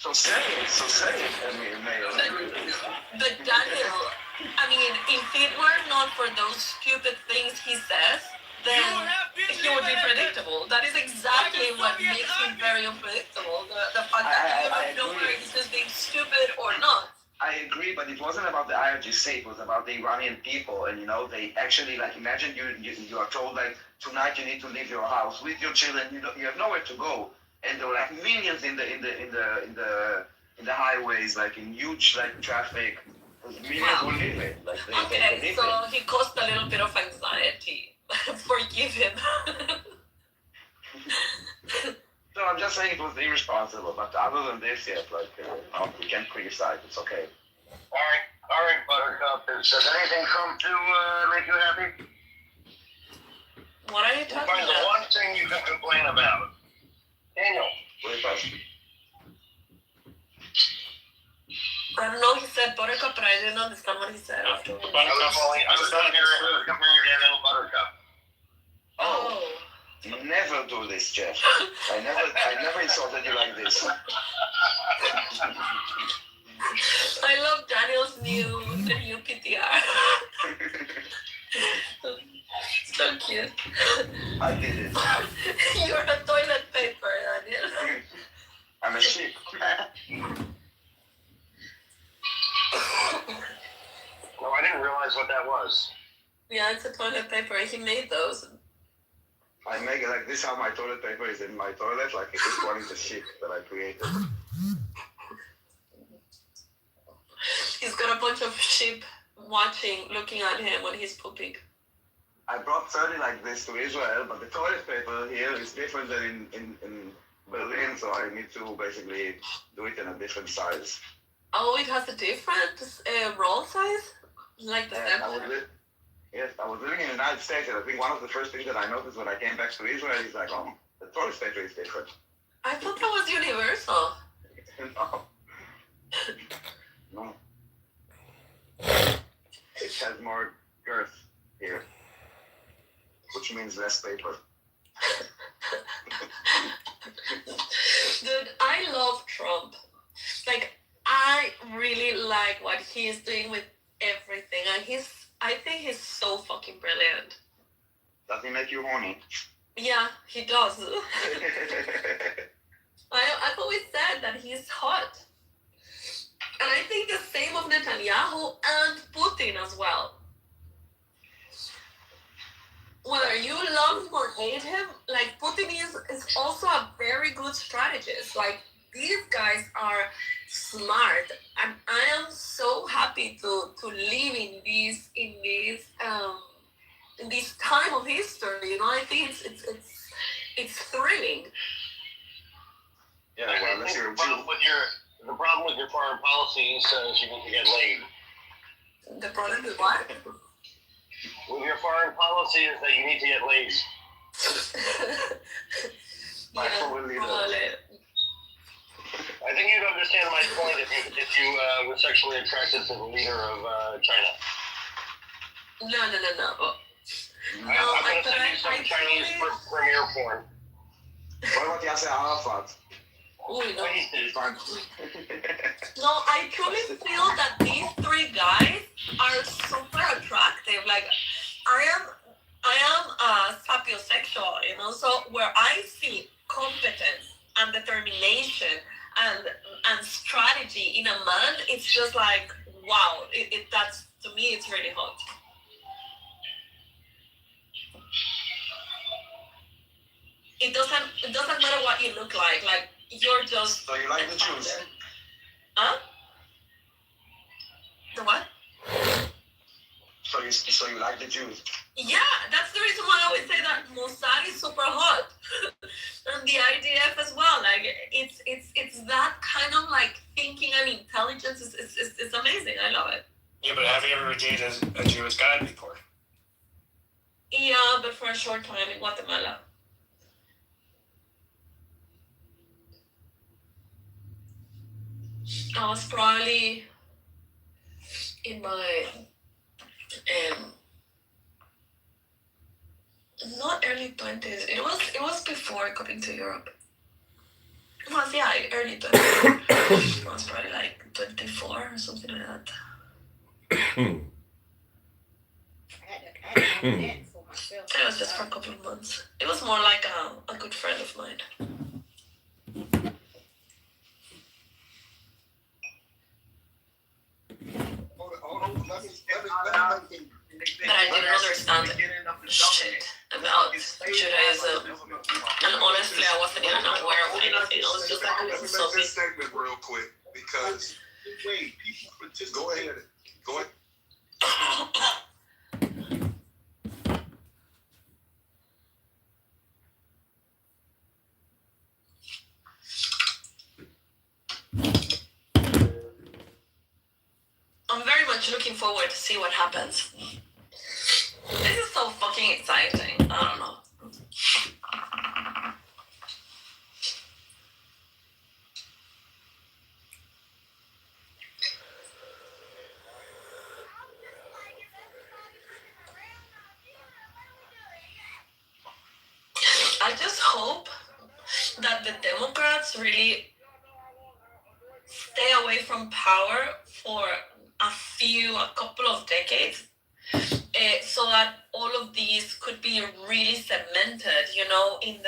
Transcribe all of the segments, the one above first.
So say it. I mean, Mayor. But Daniel, I mean, if it were not for those stupid things he says, then he would be predictable. That is exactly what makes him very unpredictable. The fact that you don't know whether he's just being stupid or not. I agree, but it wasn't about the IRGC. It was about the Iranian people, and they actually imagine you are told tonight you need to leave your house with your children. You have nowhere to go, and there were millions in the highways, in huge traffic. Millions were leaving. Okay, so he caused a little bit of anxiety. Forgive him. So I'm just saying it was irresponsible, but other than this, yes, we can't criticize. It's okay. All right, Buttercup. Does anything come to make you happy? What are you talking Find about? the one thing you can complain about. Daniel. What is that? I don't know, he said Buttercup, but I didn't understand what he said afterwards. I was comparing Daniel to Buttercup. Oh. Never do this, Jeff. I never insulted you like this. I love Daniel's the new PTR. So cute. I did it. You're a toilet paper, Daniel. I'm a sheep. No, I didn't realize what that was. Yeah, it's a toilet paper. He made those. I make it this how my toilet paper is in my toilet, this one is a sheep that I created. He's got a bunch of sheep looking at him when he's pooping. I brought 30 like this to Israel, but the toilet paper here is different than in Berlin, so I need to basically do it in a different size. Oh, it has a different roll size? Like the Yes, I was living in the United States, and I think one of the first things that I noticed when I came back to Israel is the toilet paper is different. I thought that was universal. No. It has more girth here, which means less paper. Dude, I love Trump. I really like what he's doing with everything, and I think he's so fucking brilliant. Does he make you horny? Yeah, he does. I've always said that he's hot. And I think the same of Netanyahu and Putin as well. Whether you love him or hate him, Putin is also a very good strategist. These guys are smart, and I am so happy to live in this time of history. I think it's thrilling. Yeah, I think the problem with your foreign policy is you need to get laid. The problem with what? With your foreign policy is that you need to get laid. I think you'd understand my point if you were sexually attracted to the leader of China. No. I'm going to send you some Chinese premiere porn. What about Yasser Arafat? No. Fine. No, I truly feel that these three guys are super attractive. I am sapiosexual, so where I see competence and determination and strategy in a man, it's just wow. That's, to me, it's really hot. It doesn't matter what you look like. You're just. So you like the Jews? Huh? The what? So you like the Jews? Yeah, that's the reason why I always say that Mossad is super hot, and the IDF as well. It's that kind of thinking and intelligence. It's amazing. I love it. Yeah, but have you ever dated a Jewish guy before? Yeah, but for a short time in Guatemala. I was probably in my not early 20s. It was before coming to Europe. It was, yeah, early 24. It was probably like 24 or something like that. It was just for a couple of months. It was more like a good friend of mine. But I didn't understand shit about Judaism. And honestly, I wasn't even aware of anything. I was just like, this is so this segment real quick because wait, people just go ahead. Go ahead. I'm very much looking forward to see what happens. This is so fucking exciting. I don't know. I just hope that the Democrats really stay away from power for a couple of decades, so that all of these could be really cemented, you know, in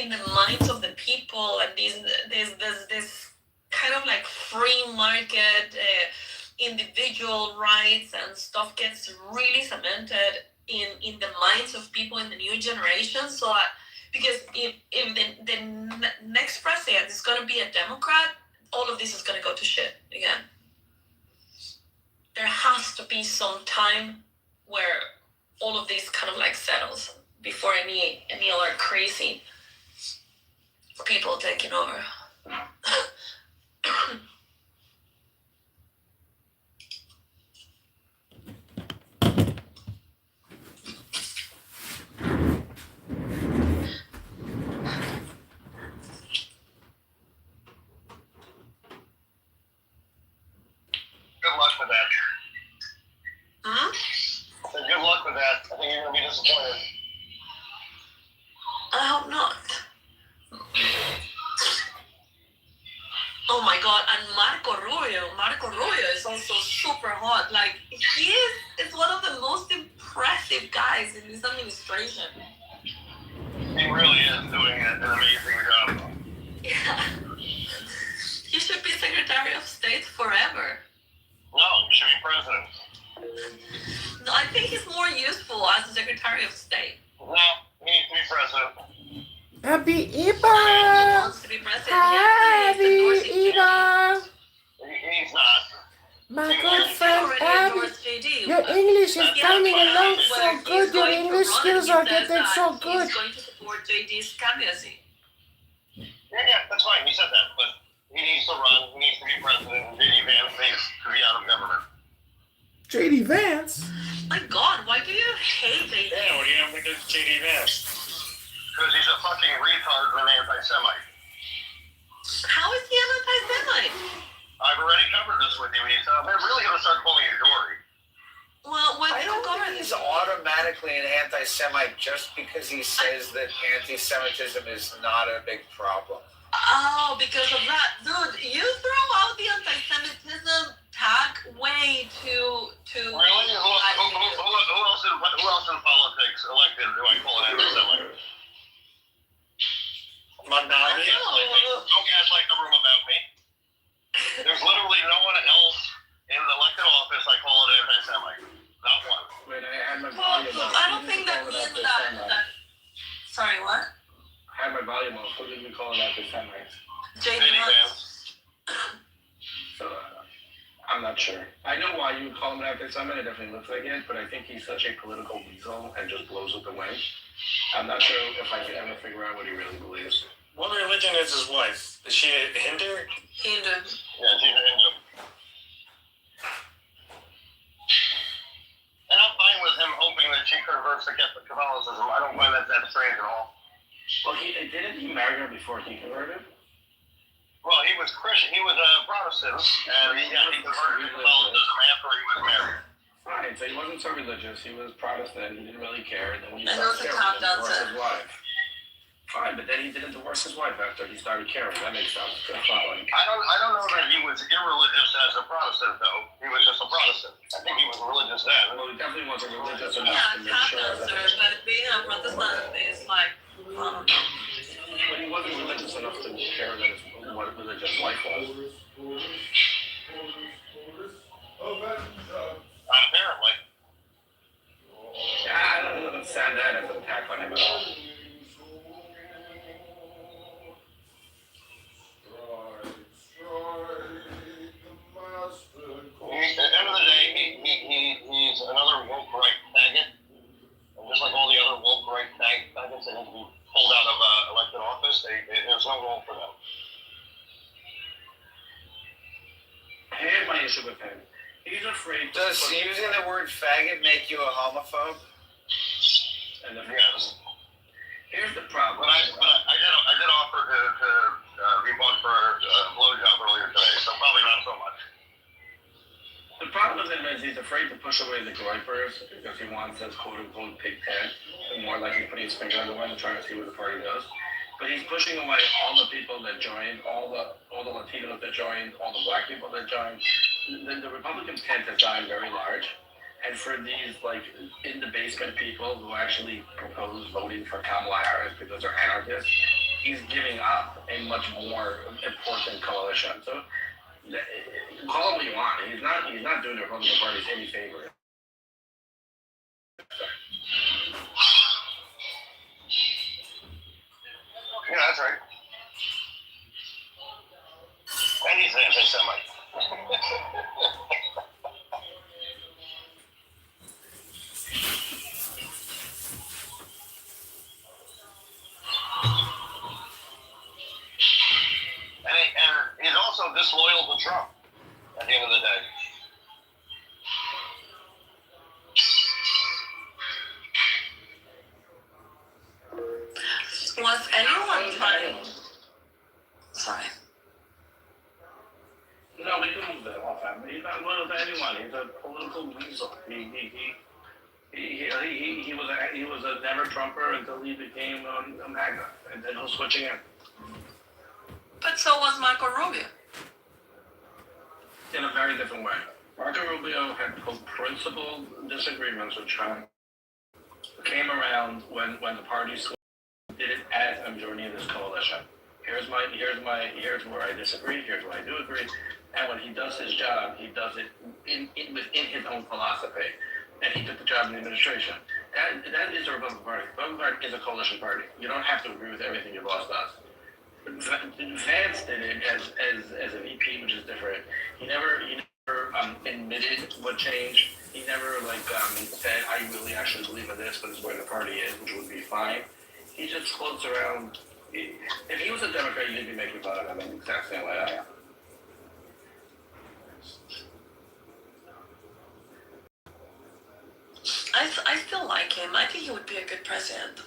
the minds of the people, and this kind of like free market, individual rights and stuff gets really cemented in the minds of people in the new generation. So because if the next president is going to be a Democrat, all of this is going to go to shit again. There has to be some time where all of this kind of like settles before any other crazy people taking over. Good luck with that. Huh? So good luck with that. I think you're going to be disappointed. I hope not. Oh my god, and Marco Rubio is also super hot. Like, he is one of the most impressive guys in this administration. He really is doing an amazing job. Yeah. He should be Secretary of State forever. No, he should be president. No, I think he's more useful as a Secretary of State. No, he needs to be president. Happy He Eva! wants to be president. Happy Eva! He's not. My He good friend already Abby, endorsed JD. your English is coming along so Whether good. he's Your going to English run, skills he are says getting that so good. He's going to support JD's candidacy. Yeah, that's fine. He said that, but he needs to run. He needs to be president. And J.D. Vance needs to be out of government. JD Vance? My God, why do you hate JD? Yeah, what do you have with JD Vance? Because he's a fucking retard and an anti-Semite. How is he an anti-Semite? I've already covered this with you. They're really going to start pulling a Dory. Well, when I did you don't cover think this? he's automatically an anti-Semite just because he says that anti-Semitism is not a big problem. Oh, because of that. Dude, you throw out the anti-Semitism tag way too Really? Who else in politics elected do I call an anti-Semite? Mandani? Don't gaslight the room about me. There's literally no one else in an elected office I call an anti-Semite. Not one. Wait, I had my Well, volume on. I don't think that means that. Sorry, what? I had my volume on. Who did we call it at this time, right? JD J.D. Vance. Vance. So, I'm not sure. I know why you would call him an anti-Semite. It definitely looks like it, but I think he's such a political weasel and just blows with the wind. I'm not sure if I could ever figure out what he really believes. What religion is his wife? Is she a Hindu? Hindu. Yeah, she's a Hindu. And I'm fine with him hoping that she converts to Catholicism. I don't find that strange at all. Well, didn't he marry her before he converted? Well, he was Christian. He was a Protestant, and he converted to Catholicism after he was married. Fine, so he wasn't so religious. He was Protestant. He didn't really care. And then he And also started calm down, divorced sir. his wife. Fine, but then he didn't divorce his wife after he started caring. That makes sense. That's not like. I don't know that he was irreligious as a Protestant though. He was just a Protestant. I think he was religious then. Well, he definitely wasn't religious enough Yeah, to make sure Catholic, that. sir, but being a Protestant is like, I don't know. But he wasn't religious enough to care that his what religious wife was. Apparently. Yeah, I don't understand that as an attack on him at all. At the end of the day, he's another woke right faggot. And just like all the other woke right faggots that need to be pulled out of elected office, there's no role for them. Here's my issue with him. He's afraid to Does put- using the word faggot make you a homophobe? and the, Yes. Here's the problem. But I did offer to rebut for a blowjob earlier today, so probably not so much. The problem with him is he's afraid to push away the groypers because he wants his quote-unquote pig pen and more likely putting his finger on the one and trying to see what the party does. But he's pushing away all the people that joined, all the Latinos that joined, all the black people that joined. The Republican tent has gotten very large. And for these like in the basement people who actually propose voting for Kamala Harris because they're anarchists, he's giving up a much more important coalition. So call him what you want. He's not doing the Republican Party any favor. Yeah, that's right. And he's an anti-Semite. And he's also disloyal to Trump at the end of the day. Was anyone trying? Sorry. No, we can move that off him. He's not loyal to anyone. He's a political weasel. He was a never Trumper until he became a MAGA, and then he'll switch again. But so was Marco Rubio. In a very different way. Marco Rubio had principled disagreements with Trump. Came around when the party did it as a majority of this coalition. Here's where I disagree. Here's where I do agree. And when he does his job, he does it within his own philosophy. And he took the job in the administration. That is the Republican Party. The Republican Party is a coalition party. You don't have to agree with everything your boss does. Vance did it as a VP, which is different. He never admitted what changed. He never said, I really actually believe in this, but it's where the party is, which would be fine. He just floats around. If he was a Democrat, you'd be making fun of him in the exact same way I am. I still like him. I think he would be a good president.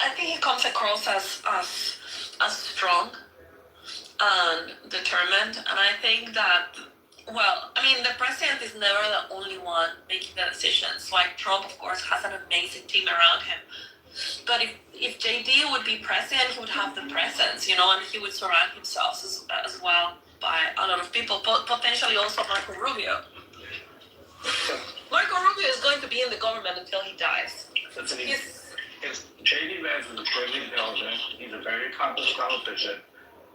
I think he comes across as strong and determined, and I think that, well, I mean, the president is never the only one making the decisions. Like Trump, of course, has an amazing team around him. But if JD would be president, he would have the presence, and he would surround himself as well by a lot of people, but potentially also Marco Rubio. Marco Rubio is going to be in the government until he dies. J.D. Vance is extremely intelligent. He's a very accomplished politician.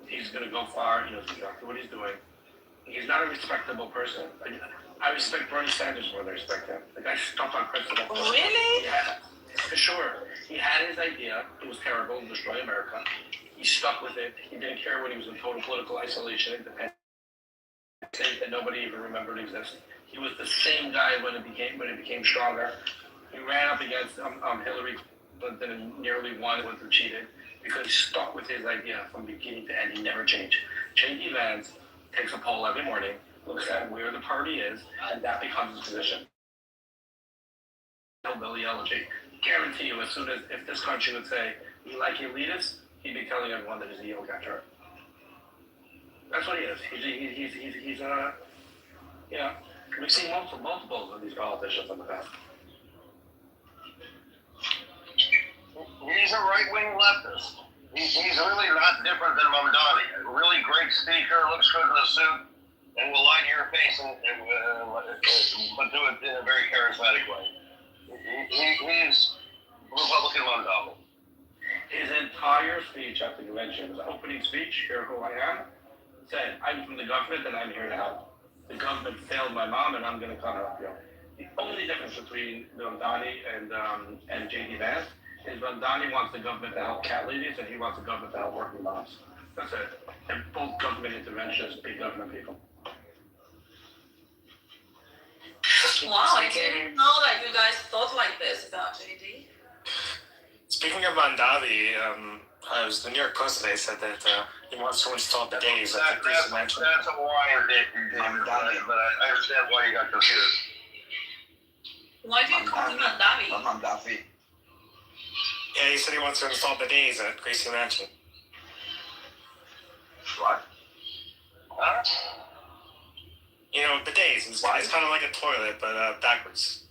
He's going to go far. He knows exactly what he's doing. He's not a respectable person. I respect Bernie Sanders more than I respect him. The guy's stuck on principle. Really? Yeah, for sure. He had his idea. It was terrible. It destroyed America. He stuck with it. He didn't care when he was in total political isolation, independent state that nobody even remembered existed. He was the same guy when it became stronger. He ran up against Hillary Clinton and nearly won, went through cheated because he stuck with his idea from beginning to end. He never changed. J.D. Vance takes a poll every morning, looks at where the party is, and that becomes his position. Hillbilly elegy. Guarantee you, as soon as if this country would say we like elitists, he'd be telling everyone that he's a evil catcher. That's what he is. He's we've seen multiples of these politicians in the past. He's a right-wing leftist. He's really not different than Mamdani. A really great speaker, looks good in a suit, and will lie to your face but do it in a very charismatic way. He's Republican Mamdani. His entire speech at the convention, his opening speech, "Hear who I am," said, "I'm from the government and I'm here to help. The government failed my mom and I'm going to come help you." The only difference between Mamdani and J.D. Vance is Mamdani wants the government to help cat ladies and he wants the government to help working moms. That's it. And both government interventionists, big government people. Wow, I didn't know that you guys thought like this about JD. Speaking of Mandavi, I was the New York Post today said that he wants to install bidets at the Greece Mansion. That's a wire, David, but I understand why you got confused. Why do you call him Mandavi? Mandavi. Yeah, he said he wants to install bidets at Gracie Mansion. What? Huh? You know, bidets. It's kind of like a toilet, but backwards.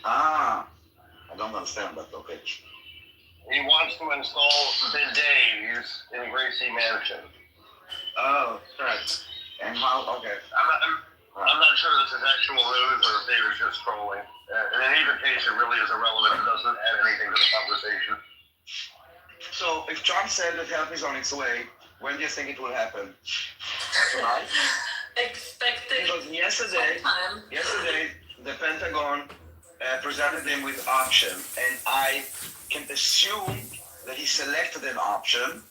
Ah, I don't understand, but okay. He wants to install bidets in Gracie Mansion. Oh, Correct. and how? Okay. I'm not sure this is actual news or if David's just trolling. And in either case, it really is irrelevant. It doesn't add anything to the conversation. So, if Trump said that help is on its way, when do you think it will happen? Tonight? Expected Because yesterday, sometime. the Pentagon presented him with option, and I can assume that he selected an option,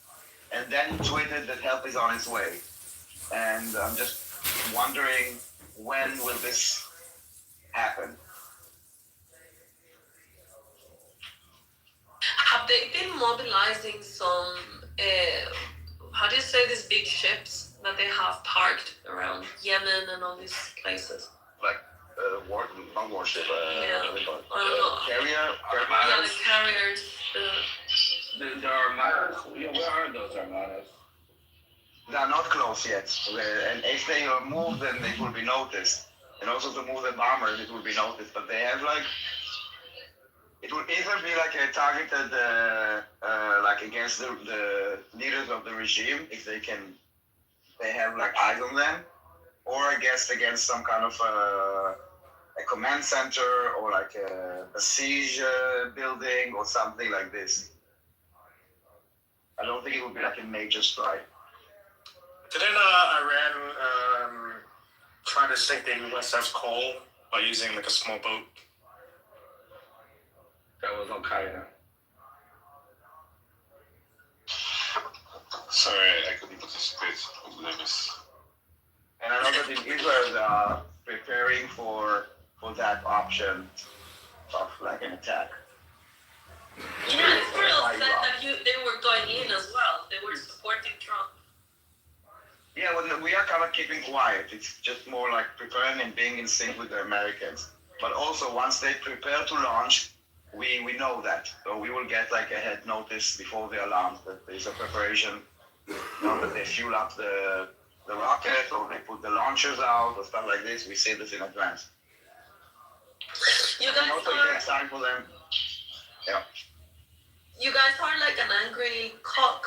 and then he tweeted that help is on its way. And I'm just wondering, when will this happen? Have they been mobilizing some, how do you say, these big ships that they have parked around Yemen and all these places? Not warship, Yeah. what do you call it? I don't know. Carrier? Yeah, the carriers. The Armadas, where are those Armadas? They are not close yet. And if they are moved, then it will be noticed. And also to move the bombers, it will be noticed. But they have it will either be like a targeted, like against the leaders of the regime, if they have like eyes on them, or I guess against some kind of a command center or like a siege building or something like this. I don't think it would be like a major strike. Didn't Iran try to sink the USS Cole by using like a small boat? That was Al Qaeda. Sorry, I couldn't participate. And I know that in Israel they are preparing for that option of like an attack. Yeah, Israel said that they were going in as well. They were supporting Trump. Yeah, well, we are kind of keeping quiet. It's just more like preparing and being in sync with the Americans. But also, once they prepare to launch, we know that. So we will get like a head notice before the alarm that there's a preparation. You know, that they fuel up the rocket or they put the launchers out or stuff like this. We see this in advance. You And guys also, it takes time for them. Yeah. You guys are like an angry cock,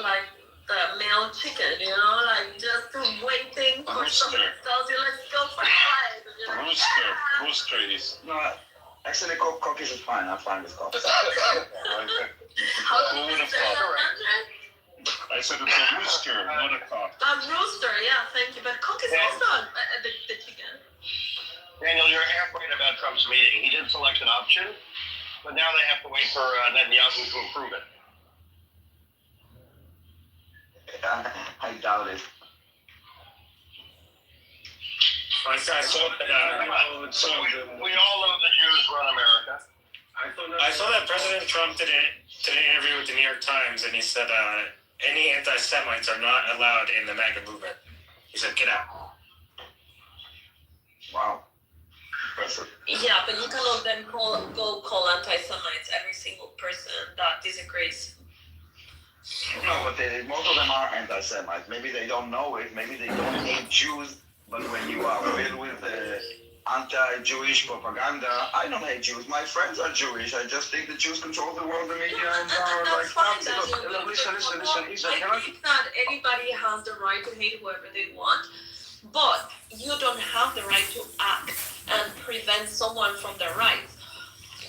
like the male chicken, you know, like just waiting for somebody to tell you, let's go for a fight. And you're like, Rooster is. No, actually, cookies is fine. I'm fine with cookies. How do you say that, Andre? I said it's a rooster, not a cock. A rooster, yeah, thank you. But cock is also the chicken. Daniel, you're half right about Trump's meeting. He did select an option, but now they have to wait for Netanyahu to approve it. I doubt it. I saw that. We all know the Jews run America. I saw that President Trump did an interview with the New York Times, and he said any anti-Semites are not allowed in the MAGA movement. He said, "Get out." Wow. Impressive. Yeah, but you cannot then go call anti-Semites every single person that disagrees. No, but most of them are anti-Semites. Maybe they don't know it. Maybe they don't hate Jews. But when you are filled with anti-Jewish propaganda. I don't hate Jews. My friends are Jewish. I just think the Jews control the world, the media, and are like Nazis. Look, listen, I think that anybody has the right to hate whoever they want, but you don't have the right to act and prevent someone from their rights.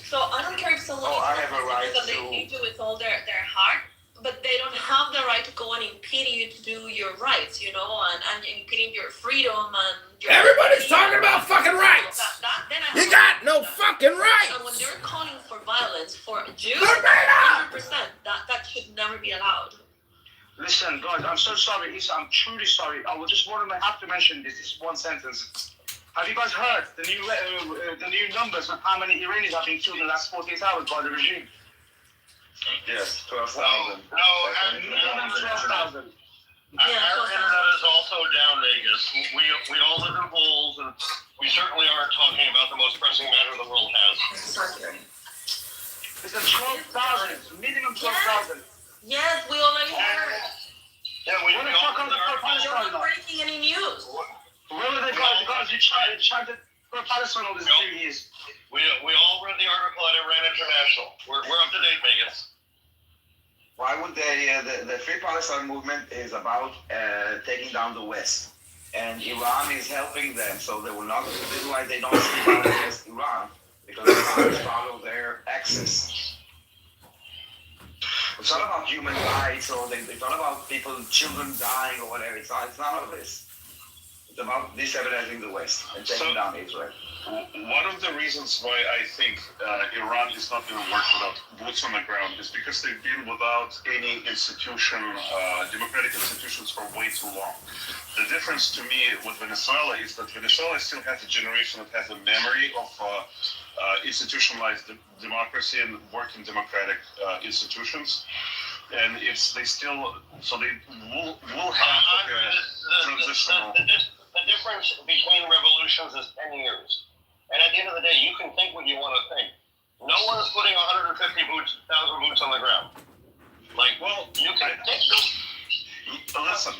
So I don't care if someone I have a right that they hate you with all their heart, but they don't have the right to go and impede you to do your rights, you know, and impeding your freedom and your Everybody's talking about fucking rights. Then You got no fucking rights. And when they're calling for violence for Jews, Look at 100%, that should never be allowed. Listen, guys, I'm so sorry, Isa. I'm truly sorry. I was just have to mention this. This is one sentence. Have you guys heard the new numbers of how many Iranians have been killed in the last 48 hours by the regime? Yes, 12,000. No, and 12,000. our internet is also down, Vegas. We all live in holes, and we certainly aren't talking about the most pressing matter the world has. It's a 12,000, minimum 12,000. Yes, we already heard. Yeah, we What the all fuck are You're not breaking any news. where were the guys you tried to put Palestine all these 2 years? We all read the article at Iran International. We're up to date, Vegas. Why would they? The Free Palestine movement is about taking down the West, and Iran is helping them. So they will not. This is why they don't speak out against Iran, because Iran is part of their axis. It's not about human rights, or it's not about children dying, or whatever. It's not of this. It's about destabilizing the West and taking down Israel. One of the reasons why I think Iran is not going to work without boots on the ground is because they've been without any democratic institutions for way too long. The difference to me with Venezuela is that Venezuela still has a generation that has a memory of institutionalized democracy and working democratic institutions. And they will have like a transitional. The difference between revolutions is 10 years. And at the end of the day, you can think what you want to think. No one is putting 150,000 boots on the ground. You can think. Listen,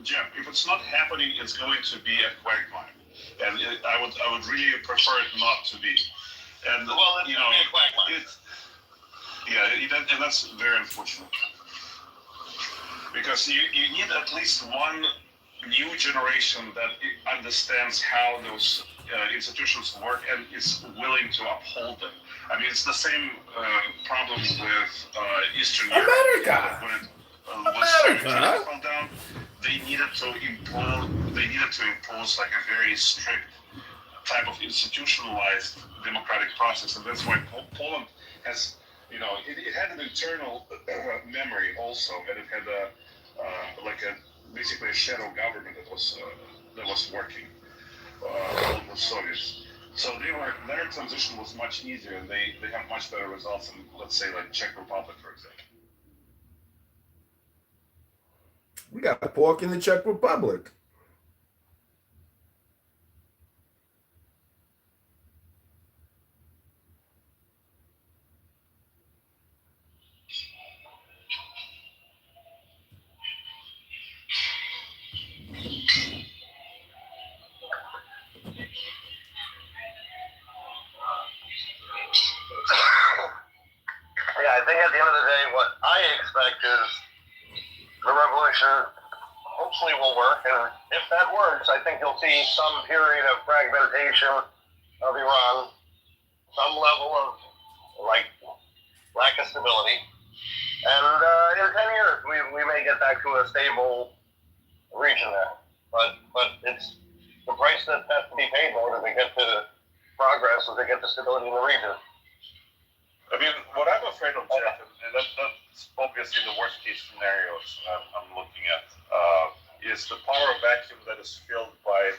Jeff, if it's not happening, it's going to be a quagmire. And I would really prefer it not to be. And, it's going to be a quagmire. And that's very unfortunate. Because you need at least one new generation that understands how those institutions work and is willing to uphold them. I mean, it's the same problem with Eastern Europe. America. When it was starting to fall down, they needed to impose like a very strict type of institutionalized democratic process, and that's why Poland has, it had an internal memory also, and it had basically a shadow government that was working with Soviets. So their transition was much easier, and they have much better results than, let's say, like Czech Republic, for example. We got pork in the Czech Republic. Yeah, I think at the end of the day, what I expect is the revolution hopefully will work, and if that works, I think you'll see some period of fragmentation of Iran, some level of lack of stability, and in 10 years we may get back to a stable region there. But it's the price that has to be paid in order to get to progress and to get to stability in the region. I mean, what I'm afraid of, Jeff, and that's obviously the worst case scenarios I'm looking at, is the power vacuum that is filled by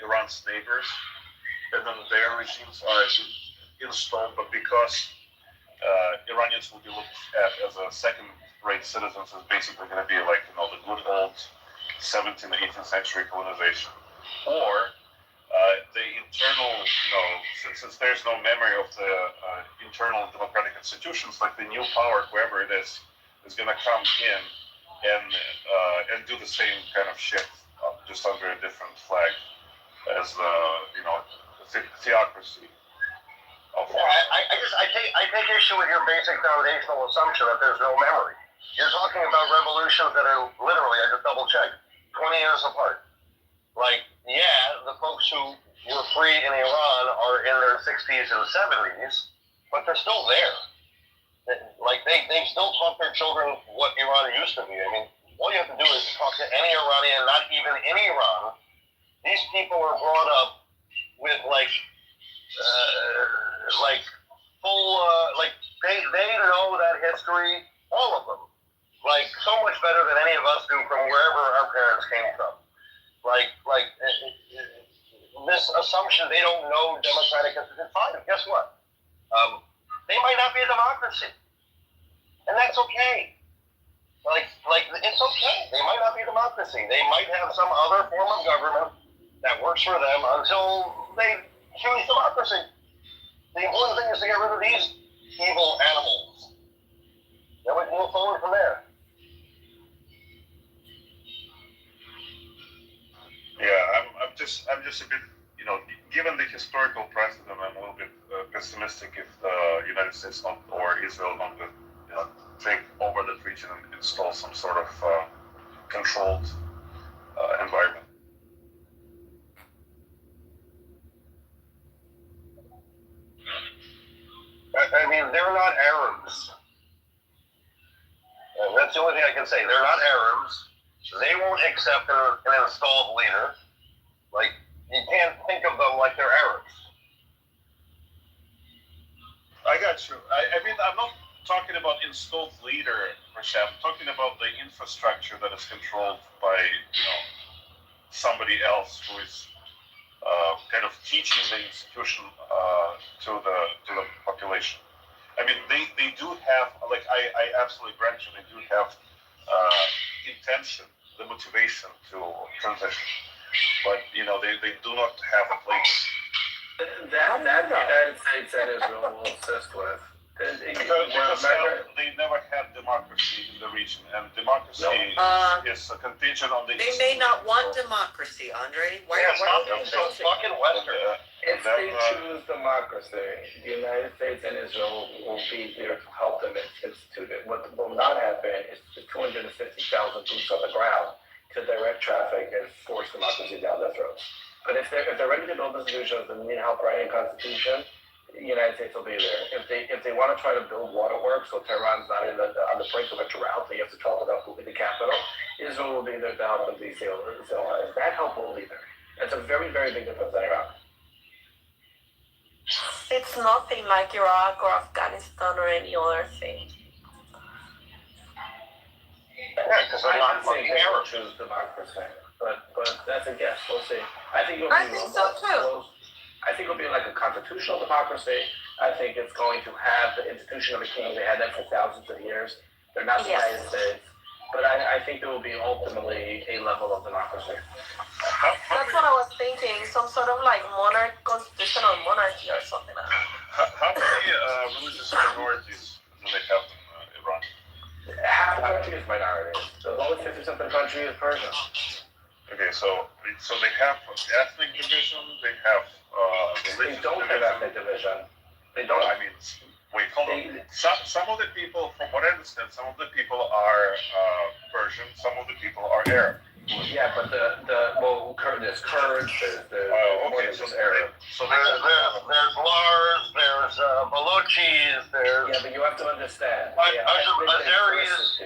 Iran's neighbors, and then their regimes are installed, but because Iranians will be looked at as a second-rate citizens, is basically going to be like, the good old 17th and 18th century colonization. Or the internal, since there's no memory of the internal democratic institutions, like the new power, whoever it is going to come in and do the same kind of shit, just under a different flag. as theocracy. Of I take issue with your basic foundational assumption that there's no memory. You're talking about revolutions that are literally, I just double checked, 20 years apart. Like, yeah, the folks who were free in Iran are in their 60s and 70s, but they're still there. Like, they still taught their children what Iran used to be. I mean, all you have to do is talk to any Iranian, not even in Iran. These people were brought up with, they know that history, all of them. Like, so much better than any of us do from wherever our parents came from. This assumption they don't know democratic institutions. Fine, guess what? They might not be a democracy, and that's okay. It's okay. They might not be a democracy. They might have some other form of government that works for them until they choose democracy. The important thing is to get rid of these evil animals. Then we can move forward from there. Yeah, I'm just a bit, given the historical precedent, I'm a little bit pessimistic if the United States or Israel not going to take over that region and install some sort of controlled environment. I mean, they're not Arabs. That's the only thing I can say. They're not Arabs. They won't accept an installed leader. Like, you can't think of them like they're Arabs. I got you. I mean, I'm not talking about installed leader, Rashad. I'm talking about the infrastructure that is controlled by, somebody else who is kind of teaching the institution to the population. I mean, they do have, I absolutely grant you, they do have intention, the motivation to transition, but they do not have a place. That United States and Israel will assist with. Because they never had democracy in the region, and democracy is a contingent on the. They may not want democracy, Andre. Why are they so fucking Western? If they choose democracy, the United States and Israel will be there to help them institute it. What will not happen is the 250,000 boots on the ground to direct traffic and force democracy down their throats. But if they're ready to build institutions and need help writing a constitution, the United States will be there. If they want to try to build waterworks so Tehran's not on the brink of a drought, they have to talk about moving the capital, Israel will be there to help them be civilized. That help will be there. That's a very, very big difference than Iraq. It's nothing like Iraq or Afghanistan or any other thing. Yeah, because they're not fucking fucking Arabs. Choose democracy, but that's a guess. We'll see. I think so too. I think it'll be like a constitutional democracy. I think it's going to have the institution of a king. They had that for thousands of years. They're not the United States. But I think there will be ultimately a level of democracy. That's what I was thinking. Some sort of like constitutional monarchy or something like that. How many religious minorities do they have in Iran? Half the country is minorities. The lowest 50% of the country is Persian. Okay, so they have ethnic division, they have religious They don't division. have ethnic division. They don't. I mean, wait, hold on. Some of the people, from what I understand, some of the people are Persian, some of the people are Arab. Yeah, but there's Kurds, there's Arab. There's Lars, there's Balochis, there's. Yeah, but you have to understand. Azeris.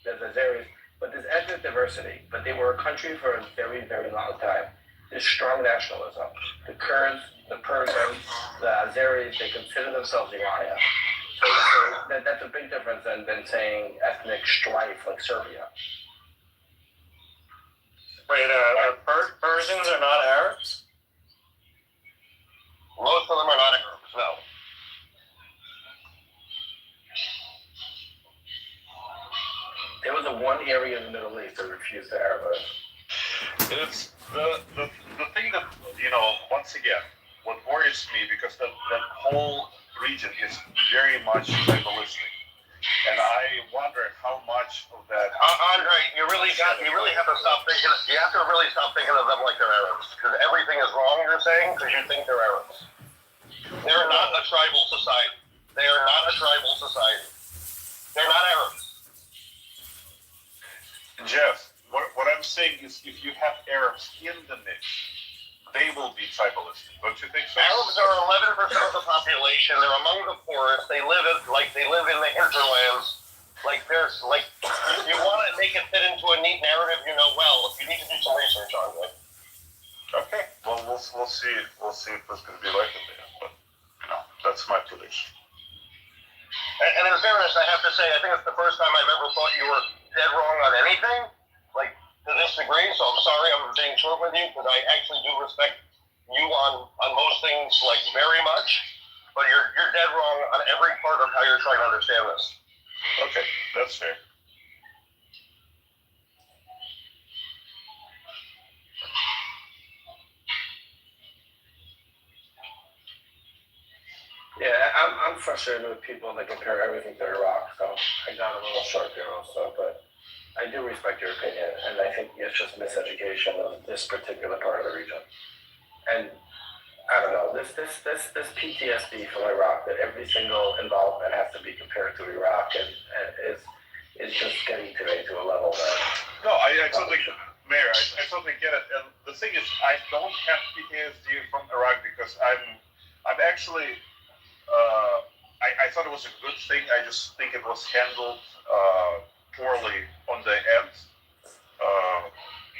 There's Azeris, but there's ethnic diversity. But they were a country for a very, very long time. There's strong nationalism. The Kurds, the Persians, the Azeris, they consider themselves Iranian. So that's a big difference than saying ethnic strife like Serbia. Wait, Persians are not Arabs? Most of them are not Arabs, no. There was one area in the Middle East that refused the Arabs. It's the thing that, once again, what worries me, because that whole region is very much tribalistic. And I wonder how much of that. Andre, you really have to stop thinking. You have to really stop thinking of them like they're Arabs, because everything is wrong you're saying because you think they're Arabs. They're not a tribal society. They are not a tribal society. They're not Arabs. Jeff, what I'm saying is, if you have Arabs in the mix, they will be tribalistic. Don't you think so? Arabs are 11% of the population. They're among the poorest. They live in the hinterlands. You want to make it fit into a neat narrative, well, you need to do some research on it. Okay. Well, we'll see. We'll see if it's going to be like it there. But that's my prediction. And in fairness, I have to say, I think it's the first time I've ever thought you were dead wrong on anything, to this degree. So I'm sorry I'm being short with you, because I actually do respect you on most things, very much. But you're dead wrong on every part of how you're trying to understand this. Okay, that's fair. Yeah, I'm frustrated with people that compare everything to Iraq, so I got a little short there also, but I do respect your opinion, and I think it's just miseducation of this particular part of the region. And I don't know, this PTSD from Iraq, that every single involvement has to be compared to Iraq, and is just getting to me to a level that... No, I totally, Mayor, I totally get it. And the thing is, I don't have PTSD from Iraq because I'm actually, I thought it was a good thing. I just think it was handled poorly on the end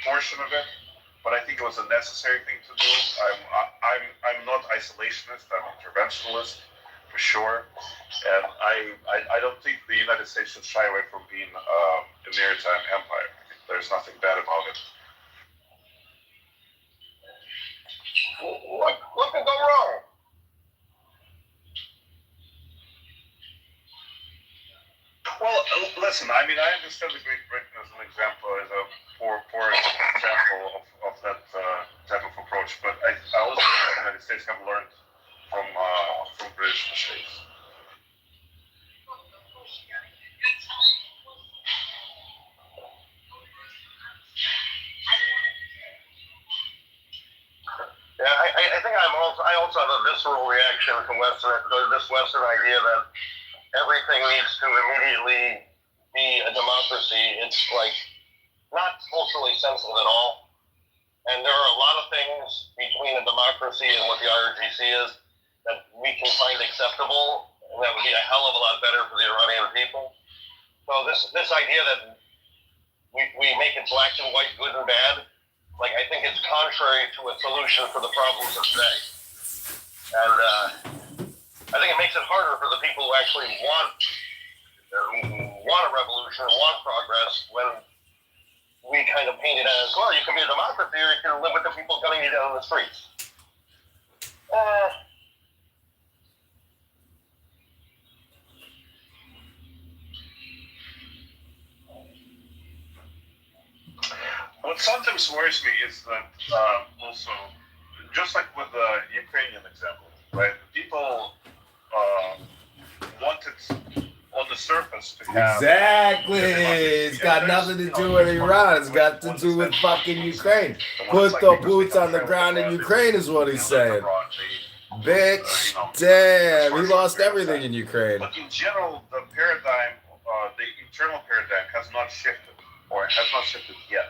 portion of it. But I think it was a necessary thing to do. I'm not isolationist. I'm interventionist for sure. And I don't think the United States should shy away from being a maritime empire. I think there's nothing bad about it. What could go wrong? Well, listen, I understand the Great Britain as an example, as a poor example of that type of approach, but I also think the United States have learned from British mistakes. Yeah, I think I also have a visceral reaction to this Western idea that everything needs to immediately be a democracy. It's not culturally sensitive at all. And there are a lot of things between a democracy and what the IRGC is that we can find acceptable, and that would be a hell of a lot better for the Iranian people. So this idea that we make it black and white, good and bad, I think it's contrary to a solution for the problems of today. And I think it makes it harder for the people who actually want a revolution, want progress, when we kind of paint it as, well, you can be a democracy or you can live with the people gunning you down in the streets. What sometimes worries me is that also, just like with the Ukrainian example, right? People wanted on the surface to have... Exactly. It's got nothing to do with Iran. It's got to do with fucking Ukraine. Put the boots on the ground in Ukraine is what he's saying. Bitch, damn, he lost everything in Ukraine. But in general, the paradigm, the internal paradigm has not shifted, or has not shifted yet.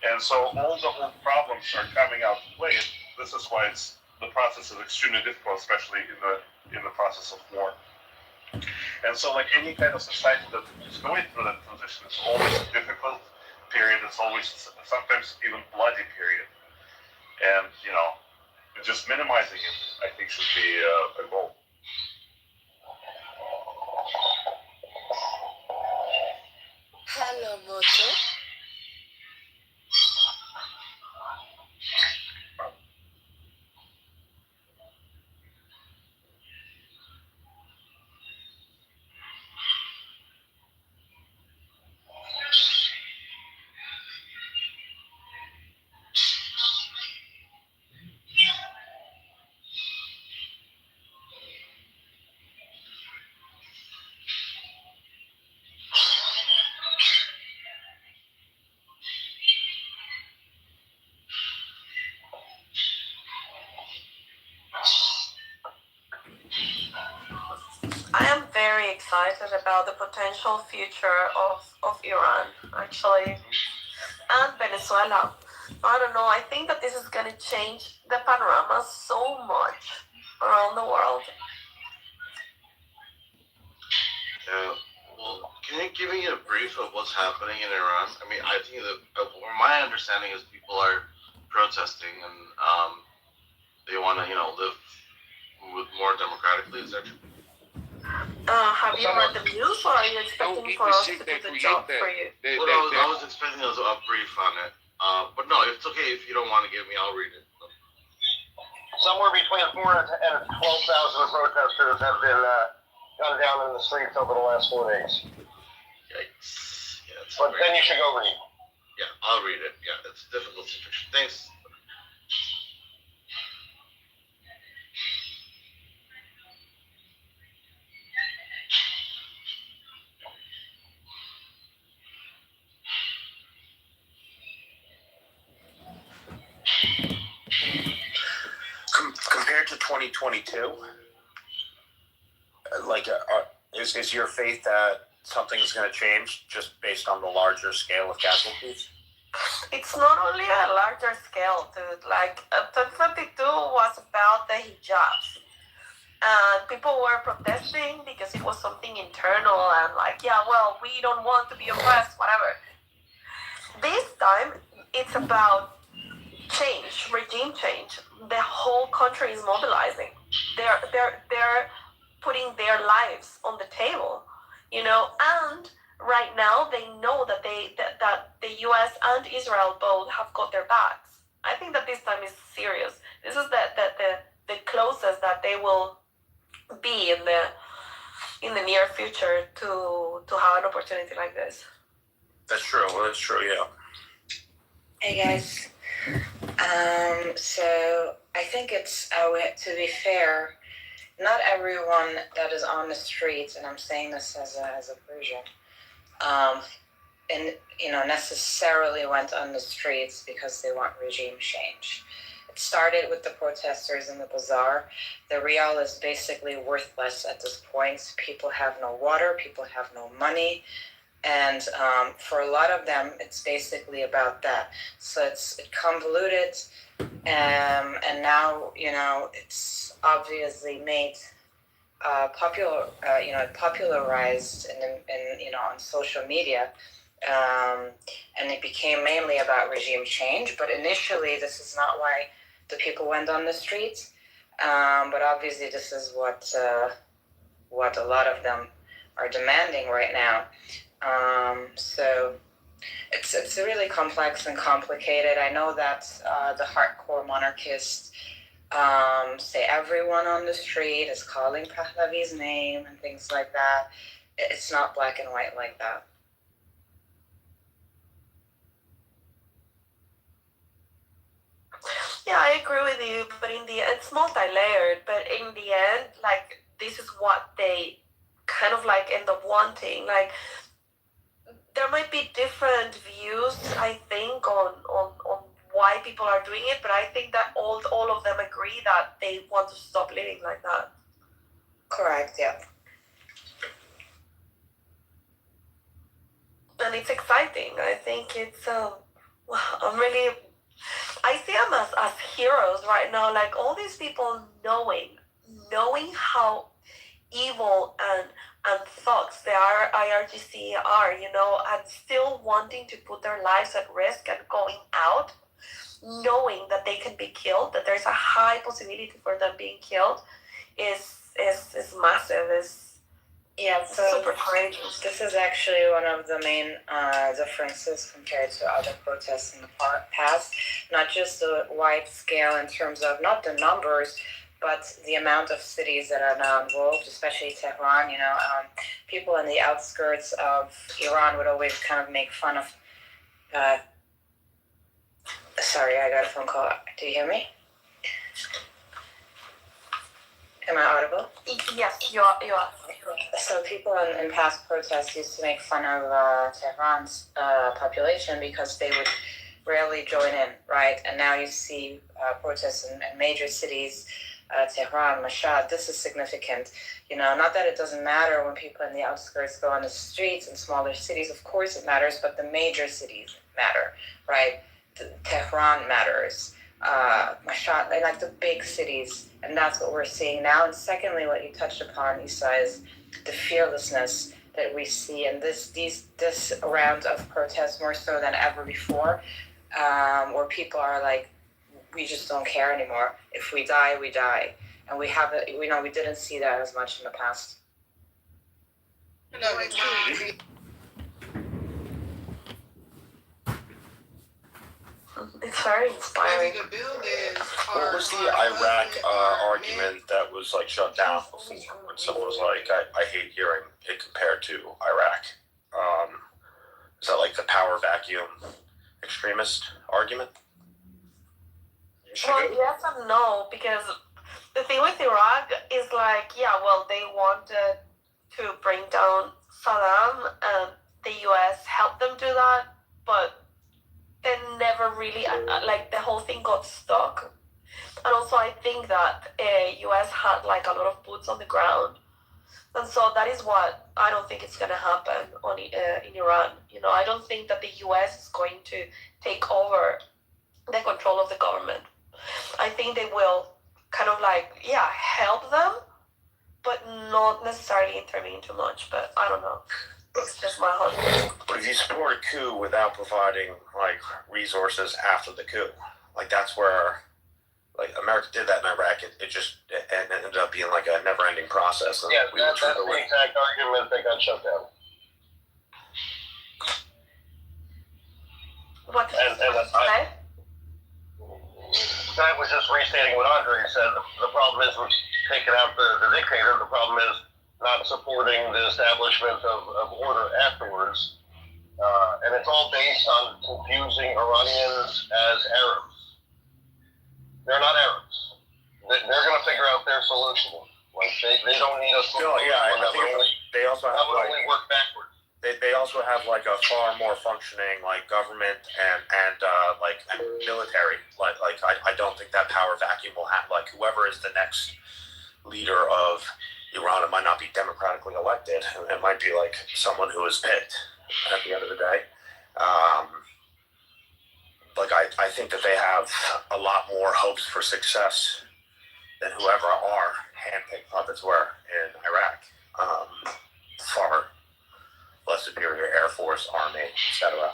And so all the old problems are coming out to play. This is why the process is extremely difficult, especially in the process of war. And so, any kind of society that is going through that transition, it's always a difficult period. It's always sometimes even bloody period. And just minimizing it, I think, should be a goal. Hello, Moto. excited about the potential future of Iran, actually, and Venezuela. I don't know. I think that this is going to change the panorama so much around the world. Well, can you give me a brief of what's happening in Iran? I mean, I think that my understanding is people are protesting and they want to, live with more democratically. Is that true? Have you read the news, or are you expecting for us to do the job for you? Well, I was expecting a brief on it. But no, it's okay if you don't want to give me. I'll read it. Somewhere between 4,000 and 12,000 protesters have been gunned down in the streets over the last 4 days. Yikes. Yeah, But then you should go read. Yeah, I'll read it. Yeah, it's a difficult situation. Thanks. Compared to 2022, is your faith that something's going to change just based on the larger scale of casualties? It's not only a larger scale, dude. 2022 was about the hijabs. And people were protesting because it was something internal and we don't want to be oppressed, whatever. This time, it's about change, regime change. The whole country is mobilizing. They're putting their lives on the table, and right now they know that that the U.S. and Israel both have got their backs. I think that this time is serious. This is the closest that they will be in the near future to have an opportunity like this. That's true. Yeah. Hey guys. So I think it's to be fair, not everyone that is on the streets, and I'm saying this as a Persian, necessarily went on the streets because they want regime change. It started with the protesters in the bazaar. The rial is basically worthless at this point. People have no water, people have no money. And for a lot of them, it's basically about that. So it's convoluted, and now it's obviously made popularized in on social media, and it became mainly about regime change. But initially, this is not why the people went on the streets. But obviously, this is what a lot of them are demanding right now. So it's really complex and complicated. I know that the hardcore monarchists say everyone on the street is calling Pahlavi's name and things like that. It's not black and white like that. Yeah, I agree with you, but it's multi-layered, but in the end, this is what they kind of end up wanting. There might be different views, I think, on why people are doing it, but I think that all of them agree that they want to stop living like that. Correct, yeah. And it's exciting. I think it's I see them as heroes right now. All these people knowing how evil and thugs the IRGC are, and still wanting to put their lives at risk and going out, knowing that they can be killed, that there's a high possibility for them being killed, is massive. So super courageous. This is actually one of the main differences compared to other protests in the past. Not just the wide scale in terms of not the numbers, but the amount of cities that are now involved, especially Tehran. People in the outskirts of Iran would always kind of make fun of. Sorry, I got a phone call. Do you hear me? Am I audible? Yes, you are. So people in past protests used to make fun of Tehran's population because they would rarely join in, right? And now you see protests in major cities Tehran, Mashhad. This is significant. Not that it doesn't matter when people in the outskirts go on the streets in smaller cities. Of course it matters, but the major cities matter, right? Tehran matters. Mashhad, like the big cities, and that's what we're seeing now. And secondly, what you touched upon, Isa, is the fearlessness that we see in this round of protests more so than ever before, where people are like, we just don't care anymore. If we die, we die, and we didn't see that as much in the past. It's very inspiring. What was the Iraq argument that was like shut down before? When someone was like, I hate hearing it compared to Iraq. Is that like the power vacuum extremist argument? Well, yes and no, because the thing with Iraq is like, yeah, well, they wanted to bring down Saddam, and the U.S. helped them do that, but they never really, like, the whole thing got stuck. And also, I think that U.S. had like a lot of boots on the ground, and so that is what I don't think it's going to happen in Iran. I don't think that the U.S. is going to take over the control of the government. I think they will kind of like, help them, but not necessarily intervene too much. But I don't know. It's just my hunch. But if you support a coup without providing like resources after the coup, like that's where like America did that in Iraq. It ended up being like a never-ending process. And that's the exact argument that got shut down. What did you say? I was just restating what Andre said. The problem isn't taking out the dictator. The problem is not supporting the establishment of order afterwards. And it's all based on confusing Iranians as Arabs. They're not Arabs. They're going to figure out their solution. Like they don't need us. No, I think they also have like only work backwards. They also have like a far more functioning like government and military. Like I don't think that power vacuum will have like whoever is the next leader of Iran. It might not be democratically elected. It might be like someone who is picked at the end of the day. I think that they have a lot more hopes for success than whoever our handpicked puppets were in Iraq. Far less superior Air Force, Army, etc.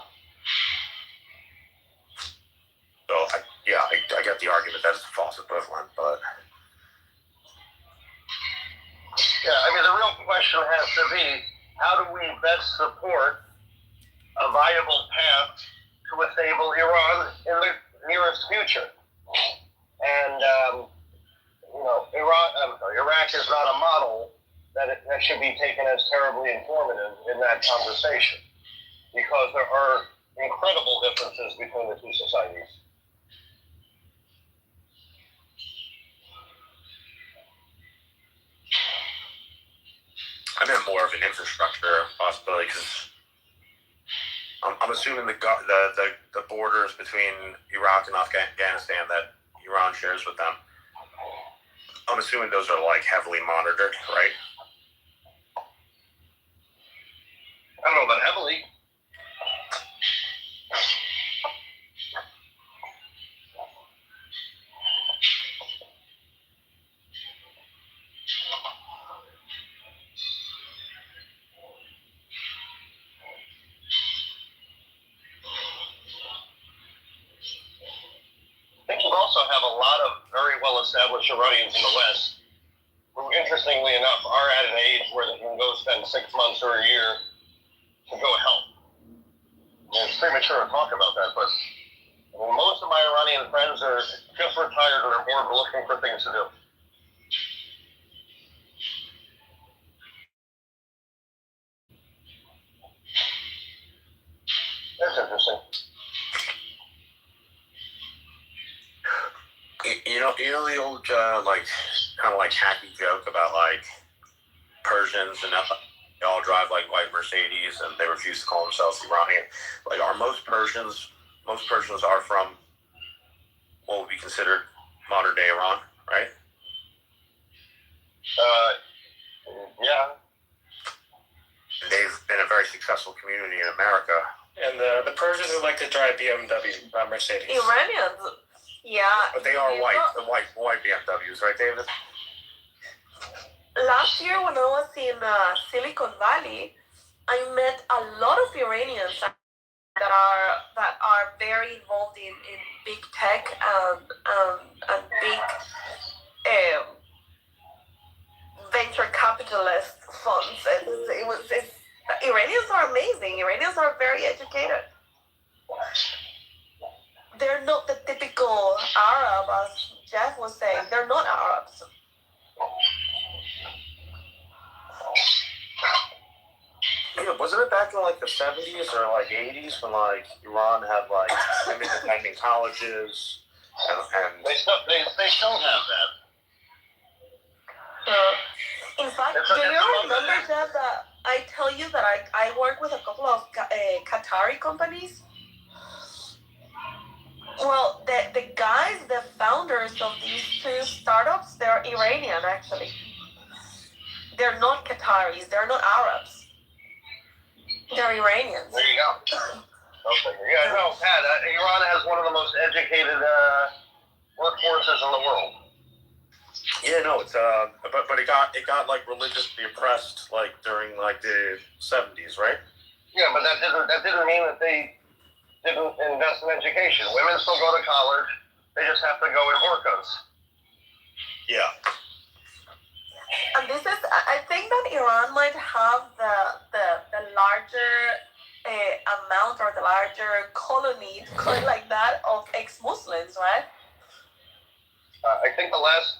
So I get the argument that it's a false equivalent, but the real question has to be, how do we best support a viable path to a stable Iran in the nearest future? And Iraq is not a model that should be taken as terribly informative in that conversation, because there are incredible differences between the two societies. I meant more of an infrastructure possibility because I'm assuming the borders between Iraq and Afghanistan that Iran shares with them, I'm assuming those are like heavily monitored, right? I don't know about heavily. I think you also have a lot of very well-established Iranians in the West who, interestingly enough, are at an age where they can go spend 6 months or a year to go help. It's premature to talk about that, but most of my Iranian friends are just retired and are bored looking for things to do. That's interesting. You know the old kind of like hacky joke about like Persians and they all drive like white Mercedes and they refuse to call themselves Iranian. Like, are most Persians are from what would be considered modern day Iran, right? Yeah. They've been a very successful community in America. And the Persians would like to drive BMW, not Mercedes. Iranians, yeah. But they are white, the white BMWs, right, David? Last year when I was in Silicon Valley, I met a lot of Iranians that are very involved in big tech and big venture capitalist funds. Iranians are amazing. Iranians are very educated. They're not the typical Arab, as Jeff was saying. They're not Arabs. Yeah, wasn't it back in like the 70s or like 80s when like Iran had like women attending colleges and They still have that. In fact, do you remember, Jeff, that I tell you that I work with a couple of Qatari companies? Well, the guys, the founders of these two startups, they're Iranian, actually. They're not Qataris. They're not Arabs. They're Iranians. There you go. Okay. Yeah, no, Pat, Iran has one of the most educated workforces in the world. yeah, no, it's but it got like religiously oppressed like during like the 70s, right? Yeah, but that didn't mean that they didn't invest in education. Women still go to college. They just have to go in burqas. Yeah. And this is, I think that Iran might have the larger amount or the larger colony, to call it like that, of ex-Muslims, right? I think the last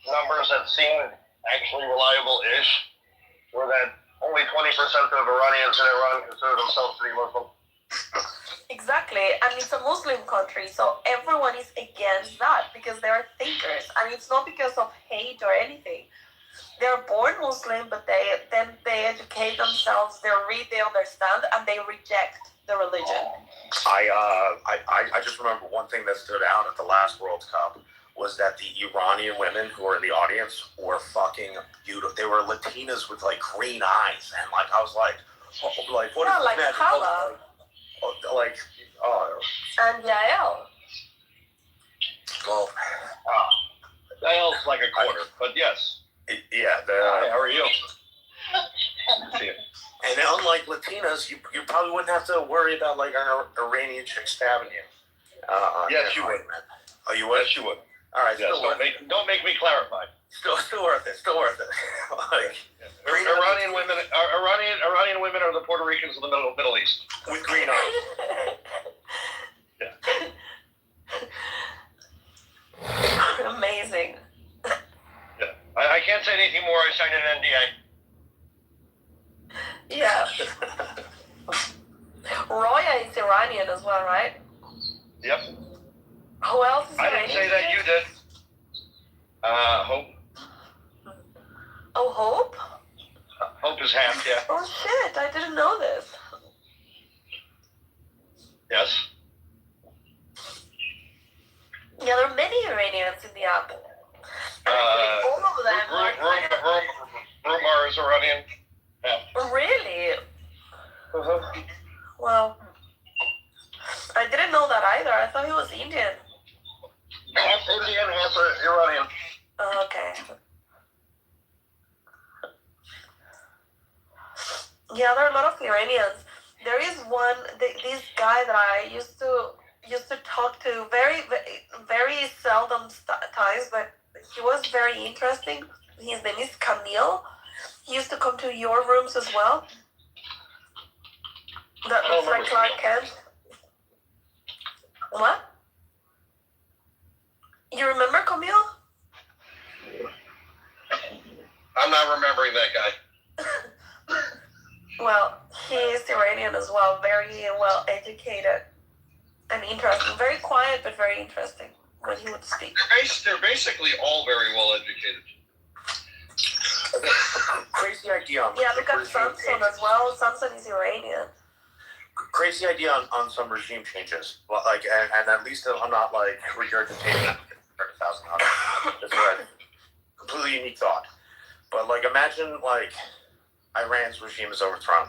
numbers that seemed actually reliable-ish were that only 20% of Iranians in Iran consider themselves to be Muslim. Exactly, and it's a Muslim country, so everyone is against that because they're thinkers, and it's not because of hate or anything. They're born Muslim, but they educate themselves, they read, they understand, and they reject the religion. I just remember one thing that stood out at the last World Cup was that the Iranian women who were in the audience were fucking beautiful. They were Latinas with like green eyes, and like I was like what Yeah, is like that? Hala and Yael. Well, Yael's like a quarter, but yes. Yeah. Hi, how are you? See you. And unlike Latinas, you probably wouldn't have to worry about like an Iranian chick stabbing you. Yes, you would. Oh, you would? Yes, you would. All right. Yes, don't make me clarify. Still worth it. Still worth it. Like, Iranian women are the Puerto Ricans of the Middle East with green eyes. Yeah. Amazing. Yeah. I can't say anything more. I signed an NDA. Yeah. Roya is Iranian as well, right? Yep. Who else is I Iranian? didn't say that. You did. Hope. Oh, Hope? Hope is half. Yeah. Oh shit! I didn't know this. Yes. Yeah, there are many Iranians in the app. All of them. Rumar is Iranian. Yeah. Really? Wow. I didn't know that either. I thought he was Indian. Half Indian, half Iranian. Oh, okay. Yeah, there are a lot of Iranians. There is one, this guy that I used to talk to very seldom times, but he was very interesting. His name is Camille. He used to come to your rooms as well. That looks like Clark Kent. What? You remember Camille? I'm not remembering that guy. Well, he is Iranian as well, very well educated and interesting. Very quiet, but very interesting when he would speak. They're basically all very well educated. Crazy idea. Yeah, look at Samson as well. Samson is Iranian. Crazy idea on some regime changes. Well, like, and at least I'm not like regurgitating 100,000. It's a completely unique thought. But like, imagine like Iran's regime is overthrown,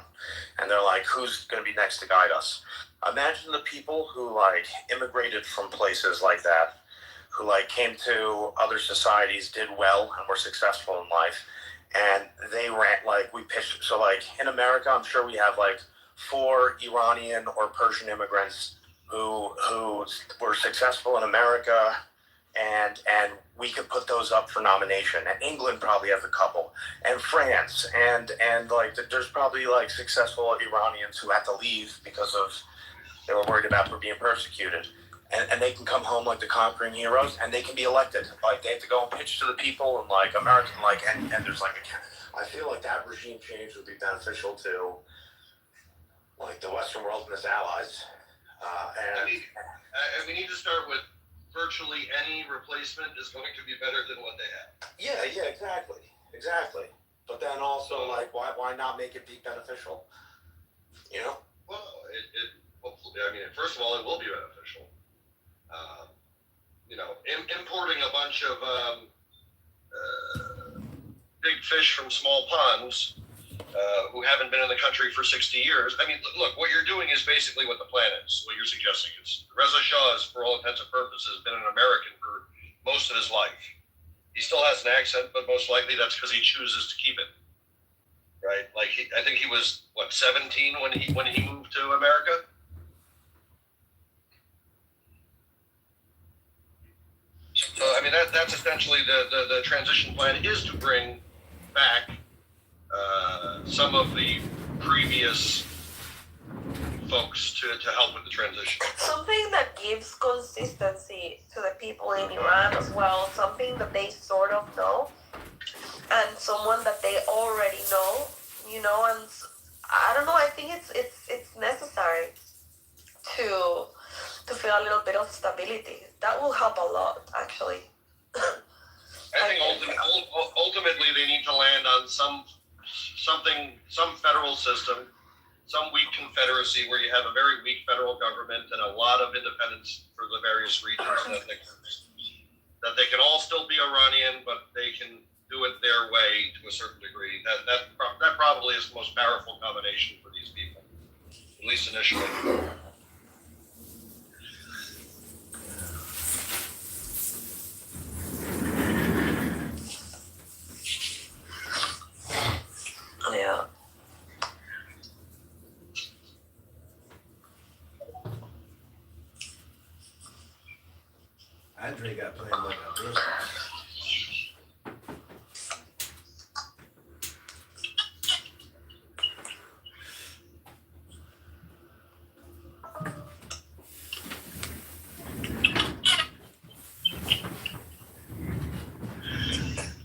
and they're like, who's going to be next to guide us? Imagine the people who like immigrated from places like that, who like came to other societies, did well, and were successful in life, and they ran like we pitched. So like in America, I'm sure we have like 4 Iranian or Persian immigrants who were successful in America, and we could put those up for nomination. And England probably has a couple, and France, and like there's probably like successful Iranians who had to leave because of they were worried about being persecuted. And they can come home like the conquering heroes, and they can be elected. Like they have to go and pitch to the people, and like American, like and there's like I feel like that regime change would be beneficial to like the Western world and its allies. And we need to start with virtually any replacement is going to be better than what they have. Yeah, exactly. But then also like why not make it be beneficial? You know? Well, it hopefully. I mean, first of all, it will be beneficial. Importing a bunch of big fish from small ponds who haven't been in the country for 60 years. I mean, look, what you're doing is basically what the plan is. What you're suggesting is Reza Shah is, for all intents and purposes, been an American for most of his life. He still has an accent, but most likely that's because he chooses to keep it. Right? Like I think he was 17 when he moved to America. So I mean that's essentially the transition plan is to bring back some of the previous folks to help with the transition. Something that gives consistency to the people in Iran as well, something that they sort of know, and someone that they already know, and I don't know, I think it's necessary to feel a little bit of stability. That will help a lot, actually. I think ultimately they need to land on some federal system, some weak confederacy where you have a very weak federal government and a lot of independence for the various regions that they can all still be Iranian, but they can do it their way to a certain degree. That probably is the most powerful combination for these people, at least initially. Yeah. Andre got playing like a bitch.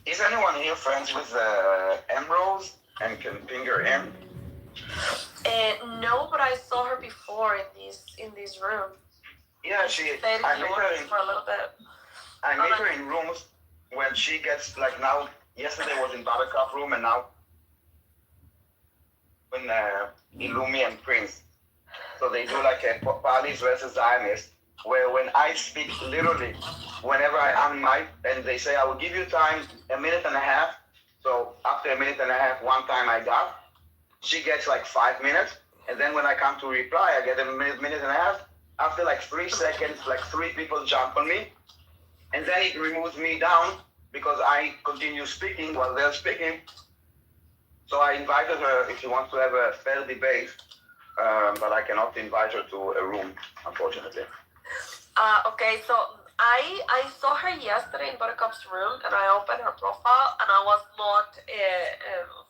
Is anyone here friends with Ambrose and can ping her in? No, but I saw her before in this room. Yeah, I meet her for a little bit. I meet her in rooms when she gets like now. Yesterday was in Buttercup room, and now in Illumi and Prince. So they do like a Palis versus Zionist, where when I speak literally, whenever I unmic, and they say I will give you time 1.5 minutes. So after 1.5 minutes, one time I got, she gets like 5 minutes, and then when I come to reply, I get 1.5 minutes. After like 3 seconds, like 3 people jump on me, and then it removes me down because I continue speaking while they're speaking. So I invited her if she wants to have a fair debate, but I cannot invite her to a room, unfortunately. Okay, so I saw her yesterday in Buttercup's room, and I opened her profile, and I was not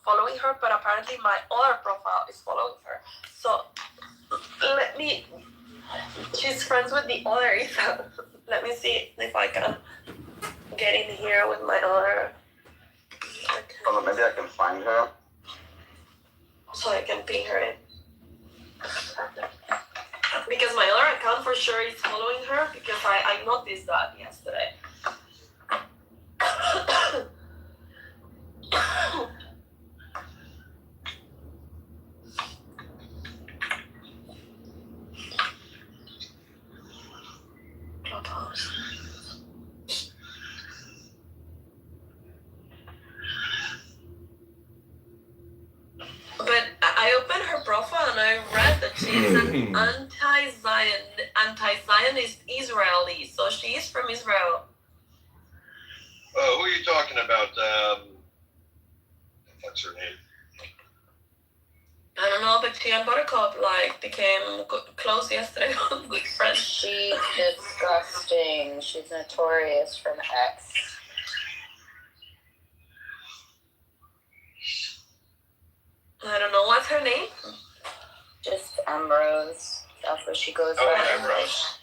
following her, but apparently my other profile is following her. So she's friends with the other Isa. Let me see if I can get in here with my other. So maybe I can find her. So I can ping her in. Because my other account for sure is following her, because I noticed that yesterday. I read that she's an anti-Zionist Israeli, so she is from Israel. Who are you talking about? What's her name? I don't know, but she and Buttercup became close yesterday, good friends. She's disgusting. She's notorious from X. I don't know, what's her name? Just Ambrose. That's what she goes by. Oh, Ambrose.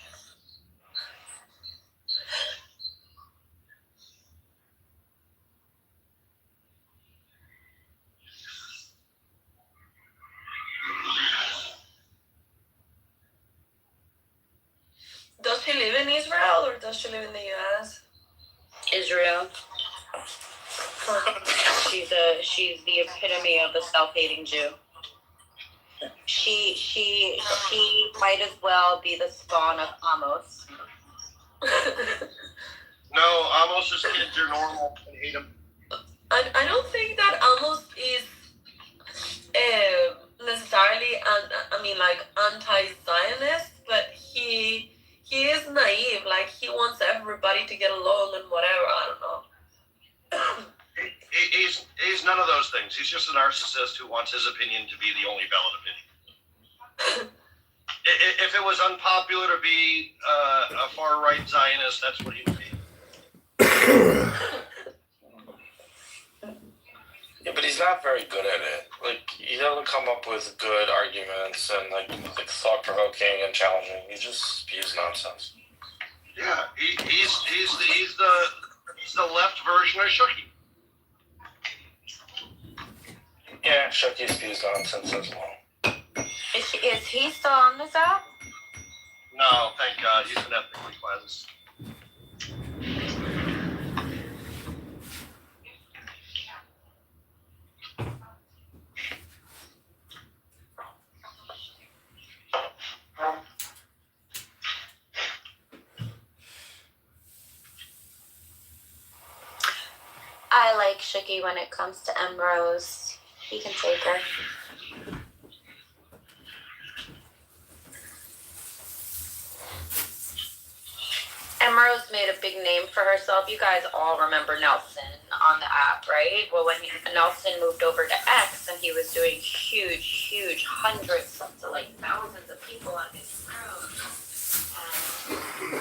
Does she live in Israel or does she live in the US? Israel. She's the epitome of the self-hating Jew. She might as well be the spawn of Amos. No, Amos's kids are normal. I hate them. I don't think that Amos is necessarily anti-Zionist, but he is naive. Like, he wants everybody to get along and whatever. I don't know. He's none of those things. He's just a narcissist who wants his opinion to be the only valid opinion. If it was unpopular to be a far-right Zionist, that's what he would be. Yeah, but he's not very good at it. Like, he doesn't come up with good arguments and like thought-provoking and challenging. He just spews nonsense. Yeah, he's the left version of Shuki. Yeah, Shucky spews nonsense as well. Is he still on this app? No, thank God, he's been ethnically cleansed. I like Shuki when it comes to Emrose. He can take her. Emrose made a big name for herself. You guys all remember Nelson on the app, right? Well, when Nelson moved over to X and he was doing huge, hundreds to like thousands of people on his room.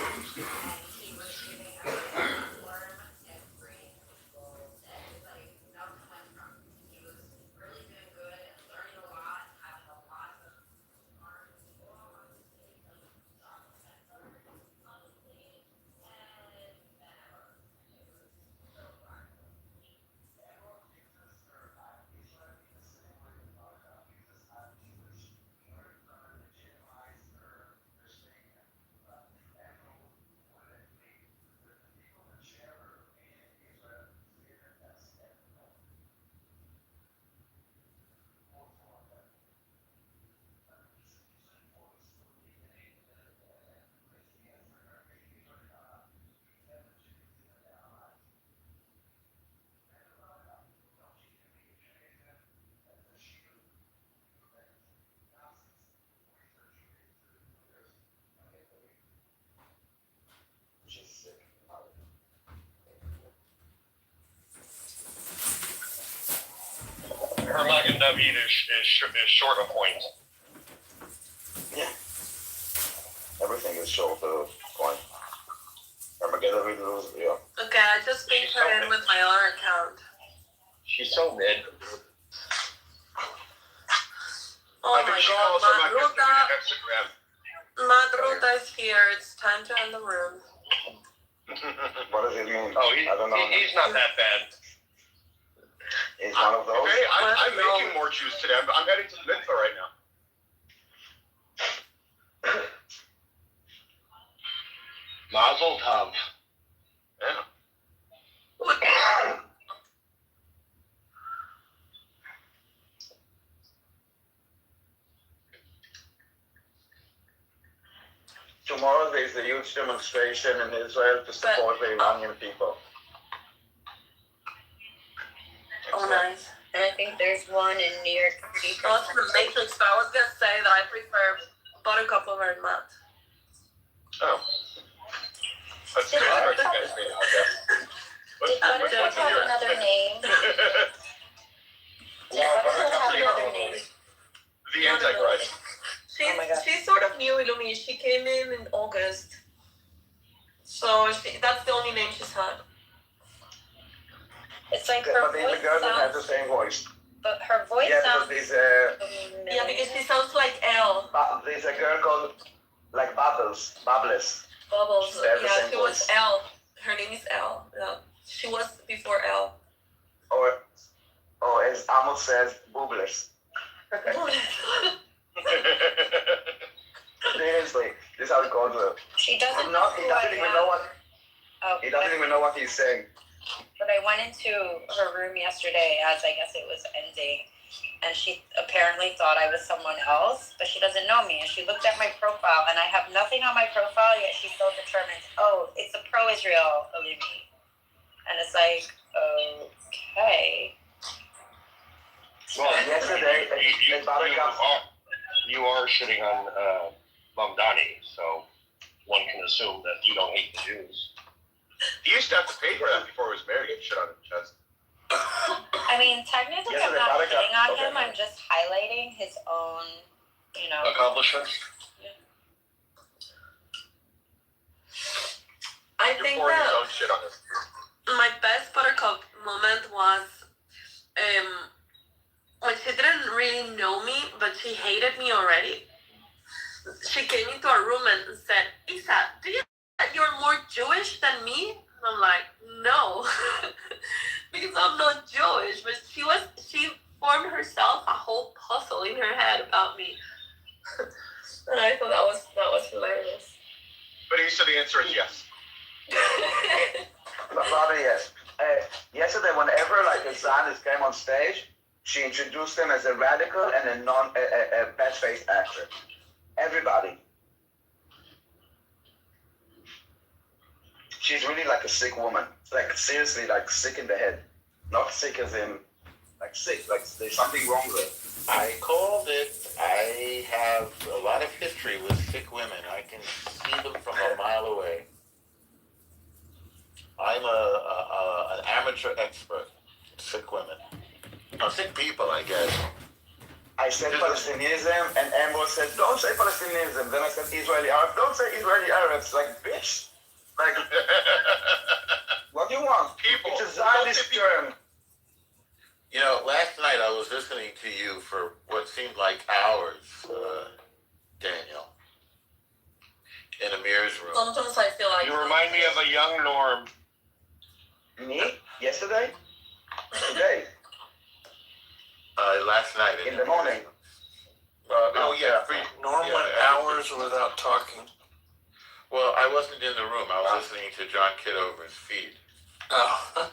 And he was giving her a platform every single day. Like, Nelson went from, he was really doing good and learning a lot, having a lot of smart people on the stage, like, Her Magen David is short of point. Yeah. Everything is short of point. Her Magen David is, yeah. Okay, I just linked her in with my other account. She's so mid. Oh I think my she god, calls her Magen David Hexagram. Madruta is here. It's time to end the room. What does it mean? Oh, I don't know. he's not that bad. He's one of those. Okay, I'm Well, making more Jews today. I'm heading to the Mitzvah right now. Mazel tov. Yeah. Tomorrow there's a huge demonstration in Israel to support the Iranian people. Oh, nice. And I think There's one in New York City. Not in the Matrix, but I was gonna say that I prefer Buttercup over Matt. Oh. That's Did good. Buttercup Guys, me, okay. Did Buttercup have another name? Did Buttercup have another name? The Antichrist. She's, Oh my God. she's sort of new, Illumi. She came in August. So that's the only name she's had. It's like But her the voice girl that has the sounds, same voice. but her voice Yeah, sounds because Yeah, because she sounds like Elle. there's a girl called like Bubbles. Bubbles. They have the Yeah, same she was voice. Elle. Her name is Elle. Yeah. She was before Elle. Or as Amos says, Booblers. Seriously, this is how he calls her. She doesn't He know who doesn't I even am. know what Oh, he doesn't even know what he's saying. but I went into her room yesterday as I guess it was ending, and she apparently thought I was someone else, but she doesn't know me. And she looked at my profile, and I have nothing on my profile, yet she still determines, oh, it's a pro-Israel Illumi. And it's like, okay. Well, Yesterday, you are shitting on Mamdani, so one can assume that you don't hate the Jews. He used to have to pay for that before he was married. Get shit on his chest. I mean, technically, Yes, I'm the not Buttercup- hitting on okay. him. I'm just highlighting his own, Accomplishments. I You're think pouring that your own shit on him. my best Buttercup moment was when she didn't really know me, but she hated me already. She came into our room and said, Isa, do you think that you're more Jewish than me? And I'm like, no, because I'm not Jewish. But she formed herself a whole puzzle in her head about me. And I thought that was hilarious. But he said the answer is yes. Probably yes. Yesterday, whenever like a Zionist came on stage, she introduced him as a radical and a bad-faced actor. Everybody. She's really like a sick woman. Like seriously, like sick in the head. Not sick as in like sick. Like there's something wrong with her. I called it. I have a lot of history with sick women. I can see them from a mile away. I'm an amateur expert. Sick women. Sick people, I guess. I said Palestinianism, and Amber said, don't say Palestinianism. Then I said Israeli Arab. Don't say Israeli Arabs. Like, bitch. Like, what do you want? People. It's a Zionist term. You know, last night I was listening to you for what seemed like hours, Daniel, in Amir's room. Sometimes I feel like You remind me of a young Norm. Me? Yesterday? Today? Last night In the morning? Norm went hours without talking. Well, I wasn't in the room. I was listening to John Kitover's feed. Oh.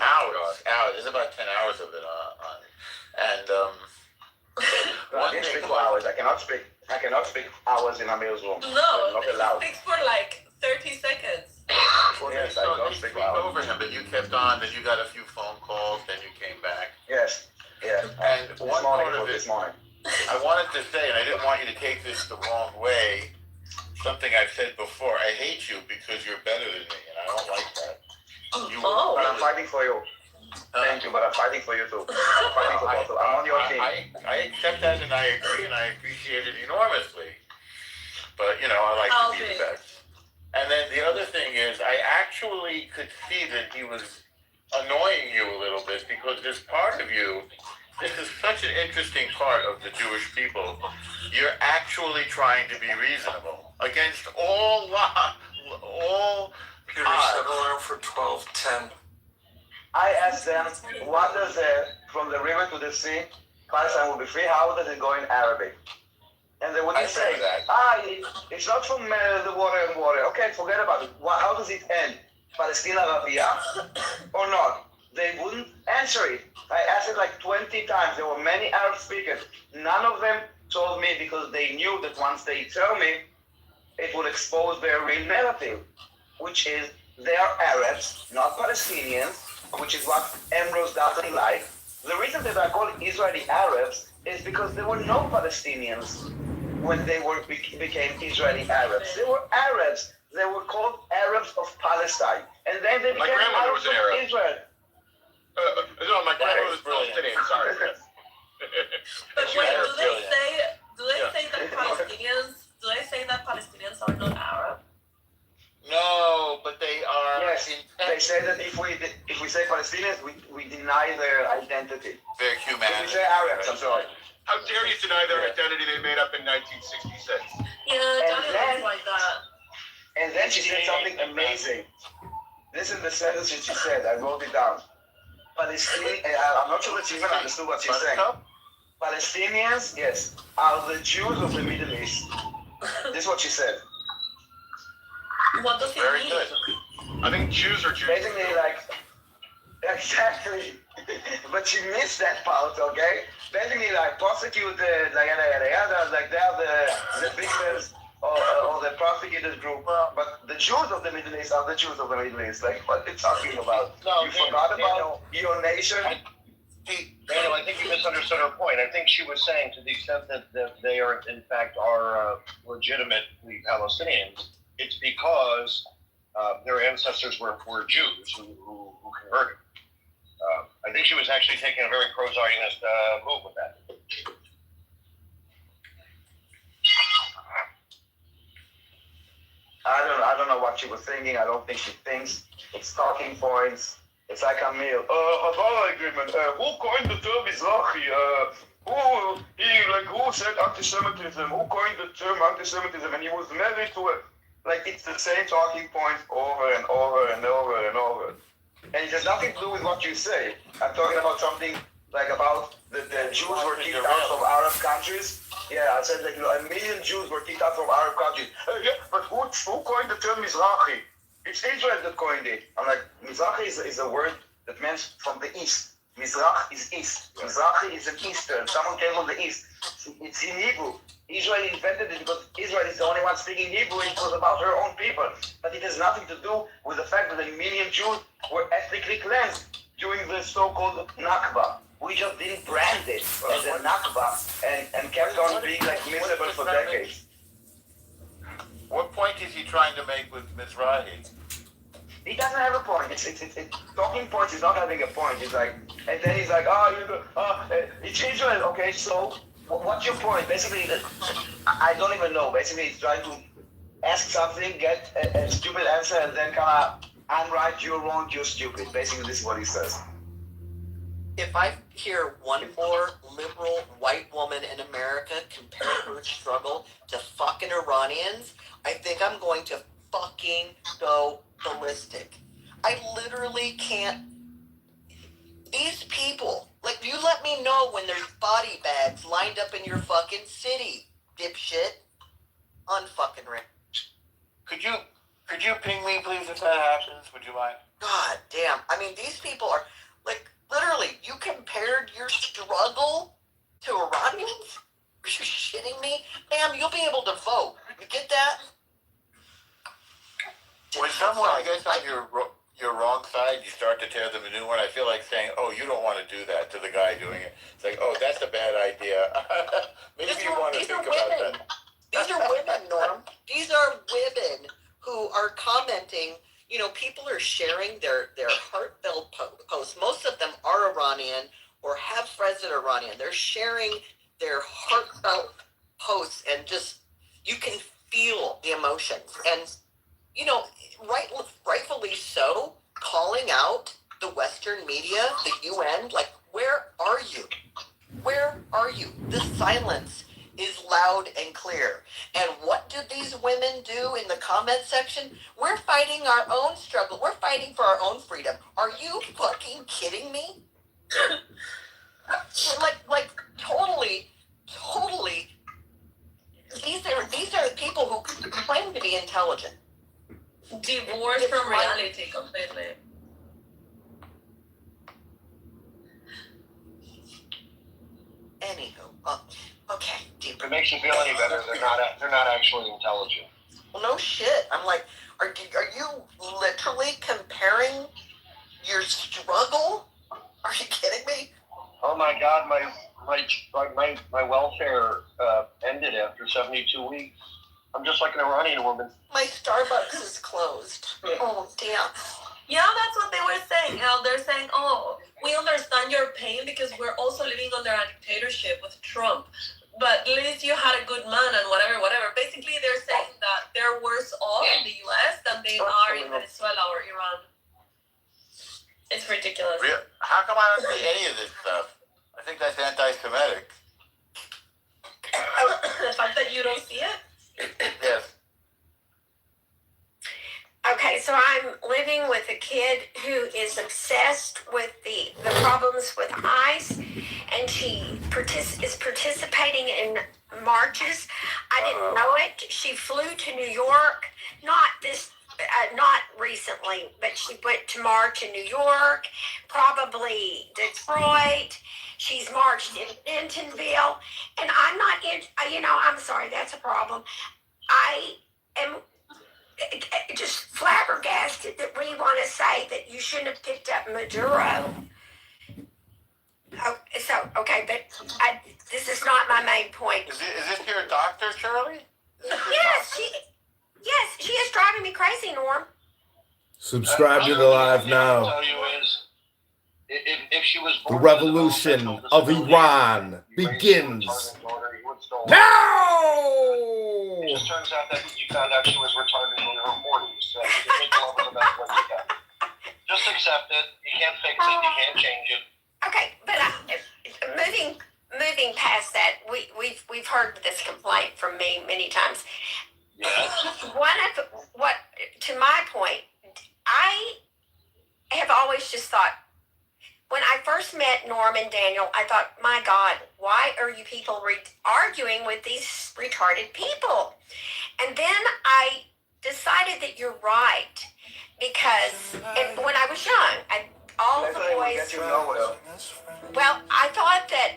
Hours. There's about 10 hours of it on. And I didn't speak for hours. I cannot speak hours in Amir's room. no, I'm not allowed. it speaks for like 30 seconds. Yes, I don't speak for hours. over him, but you kept on. Then you got a few phone calls. Then you came back. Yes. Yeah. And This one morning part of was it, this morning. I wanted to say, and I didn't want you to take this the wrong way, something I've said before. I hate you because you're better than me, and I don't like that. But I'm fighting for you. Thank you, but I'm fighting for you too. I'm fighting for both of you. I'm on your team. I accept that, and I agree, and I appreciate it enormously. But, you know, I like to be the best. And then the other thing is, I actually could see that he was annoying you a little bit because this part of you, this is such an interesting part of the Jewish people. You're actually trying to be reasonable against all Peter set alarm for 12:10. I asked them, what does from the river to the sea, Palestine will be free, how does it go in Arabic? And they wouldn't say, it's not from the water and water. Okay, forget about it. How does it end? Palestine Arabia or not? They wouldn't answer it. I asked it like 20 times. There were many Arab speakers. None of them told me because they knew that once they tell me, it will expose their real narrative, which is they are Arabs, not Palestinians, which is what Ambrose doesn't like. The reason that I call Israeli Arabs is because there were no Palestinians when they became Israeli Arabs. They were Arabs. They were called Arabs of Palestine, and then they became Arabs of Israel. No, my grandmother was Palestinian. Sorry. But wait, do they say that Palestinians are not Arab? No, but they are. Yes, they say that if we say Palestinians, we deny their identity. Their humanity. If we say Arabs, I'm sorry. How dare you deny their identity they made up in 1966? Yeah, Johnny looks like that. And then she said something amazing. This is the sentence that she said. I wrote it down. I'm not sure that she even understood what she's saying. Palestinians, yes, are the Jews of the Middle East. This is what she said. What does it Very mean? good. I think Jews are Jews. Basically, exactly. But she missed that part, okay? Basically, prosecuted, like they are the victims or the prosecutors group. But the Jews of the Middle East are the Jews of the Middle East. Like, what are you talking about? No, you forgot about your nation? Daniel, I think you misunderstood her point. I think she was saying to the extent that they are, in fact, are legitimately Palestinians, it's because their ancestors were Jews who converted. I think she was actually taking a very pro-Zionist move with that. I don't know what she was thinking. I don't think she thinks. It's talking points. It's like a meal. Havara agreement. Who coined the term Mizrahi? Who said anti-Semitism? Who coined the term anti-Semitism? And he was married to a... Like, it's the same talking points over and over and over and over. And it has nothing to do with what you say. I'm talking about something like about the Jews were kicked out from Arab countries. Yeah, I said like 1 million Jews were kicked out from Arab countries. Yeah, but who coined the term Mizrahi? It's Israel that coined it. I'm like, Mizrahi is a word that means from the east. Mizrach is east. Mizrahi is an eastern. Someone came from the east. It's in Hebrew. Israel invented it because Israel is the only one speaking Hebrew. It was about her own people. But it has nothing to do with the fact that 1 million Jews were ethnically cleansed during the so-called Nakba. We just didn't brand it as a Nakba and kept on being like miserable for decades. What point is he trying to make with Mizrahi? He doesn't have a point. It's talking points is not having a point. He's like, and then he's like, it's Israel. Okay, so what's your point? Basically, I don't even know. Basically, he's trying to ask something, get a stupid answer, and then kind of, I'm right, you're wrong, you're stupid. Basically, this is what he says. If I hear one more liberal white woman in America compare her struggle to fucking Iranians, I think I'm going to fucking go ballistic. I literally can't. These people, like, you let me know when there's body bags lined up in your fucking city, dipshit. Unfucking Rick. Could you ping me, please, if that happens? Would you mind? God damn. I mean, these people are, like, literally, you compared your struggle to Iranians? Are you shitting me? Ma'am, you'll be able to vote. You get that? When someone, I guess, on your wrong side, you start to tear them a new one, I feel like saying, oh, you don't want to do that to the guy doing it. It's like, oh, that's a bad idea. Maybe you want to think about that. These are women, Norm. These are women who are commenting. You know, people are sharing their heartfelt posts. Most of them are Iranian or have friends that are Iranian. They're sharing their heartfelt posts, and just, you can feel the emotions. And, you know, rightfully so, calling out the Western media, the UN, like, where are you? Where are you? The silence is loud and clear. And what do these women do in the comment section? We're fighting our own struggle. We're fighting for our own freedom. Are you fucking kidding me? like totally. These are people who claim to be intelligent. Divorced from reality completely. Anywho, okay. If it makes you feel any better, they're not actually intelligent. Well, no shit. I'm like, are you literally comparing your struggle? Are you kidding me? Oh my God, my welfare ended after 72 weeks. I'm just like an Iranian woman. My Starbucks is closed. Oh, damn. Yeah, that's what they were saying. How they're saying, oh, we understand your pain because we're also living under a dictatorship with Trump. But at least you had a good man and whatever. Basically, they're saying that they're worse off in the U.S. than they are in Venezuela or Iran. It's ridiculous. How come I don't see any of this stuff? I think that's anti-Semitic. The fact that you don't see it? Yes. Okay, so I'm living with a kid who is obsessed with the problems with ICE, and she is participating in marches. I didn't know it. She flew to New York, not recently, but she went to march in New York, probably Detroit. She's marched in Bentonville, and I'm not in. I'm sorry, that's a problem. I am just flabbergasted that we want to say that you shouldn't have picked up Maduro. Okay, but this is not my main point. Is this your doctor, Shirley? Yes, she is driving me crazy, Norm. Subscribe to the live now. What I'll tell you is, if she was The born revolution of Iran begins now! It just turns out that you found out she was retarded in her 40s. So you can take love of the best way you can. Just accept it. You can't fix it. You can't change it. Okay, but moving past that, we've heard this complaint from me many times. Yes. To my point, I have always just thought, when I first met Norm and Daniel, I thought, my God, why are you people arguing with these retarded people? And then I decided that you're right, because when I was young, all the boys. Well, I thought that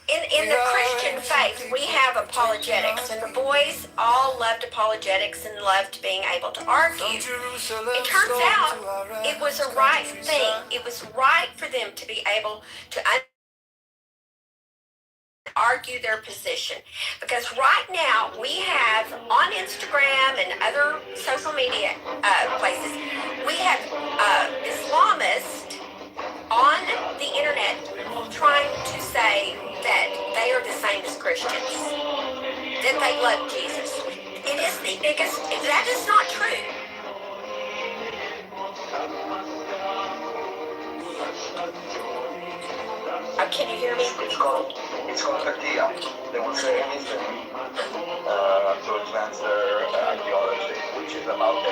in the Christian faith, we have apologetics, and the boys all loved apologetics and loved being able to argue. It turns out it was a right thing. It was right for them to be able to argue their position, because right now we have on Instagram and other social media places, we have Islamists on the internet trying to say that they are the same as Christians, that they love Jesus. It is the biggest. That is not true. Can you hear me? It's called Katia. They will say anything to advance their ideology, which is about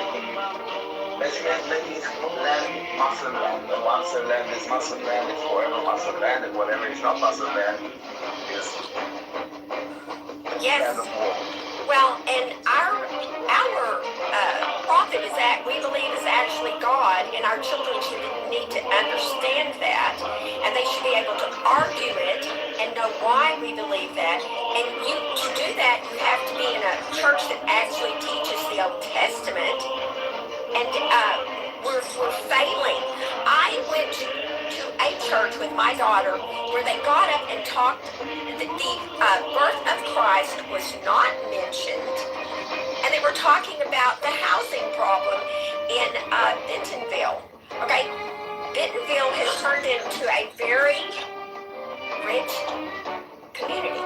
basically making land Muslim land. And once the land is Muslim land, it's forever Muslim land, and whatever is not Muslim land is yes. land of war. Well, and our prophet is that we believe is actually God, and our children should need to understand that, and they should be able to argue it and know why we believe that. And to do that, you have to be in a church that actually teaches the Old Testament, and we're failing. I went to a church with my daughter where they got up and talked. The birth of Christ was not mentioned, and they were talking about the housing problem in Bentonville. Okay, Bentonville has turned into a very rich community.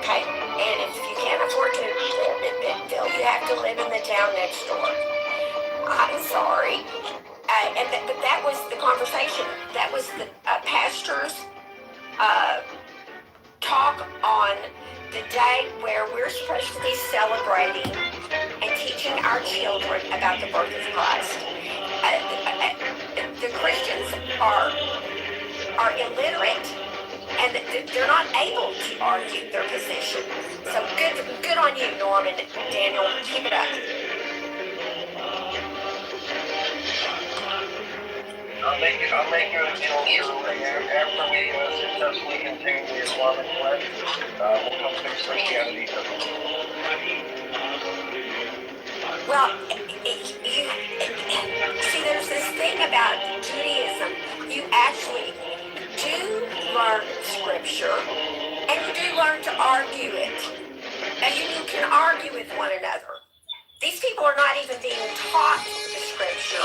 Okay, and if you can't afford to live in Bentonville, you have to live in the town next door. I'm sorry. But that was the conversation. That was the pastor's talk on the day where we're supposed to be celebrating and teaching our children about the birth of Christ. The Christians are illiterate, and they're not able to argue their position. So good on you, Norm and Daniel. Keep it up. I'll make you a deal, Shirley. After we successfully contain the Islamic threat, we'll come fix Christianity. Well, see, there's this thing about Judaism. You actually do scripture, and you do learn to argue it. And you can argue with one another. These people are not even being taught the scripture.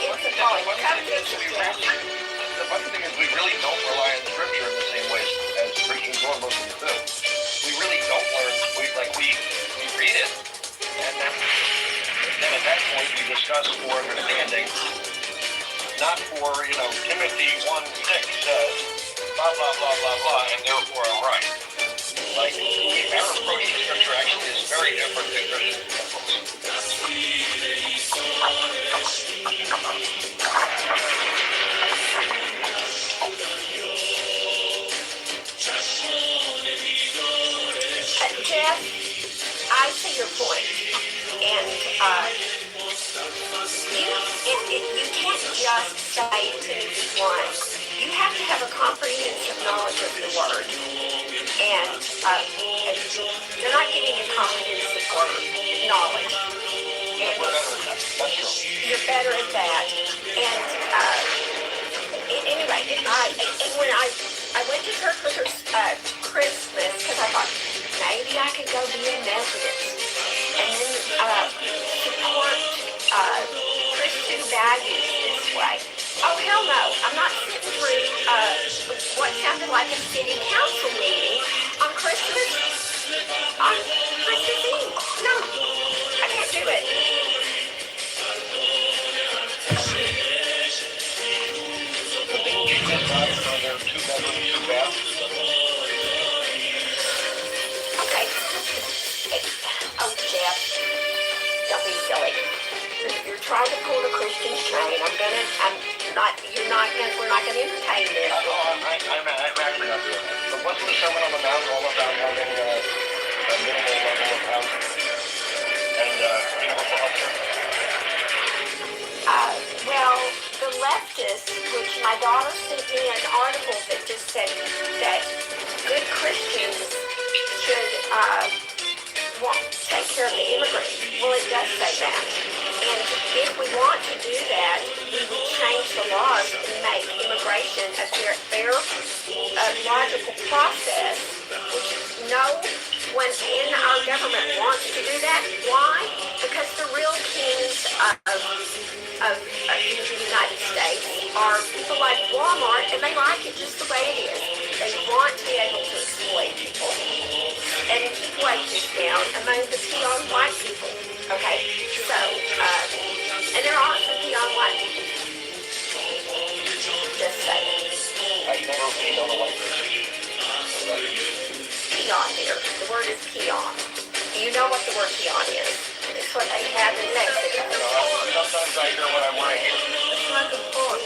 It's appalling. What kind of things is that? The funny thing is we really don't rely on scripture in the same way as Christians or Muslims do. We really don't learn. We read it, and then at that point we discuss for understanding, not for, Timothy 1:6 says, blah, blah, blah, blah, blah, and therefore I'm right. Like, our approach to scripture actually is very different than Christian Jeff, I see your point, and you can't just say Timothy 1. You have to have a comprehensive knowledge of the Word, and you're not getting a comprehensive Word knowledge. And you're better at that. And anyway, when I went to church for Christmas, because I thought maybe I could go be a Methodist and then support Christian values this way. Oh, hell no. I'm not sitting through what sounded like a city council meeting on Christmas Eve. No, I can't do it. Okay. Oh, Jeff, don't be silly. You're trying to pull the Christian chain. We're not gonna entertain this. I'm actually not doing that. But wasn't the Sermon on the Mount all about having a minimal level of housing and universal health care? Well, the leftists, which my daughter sent me an article that just said that good Christians should take care of the immigrants. Well, it does say that. And if we want to do that, we would change the laws and make immigration a fair, logical process, which no one in our government wants to do that. Why? Because the real kings of the United States are people like Walmart, and they like it just the way it is. They want to be able to exploit people and keep wages down among the peon white people. Okay, so and there are some peon white people. Just saying. I've never been on a white person. Peon here. The word is peon. Do you know what the word peon is? It's what they have in Mexico. Sometimes I hear what I want to hear. It's like a pork.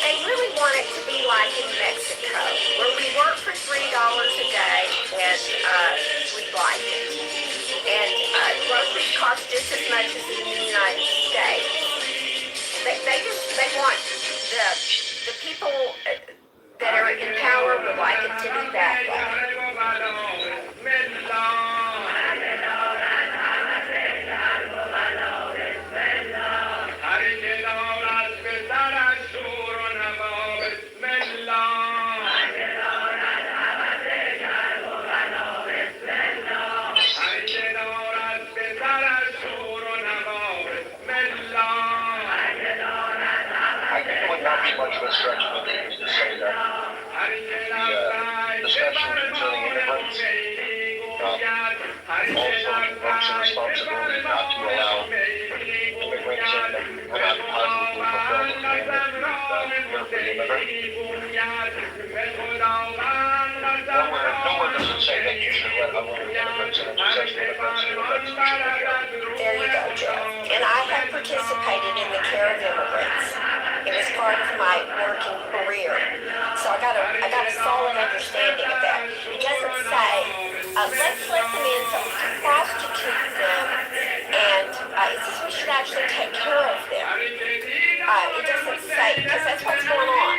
They really want it to be like in Mexico, where we work for $3 a day and we like it. And groceries cost just as much as in the United States. They want the people that are in power would like it to be that way. Much of a stretch for me to say that the discussion concerning immigrants also invokes a responsibility not to allow immigrants in that cannot positively fulfill the commandment here for the immigrant. Nowhere does it say that you should let unwanted immigrants in and successful immigrants do that. There you go, Jeff. And I have participated in the care of immigrants. It was part of my working career. So I got a solid understanding of that. It doesn't say, let's let them in so we can prostitute them, and it says we should actually take care of them. It doesn't say, because that's what's going on.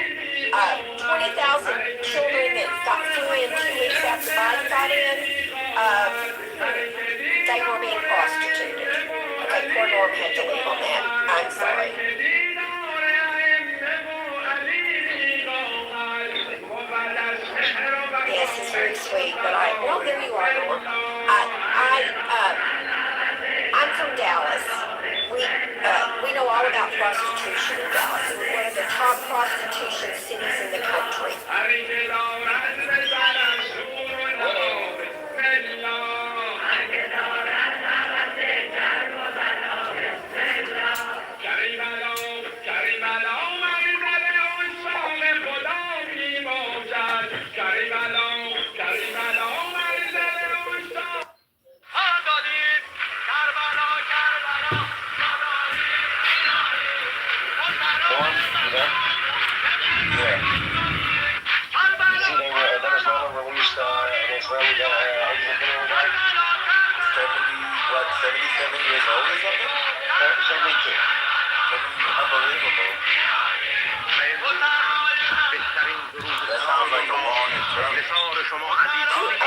20,000 children that got flew in 2 weeks after Biden got in, mom had to leave on that. I'm sorry. Yes, he's very sweet, but well, there you are, Norm. I'm from Dallas. We know all about prostitution in Dallas. We're one of the top prostitution cities in the country.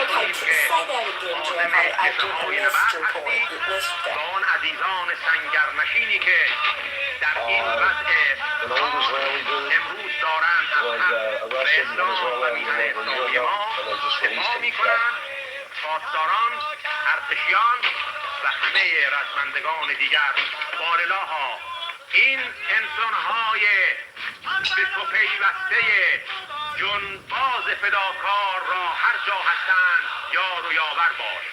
Okay, say that again, Jeff. I missed your point. You missed that. عزیزان سنگرنشینی که در این وضع امروز دارند از به اسلام و میهن اسلامی ما دفاع میکنند، پاسداران، ارتشیان و همه رزمندگان دیگر. بارلاها این انسانهای به تو پیوسته جنباز فداکار را هر جا هستند یار و یاور باش.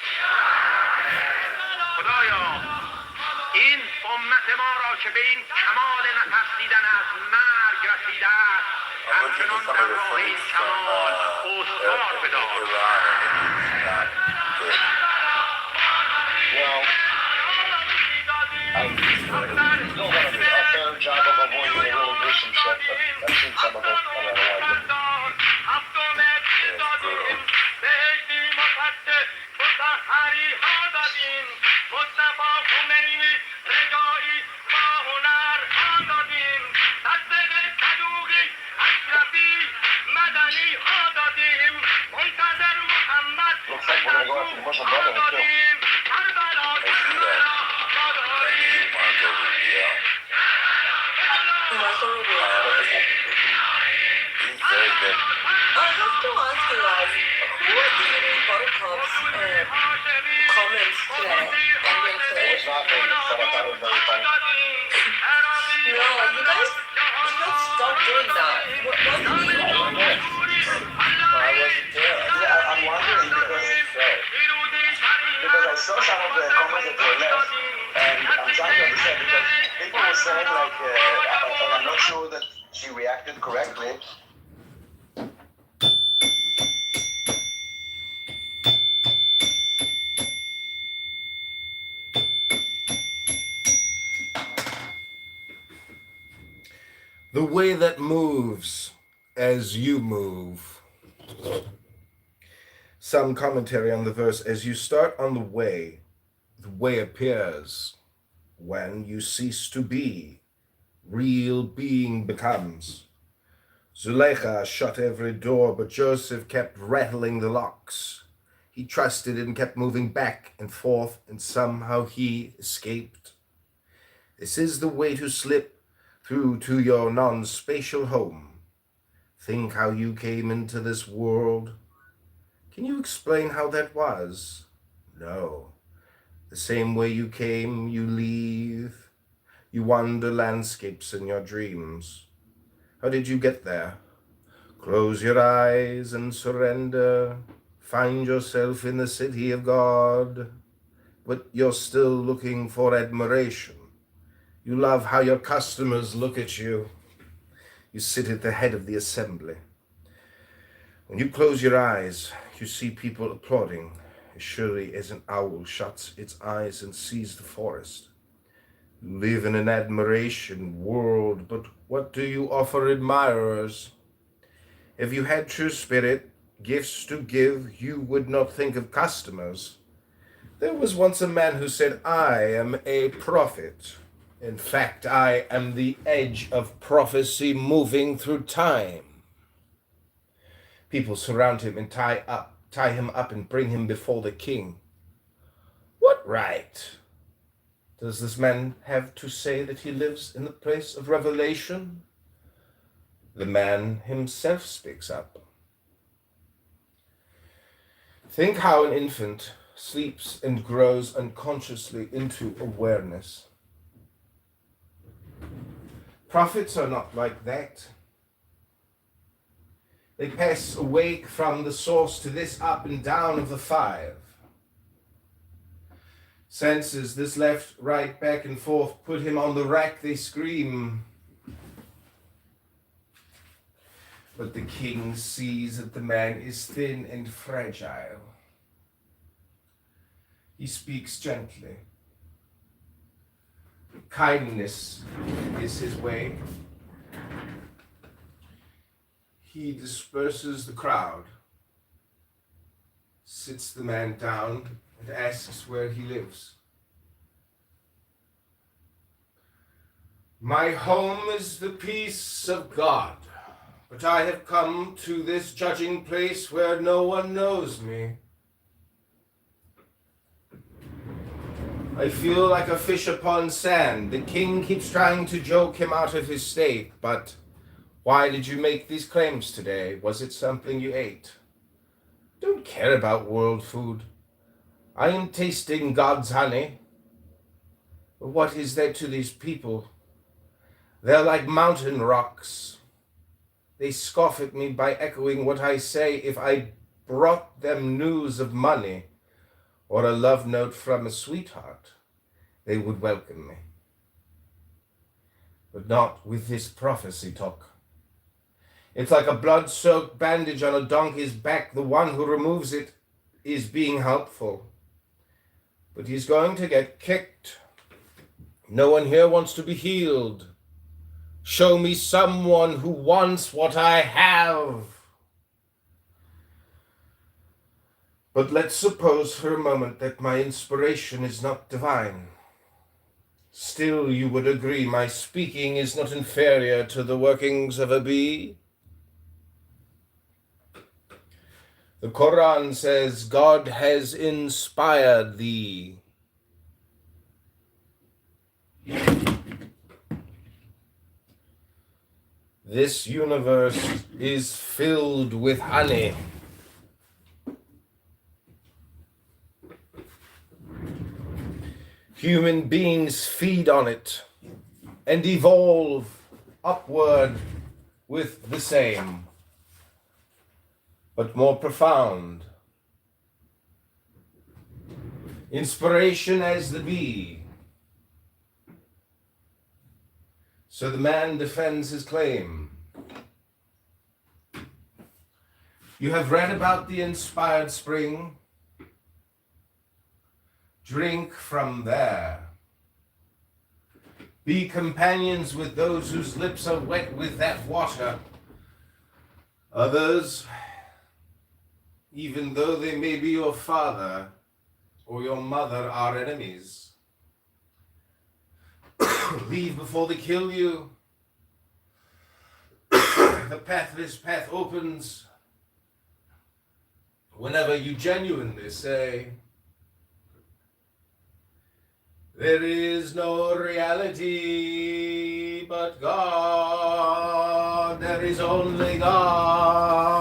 خدایا این امت ما را که به این کمال نترسیدن از مرگ رسیده است همچنان در راه این کمال استوار بدار. The way that moves as you move. Some commentary on the verse: as you start on the way appears. When you cease to be, real being becomes. Zuleika shut every door, but Joseph kept rattling the locks. He trusted and kept moving back and forth, and somehow he escaped. This is the way to slip through to your non-spatial home. Think how you came into this world. Can you explain how that was? No. The same way you came, you leave. You wander landscapes in your dreams. How did you get there? Close your eyes and surrender. Find yourself in the city of God. But you're still looking for admiration. You love how your customers look at you. You sit at the head of the assembly. When you close your eyes, you see people applauding, as surely as an owl shuts its eyes and sees the forest. You live in an admiration world, but what do you offer admirers? If you had true spirit, gifts to give, you would not think of customers. There was once a man who said, I am a prophet. In fact, I am the edge of prophecy moving through time. People surround him and tie him up and bring him before the king. What right? Does this man have to say that he lives in the place of revelation? The man himself speaks up. Think how an infant sleeps and grows unconsciously into awareness. Prophets are not like that. They pass awake from the source to this up and down of the five. Senses, this left, right, back and forth, put him on the rack, they scream. But the king sees that the man is thin and fragile. He speaks gently. Kindness is his way. He disperses the crowd, sits the man down, and asks where he lives. My home is the peace of God, but I have come to this judging place where no one knows me. I feel like a fish upon sand. The king keeps trying to joke him out of his state, but why did you make these claims today? Was it something you ate? Don't care about world food. I am tasting God's honey. But what is that to these people? They're like mountain rocks. They scoff at me by echoing what I say. If I brought them news of money or a love note from a sweetheart, they would welcome me. But not with this prophecy talk. It's like a blood-soaked bandage on a donkey's back. The one who removes it is being helpful. But he's going to get kicked. No one here wants to be healed. Show me someone who wants what I have. But let's suppose for a moment that my inspiration is not divine. Still, you would agree my speaking is not inferior to the workings of a bee. The Quran says, God has inspired thee. This universe is filled with honey. Human beings feed on it and evolve upward with the same, but more profound. Inspiration as the bee. So the man defends his claim. You have read about the inspired spring. Drink from there. Be companions with those whose lips are wet with that water. Others, even though they may be your father or your mother, are enemies. Leave before they kill you. The pathless path opens whenever you genuinely say, there is no reality but God. There is only God.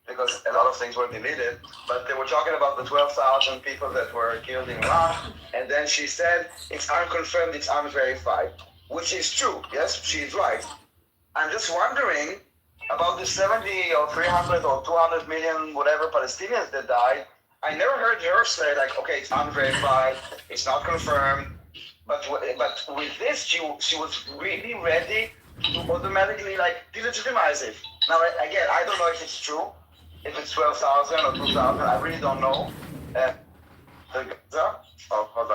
Because a lot of things were deleted, but they were talking about the 12,000 people that were killed in Iraq, and then she said it's unconfirmed, it's unverified, which is true. Yes, she is right. I'm just wondering about the 70 or 300 or 200 million whatever Palestinians that died. I never heard her say like, okay, it's unverified, it's not confirmed, but with this, she was really ready to automatically like delegitimize it. Now again, I don't know if it's true. If it's 12,000 or 2,000, I really don't know. Hold on,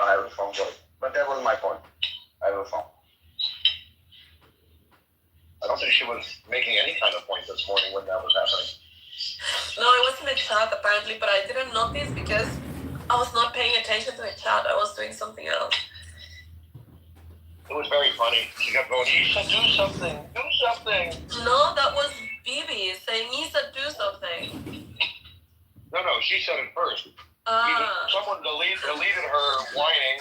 I have a phone call. But that was my point. I have a phone. I don't think she was making any kind of point this morning when that was happening. No, it was in the chat apparently, but I didn't notice because I was not paying attention to the chat. I was doing something else. It was very funny. She kept going, Issa, do something, do something. No, that was Bibi saying, Issa, do something. No, she said it first. Someone deleted her whining,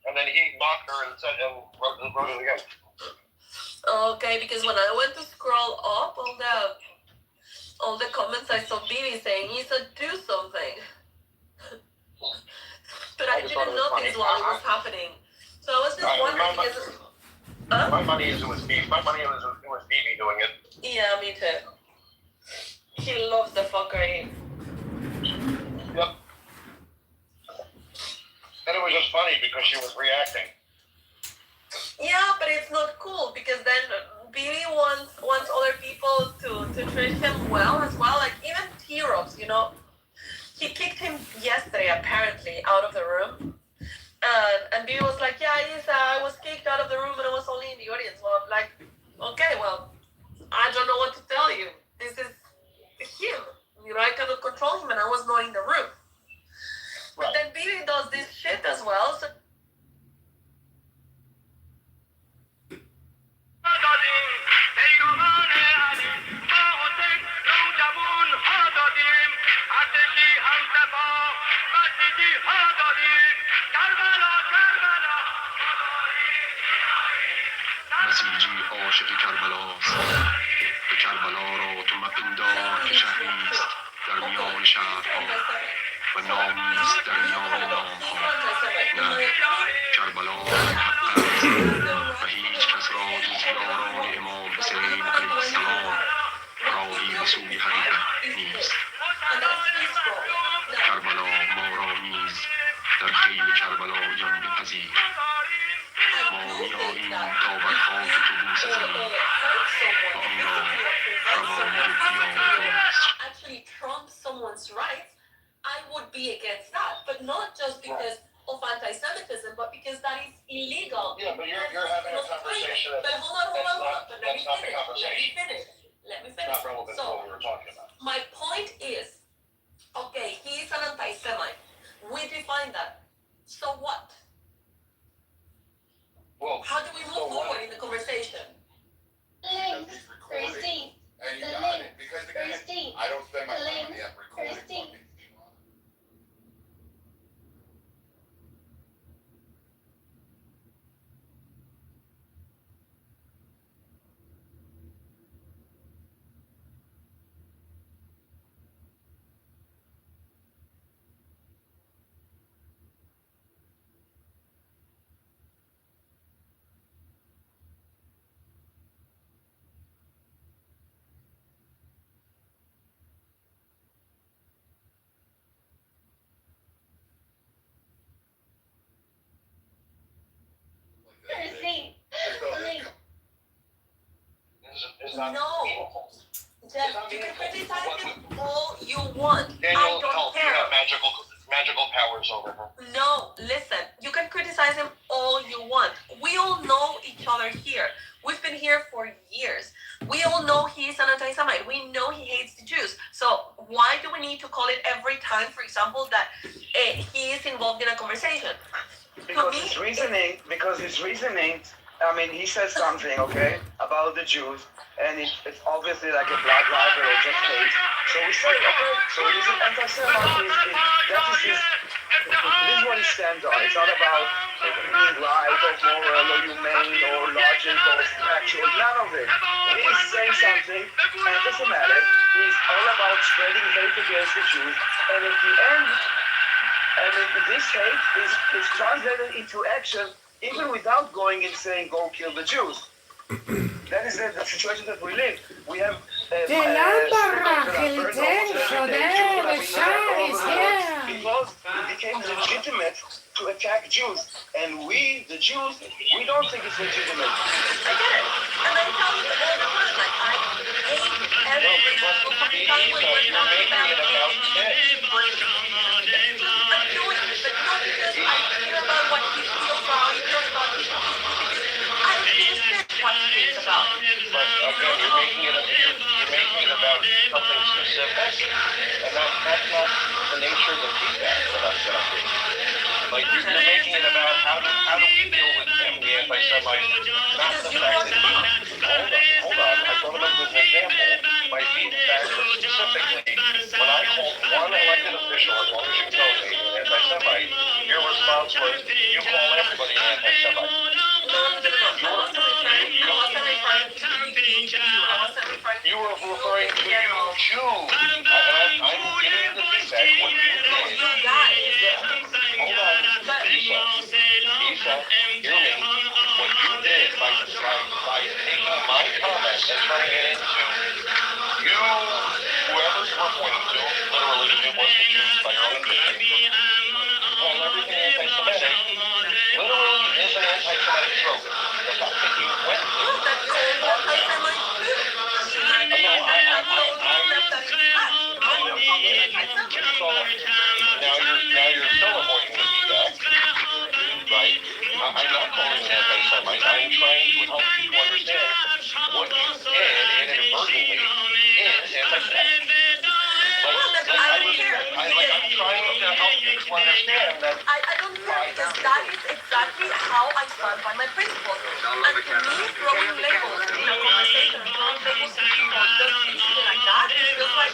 and then he mocked her and said, and wrote it again. Okay, because when I went to scroll up all the comments, I saw Bibi saying, Issa, do something. But I didn't notice while it was happening. So I was just wondering because... My money is it was Bibi. My money was Bibi doing it. Yeah, me too. He loves the fuckery. Yep. And it was just funny because she was reacting. Yeah, but it's not cool because then Bibi wants other people to treat him well as well. Like even T-Rox, you know, he kicked him yesterday apparently out of the room. And Bibi was like, yeah, I was kicked out of the room and I was only in the audience. Well, I'm like, okay, well, I don't know what to tell you. This is him. You know, I cannot control him and I was not in the room. But then Bibi does this shit as well. So بسیجی عاشق کربلاست به کربلا را تو مپندار که شهریست در میان شهرها و نامیست در میان نامها نه کربلا حق است و هیچ کس را جز یاران امام حسین علیه السلام راهی به سوی حقیقت نیست کربلا ما را نیز در خیل کربلایان بپذیر ما میآییم تا بر خاک تو بوسه زنیم و آن را روای دیار actually trump someone's rights, I would be against that. But not just because of anti-Semitism, but because that is illegal. Yeah, but you're having a conversation. But hold on. But let me finish. It's not relevant to what we were talking about. My point is, okay, he is an anti-Semite. We define that. So what? Well, how do we move forward in the conversation? Christine. And you got it. Because again, I don't spend my time on the app recording fucking. No. Jeff, you can criticize him all you want. Daniel, I don't care. You have magical powers over her. No, listen. You can criticize him all you want. We all know each other here. We've been here for years. We all know he's an anti-Semite. We know he hates the Jews. So why do we need to call it every time, for example, that he is involved in a conversation? Because his reasoning, I mean, he says something, okay, about the Jews, and it's obviously like a black library or just hate. So we say, okay, so he's an anti-Semite. This is what he stands on. It's not about being right or moral or humane or logic or factual, none of it. He's saying something anti-Semitic. He's all about spreading hate against the Jews, and at the end, this hate is translated into action even without going and saying, go kill the Jews. That is the situation that we live. We have... Because it became legitimate to attack Jews. And we, the Jews, we don't think it's legitimate. I get it. And I tell you all the time, like, I hate every single fucking time when we're talking about I'm doing it, but not because I care about what he feels or how he feels about these people. I don't give a shit what he thinks about. But okay, you're making it about something specific. Like you're making it about how do we deal with him, the anti-Semite, not the fact that hold on. I thought about this example by being that specifically when I called one elected official, as long as you know me, an anti-Semite, your response was you call everybody an anti-Semite. You were referring to you Jews. I'm giving you the feedback. What you did. Hold on. Lisa, hear me. What you did by taking my comment and turning it into you, whoever you were pointing to, literally it was the Jews by your own admission, call everything anti-Semitic, literally is an anti-Semitic trope. The fact that you went to now you're still avoiding the feedback, right? I'm not calling it anti-Semite. I'm trying to help you to understand what you did inadvertently is anti-Semitic. I'm trying to help you to understand that. I don't care because that is exactly how I stand by my principles. And to me, throwing labels in a conversation, throwing labels to people just easily like that, it feels like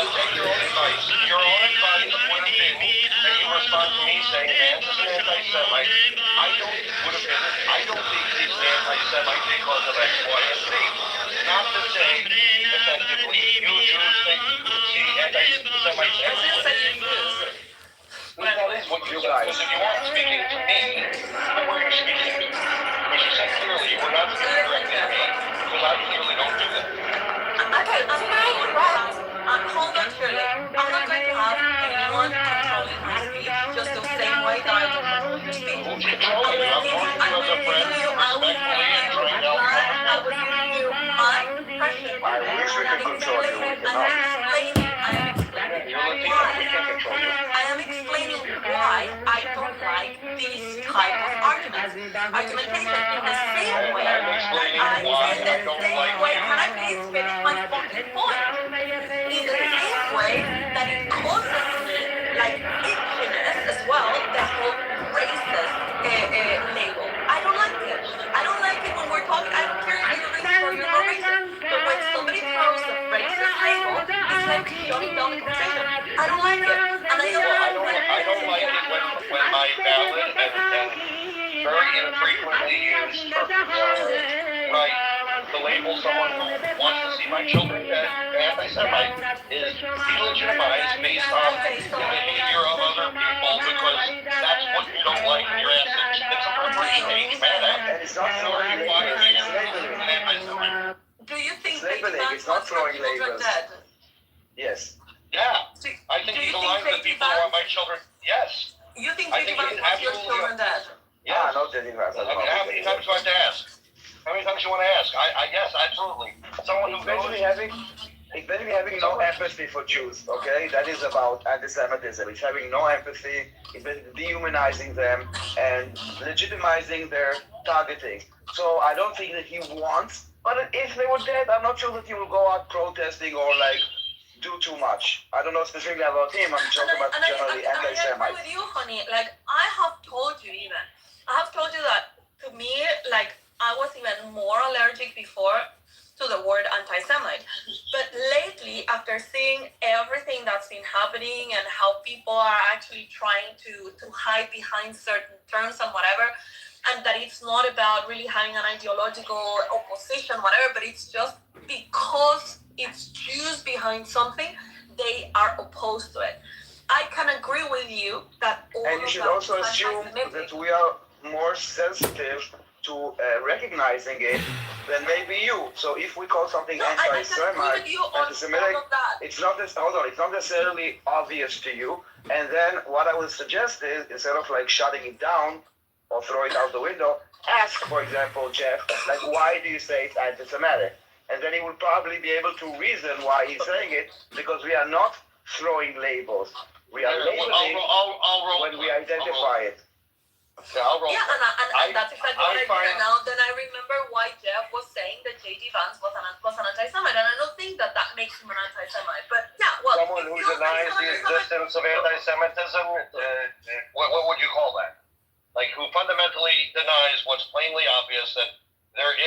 Take your own advice. Your own advice would have been that you respond to me saying Vance is an anti-Semite. I don't think he's an anti-Semite because of X, Y, and Z. Not to say effectively you Jews think anti-Semites everywhere. That is what you guys. Because if you weren't speaking to me, who were you speaking to? Because you said clearly you were not speaking directly to me, because I clearly don't do that. Okay, hold on, Shirley. I'm not going to have anyone controlling my speech just the same way that I don't control your speech. Who's controlling you? I'm talking to you as a friend, respectfully, and trying to help you. I was giving you my impression. I wish we could control you. We cannot. I am explaining You're Latino. We can't control you. I am explaining why I don't like this type of argumentation. In the same way, I'm explaining why I don't like you. can I please finish my fucking point? In the same way that it causes me, like, itchiness as well, the whole racist label. I don't like it. I don't like it when we're talking. I don't care if you're racist or you're not racist. But when somebody throws a racist label, it's like shutting down the conversation. I don't like it. And I don't like it when my valid and very infrequently used right to label someone who wants to see my children dead anti-Semite is delegitimized based on the behavior of other people because that's what you don't like in your assets. It's a purpose take mad at. And it's not throwing labels, it's labeling. Do you think It's labeling, it's not throwing labels. Yes. Yeah. I think he's aligned with people who want my children. Yes. You think J.D. Vance wants your children dead? Yeah. No, J.D. Vance. I mean, how many times do I have to ask? How many times do you want to ask? I yes, absolutely. Someone who It's basically having no empathy for Jews, okay? That is about anti-Semitism. It's having no empathy, it's basically dehumanizing them and legitimizing their targeting. So I don't think that he wants, but if they were dead, I'm not sure that he will go out protesting or like do too much. I don't know specifically about him, I'm talking about generally anti-Semites. I agree with you, honey. Like, I have told you that, to me, like, I was even more allergic before to the word anti-Semite. But lately, after seeing everything that's been happening and how people are actually trying to hide behind certain terms and whatever, and that it's not about really having an ideological opposition, whatever, but it's just because it's Jews behind something, they are opposed to it. I can agree with you that all and you should also assume that we are more sensitive to recognizing it than maybe you. So if we call something anti-Semite, anti-Semitic, it's not necessarily obvious to you. And then what I would suggest is, instead of like shutting it down or throw it out the window, ask, for example, Jeff, like, why do you say it's anti-Semitic? And then he will probably be able to reason why he's saying it, because we are not throwing labels. We are labeling when we identify it. And that's exactly what I did. Now, then I remember why Jeff was saying that J.D. Vance was an anti-Semite, and I don't think that makes him an anti-Semite. But existence of anti-Semitism? What would you call that? Like, who fundamentally denies what's plainly obvious that there are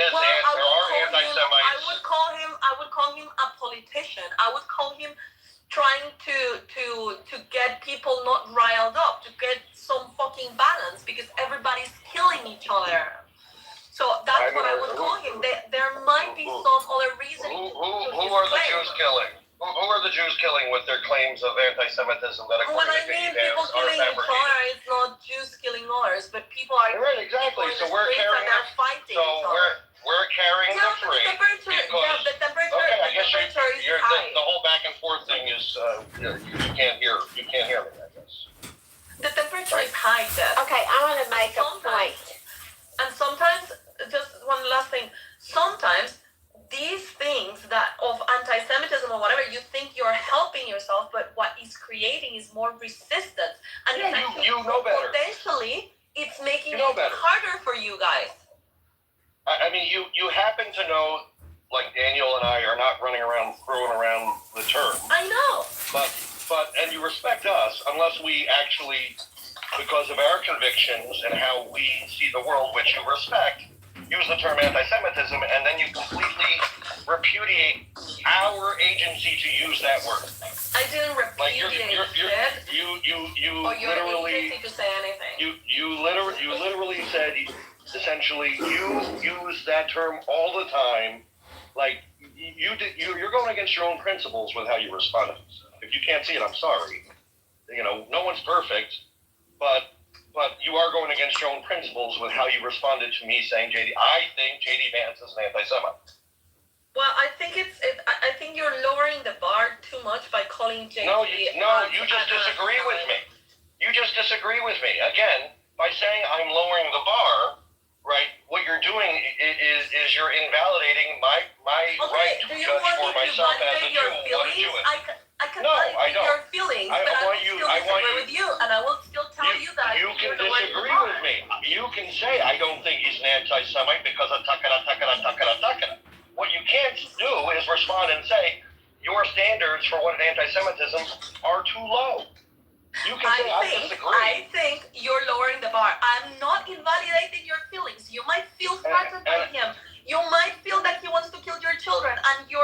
anti-Semites. I would call him a politician. I would call him trying to get people not riled up, to get some fucking balance, because everybody's killing each other. So that's what I would call him. There might be some other reason. Who are the Jews killing? Who are the Jews killing with their claims of anti-Semitism that according to J.D. Vance people killing each other, it's not Jews killing others, but people are exactly. So we're carrying fighting. So we're carrying the freight. The temperature is high. The whole back and forth thing is you can't hear me, I guess. The temperature is high there. Okay, I want to make a point. And sometimes, just one last thing, sometimes these things that of anti-Semitism or whatever, you think you're helping yourself, but what it's creating is more resistance. And you know better. Potentially, it's making it harder for you guys. I mean, you happen to know, like Daniel and I are not running around throwing around the term. I know. But and you respect us unless we actually, because of our convictions and how we see the world, which you respect, use the term anti-Semitism, and then you completely repudiate our agency to use that word. I didn't repudiate it. You literally to say anything. You literally said, essentially, you use that term all the time. Like you're going against your own principles with how you respond. If you can't see it, I'm sorry. You know, no one's perfect, but you are going against your own principles with how you responded to me saying I think J.D. Vance is an anti-Semite. Well, I think I think you're lowering the bar too much by calling J.D. No, you just disagree with me. You just disagree with me. Again, by saying I'm lowering the bar, right? What you're doing is you're invalidating my right to judge for myself as a Jew what a Jew is. I can validate your feelings, but I will still disagree with you, and I will still tell you that you can disagree with me. You can say I don't think he's an anti-Semite because of takara. What you can't do is respond and say your standards for what an anti-Semitism are too low. You can say I disagree. I think you're lowering the bar. I'm not invalidating your feelings. You might feel threatened by him. You might feel that he wants to kill your children, and you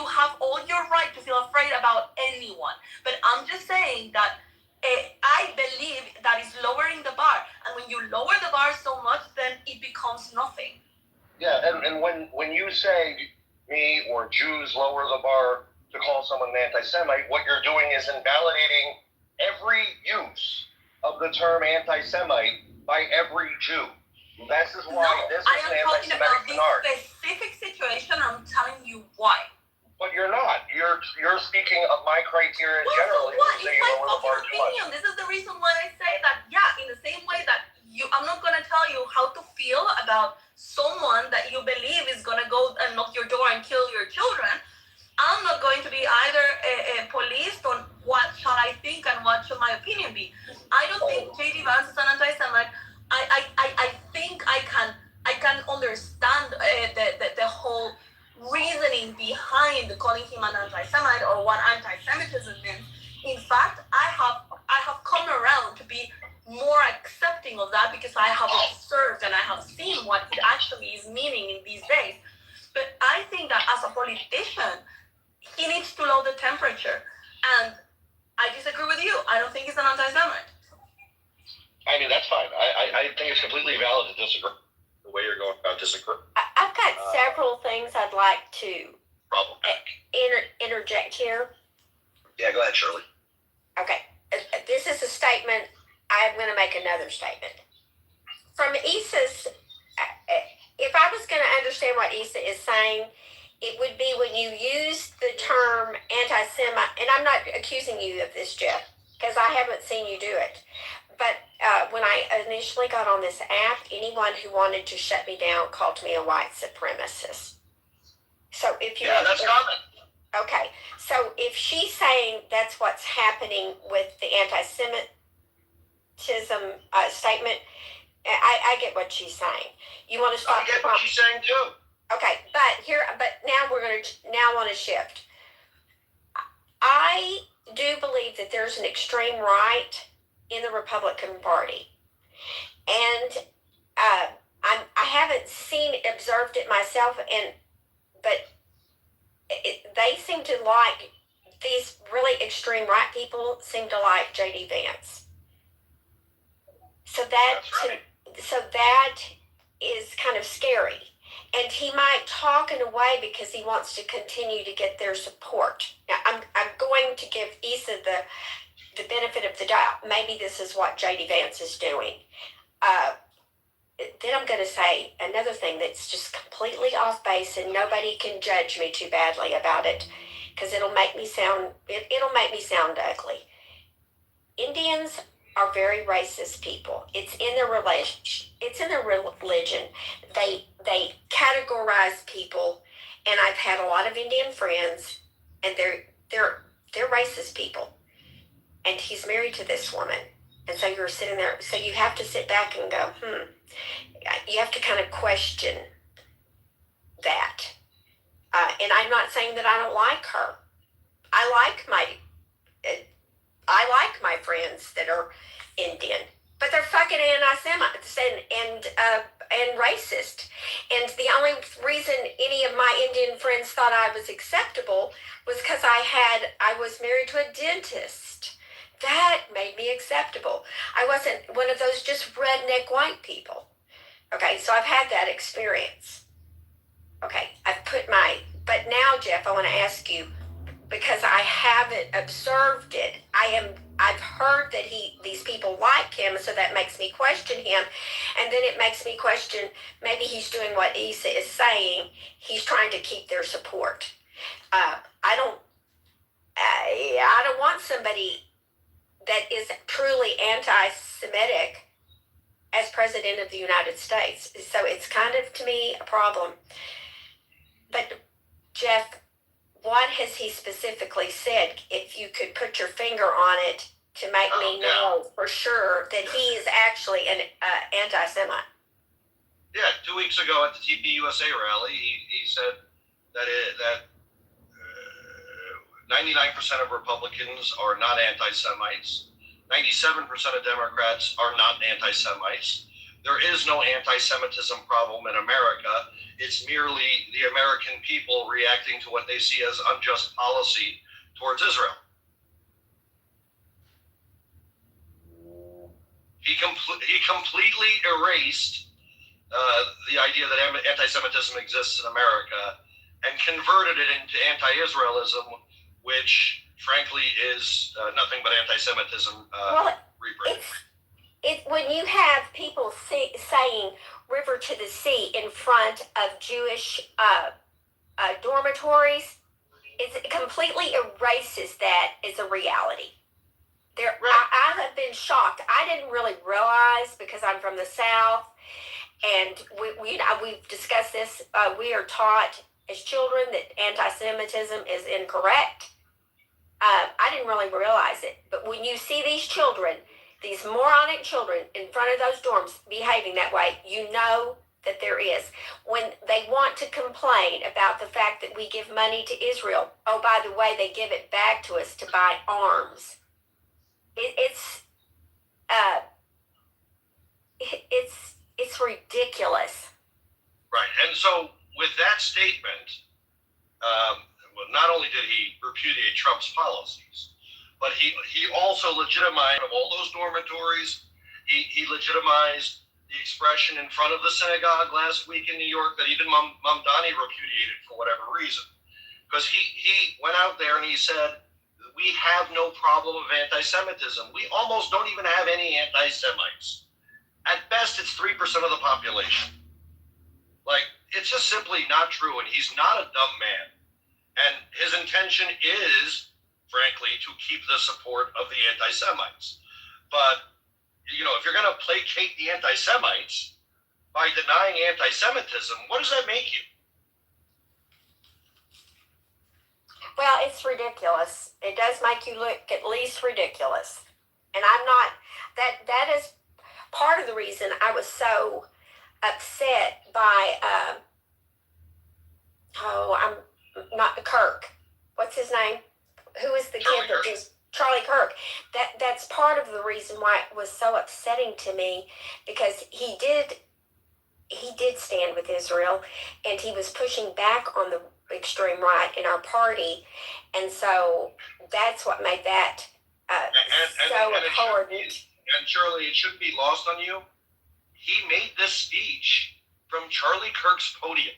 have all your right to feel afraid about anyone. But I'm just saying that I believe that is lowering the bar. And when you lower the bar so much, then it becomes nothing. Yeah, and when you say me or Jews lower the bar to call someone an anti-Semite, what you're doing is invalidating every use of the term anti-Semite by every Jew. This is why this is an anti-Semitic minority. This specific situation, I'm telling you why. But you're not. You're speaking of my criteria generally. What? It's my fucking opinion. This is the reason why I say that, in the same way that I'm not going to tell you how to feel about someone that you believe is going to go and knock your door and kill your children. I'm not going to be either policed on what shall I think and what should my opinion be. I don't think J.D. Vance is an anti-Semite. I think I can understand the whole reasoning behind calling him an anti-Semite or what anti-Semitism means. In fact, I have come around to be more accepting of that because I have observed and I have seen what it actually is meaning in these days. But I think that as a politician, he needs to lower the temperature. And I disagree with you. I don't think he's an anti-Semite. I mean, that's fine. I think it's completely valid to disagree the way you're going about disagree. I've got several things I'd like to interject here. Yeah, go ahead, Shirley. Okay. This is a statement. I'm going to make another statement. From Issa's, if I was going to understand what Issa is saying, it would be when you use the term anti-Semite, and I'm not accusing you of this, Jeff, because I haven't seen you do it. But when I initially got on this app, anyone who wanted to shut me down called me a white supremacist. So if you that's common. Okay, so if she's saying that's what's happening with the anti-Semitism statement, I get what she's saying. You want to stop? I get what she's saying too. Okay, but now I want to shift. I do believe that there's an extreme right in the Republican Party. And I haven't observed it myself, but they seem to like, these really extreme right people seem to like J.D. Vance. So that is kind of scary. And he might talk in a way because he wants to continue to get their support. Now, I'm going to give Issa the benefit of the doubt. Maybe this is what J.D. Vance is doing. Then I'm going to say another thing that's just completely off base, and nobody can judge me too badly about it, because it'll make me sound ugly. Indians are very racist people. It's in their religion. They categorize people, and I've had a lot of Indian friends, and they're racist people. And he's married to this woman, and so you're sitting there. So you have to sit back and go, You have to kind of question that. And I'm not saying that I don't like her. I like my friends that are Indian, but they're fucking anti-Semites and racist. And the only reason any of my Indian friends thought I was acceptable was because I was married to a dentist. That made me acceptable. I wasn't one of those just redneck white people. Okay, so I've had that experience. Okay, but now, Jeff, I want to ask you, because I haven't observed it. I've heard that these people like him, so that makes me question him, and then it makes me question, maybe he's doing what Issa is saying. He's trying to keep their support. I don't want somebody that is truly anti-Semitic as President of the United States. So it's kind of, to me, a problem. But, Jeff, what has he specifically said, if you could put your finger on it to make me know for sure that he is actually an anti-Semite? Yeah, 2 weeks ago at the TPUSA rally, he said that 99% of Republicans are not anti-Semites. 97% of Democrats are not anti-Semites. There is no anti-Semitism problem in America. It's merely the American people reacting to what they see as unjust policy towards Israel. He completely erased the idea that anti-Semitism exists in America and converted it into anti-Israelism, which, frankly, is nothing but anti-Semitism. When you have people saying "river to the sea" in front of Jewish dormitories, it completely erases that as a reality. I have been shocked. I didn't really realize, because I'm from the South, and we've discussed this. We are taught as children that anti-Semitism is incorrect. I didn't really realize it, but when you see these children, these moronic children in front of those dorms behaving that way, you know that there is. When they want to complain about the fact that we give money to Israel, oh, by the way, they give it back to us to buy arms. It's ridiculous. Right, and so with that statement, not only did he repudiate Trump's policies, but he also legitimized all those dormitories. He legitimized the expression in front of the synagogue last week in New York that even Mamdani repudiated for whatever reason. Because he went out there and he said, we have no problem of anti-Semitism. We almost don't even have any anti-Semites. At best, it's 3% of the population. Like, it's just simply not true, and he's not a dumb man. And his intention is, frankly, to keep the support of the anti-Semites. But, you know, if you're going to placate the anti-Semites by denying anti-Semitism, what does that make you? Well, it's ridiculous. It does make you look at least ridiculous. And I'm not, that is part of the reason I was so upset by, I'm not Kirk. What's his name? who is the kid that just Charlie Kirk? That's part of the reason why it was so upsetting to me, because he did stand with Israel, and he was pushing back on the extreme right in our party, and so that's what made that so important. And Charlie, it shouldn't be lost on you. He made this speech from Charlie Kirk's podium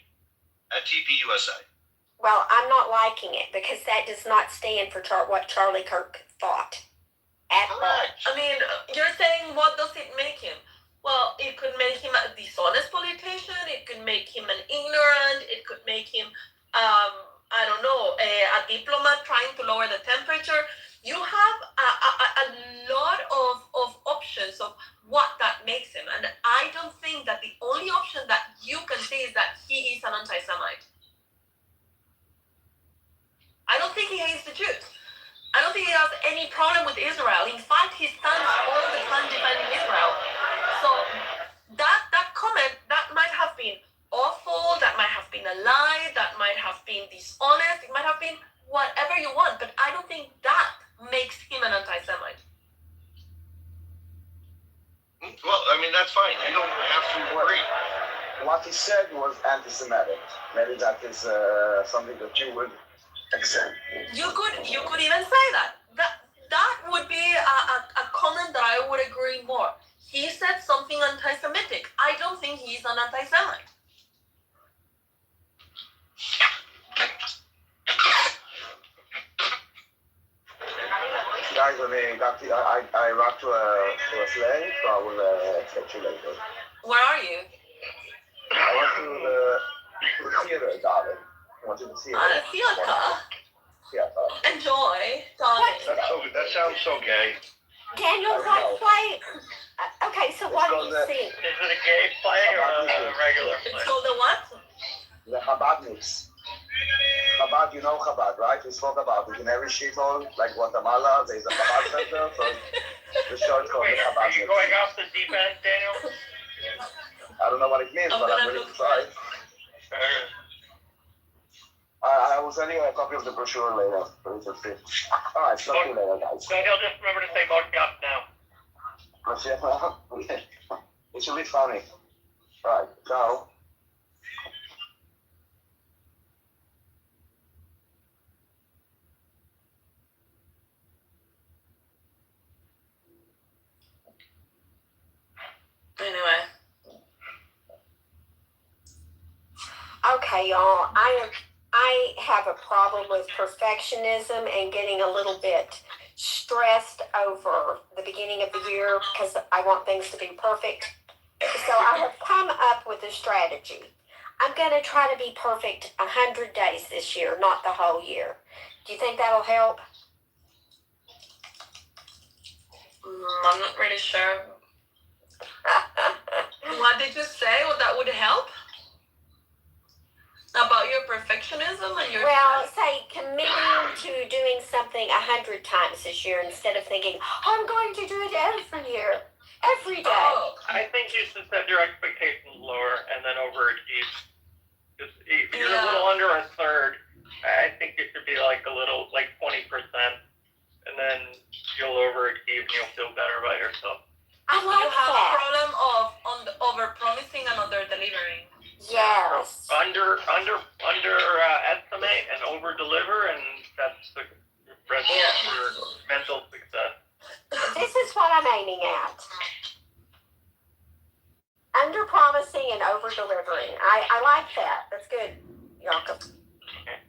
at TPUSA. Well, I'm not liking it because that does not stand for what Charlie Kirk thought at all. I mean, you're saying, what does it make him? Well, it could make him a dishonest politician. It could make him an ignorant. It could make him, I don't know, a diplomat trying to lower the temperature. You have a lot of options of what that makes him. And I don't think that the only option that you can see is that he is an anti-Semite. I don't think he hates the Jews. I don't think he has any problem with Israel. In fact, he stands all the time defending Israel. So that comment, that might have been awful, that might have been a lie, that might have been dishonest, it might have been whatever you want, but I don't think that makes him an anti-Semite. Well, I mean, that's fine. You don't have to agree. What he said was anti-Semitic. Maybe that is something that you would accept. You could even say that. That would be a comment that I would agree more. He said something anti-Semitic. I don't think he's an anti-Semite. Guys, I rock to a sleigh, so I will catch you later. Where are you? I went to the theater, darling. I went to the theater. Theater. Enjoy, darling. That sounds so gay. Daniel, what play? Okay, so what do you see? Is it a gay play or a regular play? It's called the what? The Chabadniks. Chabad, you know Chabad, right? We spoke about it in every shithole, like Guatemala, there's a Chabad center, so the show is called the Chabad. Are you going off the deep end, Daniel? I don't know what it means, but I'm willing to try. I will send you a copy of the brochure later, so you can see. Alright, talk to you later, guys. Daniel, just remember to say Vodka now. Okay. It should be funny. Alright, ciao. Anyway. Okay, y'all. I have a problem with perfectionism and getting a little bit stressed over the beginning of the year because I want things to be perfect. So I have come up with a strategy. I'm going to try to be perfect 100 days this year, not the whole year. Do you think that'll help? I'm not really sure. What did you say? Well, that would help? About your perfectionism and your... Well, say committing to doing something 100 times this year instead of thinking, I'm going to do it every year, every day. Oh. I think you should set your expectations lower and then overachieve. If you're a little under a third, I think it should be like 20%, and then you'll overachieve and you'll feel better about yourself. I like you have that. a problem of over-promising and under-delivering. Yes. Under estimate and over deliver, and that's the recipe for mental success. This is what I'm aiming at. Under promising and over delivering. I like that. That's good, Jakob. Okay.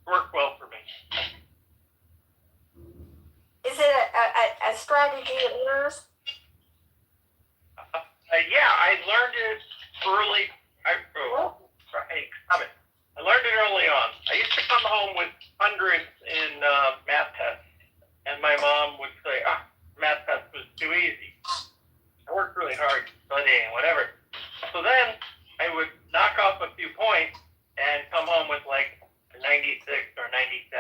Worked well for me. Is it a strategy of yours? Yeah, I learned it early. I learned it early on. I used to come home with hundreds in math tests, and my mom would say, math test was too easy. I worked really hard studying, whatever. So then I would knock off a few points and come home with like a 96 or 97,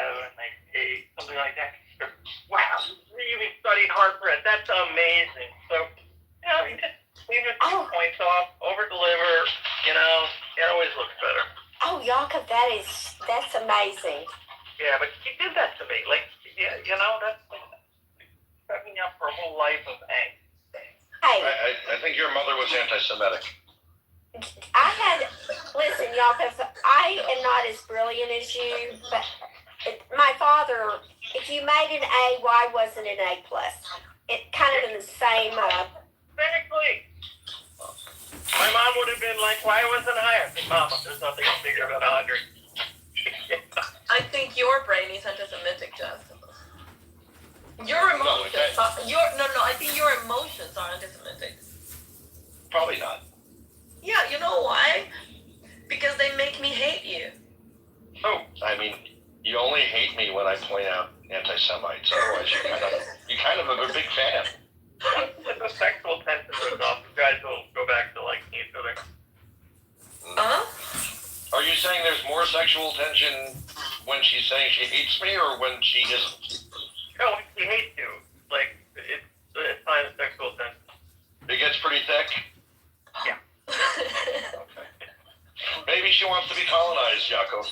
98, something like that. Wow, you really studied hard for it. That's amazing. So, you just leave a few points off, over deliver, it always looks better. Oh, Jakob, that's amazing. Yeah, but she did that to me. Like, yeah, you know, that's set me up for a whole life of angst. Hey, I think your mother was anti-Semitic. listen, y'all, because I am not as brilliant as you, but my father, if you made an A, why wasn't an A plus? It kind of in the same. Exactly. My mom would have been like, why wasn't higher? I said, Mama, there's nothing bigger than 100. I think your brain is anti-Semitic, Jeff. Your emotions I think your emotions are anti-Semitic. Probably not. Yeah, you know why? Because they make me hate you. Oh, I mean, you only hate me when I point out anti-Semites. Otherwise, you kind of a big fan. The sexual tension goes off. You guys will go back to liking each other. Are you saying there's more sexual tension when she's saying she hates me, or when she isn't? No, she hates you. Like, it's not sexual tension. It gets pretty thick? Yeah. Okay. Maybe she wants to be colonized, Jaco.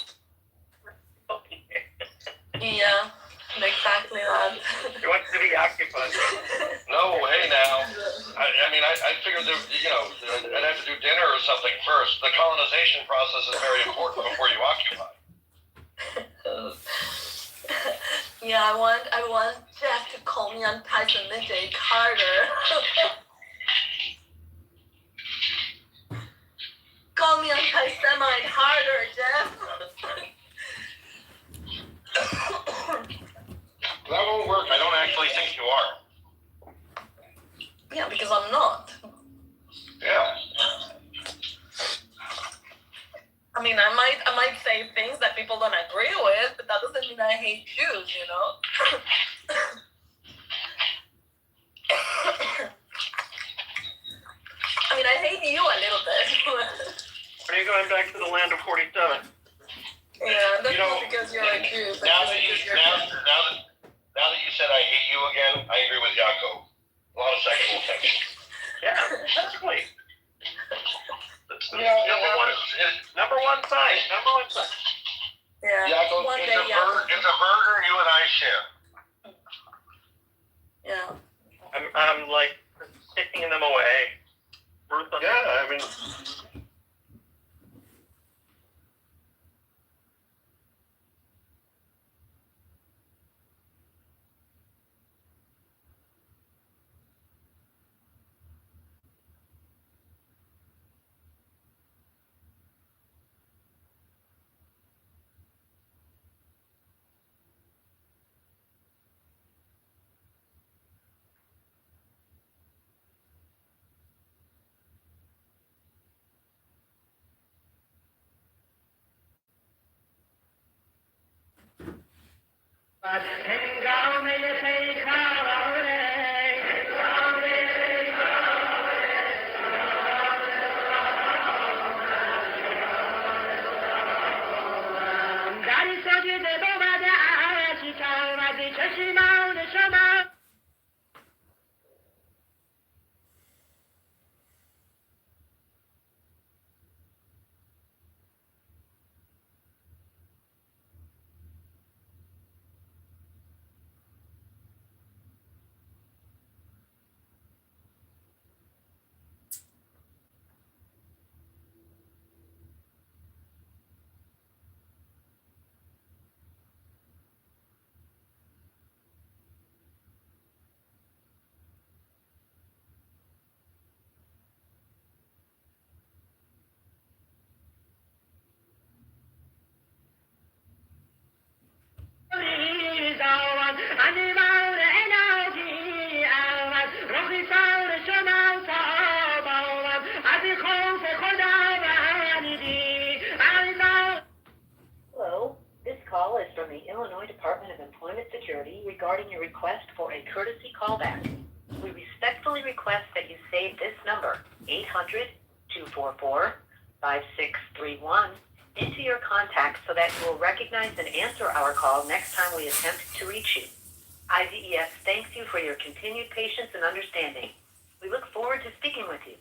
Yeah, exactly that. She wants to be occupied. No, hey now. I mean, I figured that, you know, I'd have to do dinner or something first. The colonization process is very important before you occupy. Yeah, I want Jeff to call me anti-Semitic harder. Call me anti-Semite harder, Jeff. That won't work. I don't actually think you are. Yeah, because I'm not. Yeah. I mean, I might say things that people don't agree with, but that doesn't mean I hate Jews, you know? I mean, I hate you a little bit. Are you going back to the land of 47? Yeah, that's not because you're a Jew. Now that you said I hate you again, I agree with Jaco. A lot of sexual tension. Yeah, exactly. Number one sign. Yeah. Jaco, One it's day, a burger you and I share. Yeah. I'm like taking them away. Yeah, I mean. Hello, this call is from the Illinois Department of Employment Security regarding your request for a courtesy callback. We respectfully request that you save this number, 800-244-5631, into your contacts so that you will recognize and answer our call next time we attempt to reach you. IDES thanks you for your continued patience and understanding. We look forward to speaking with you.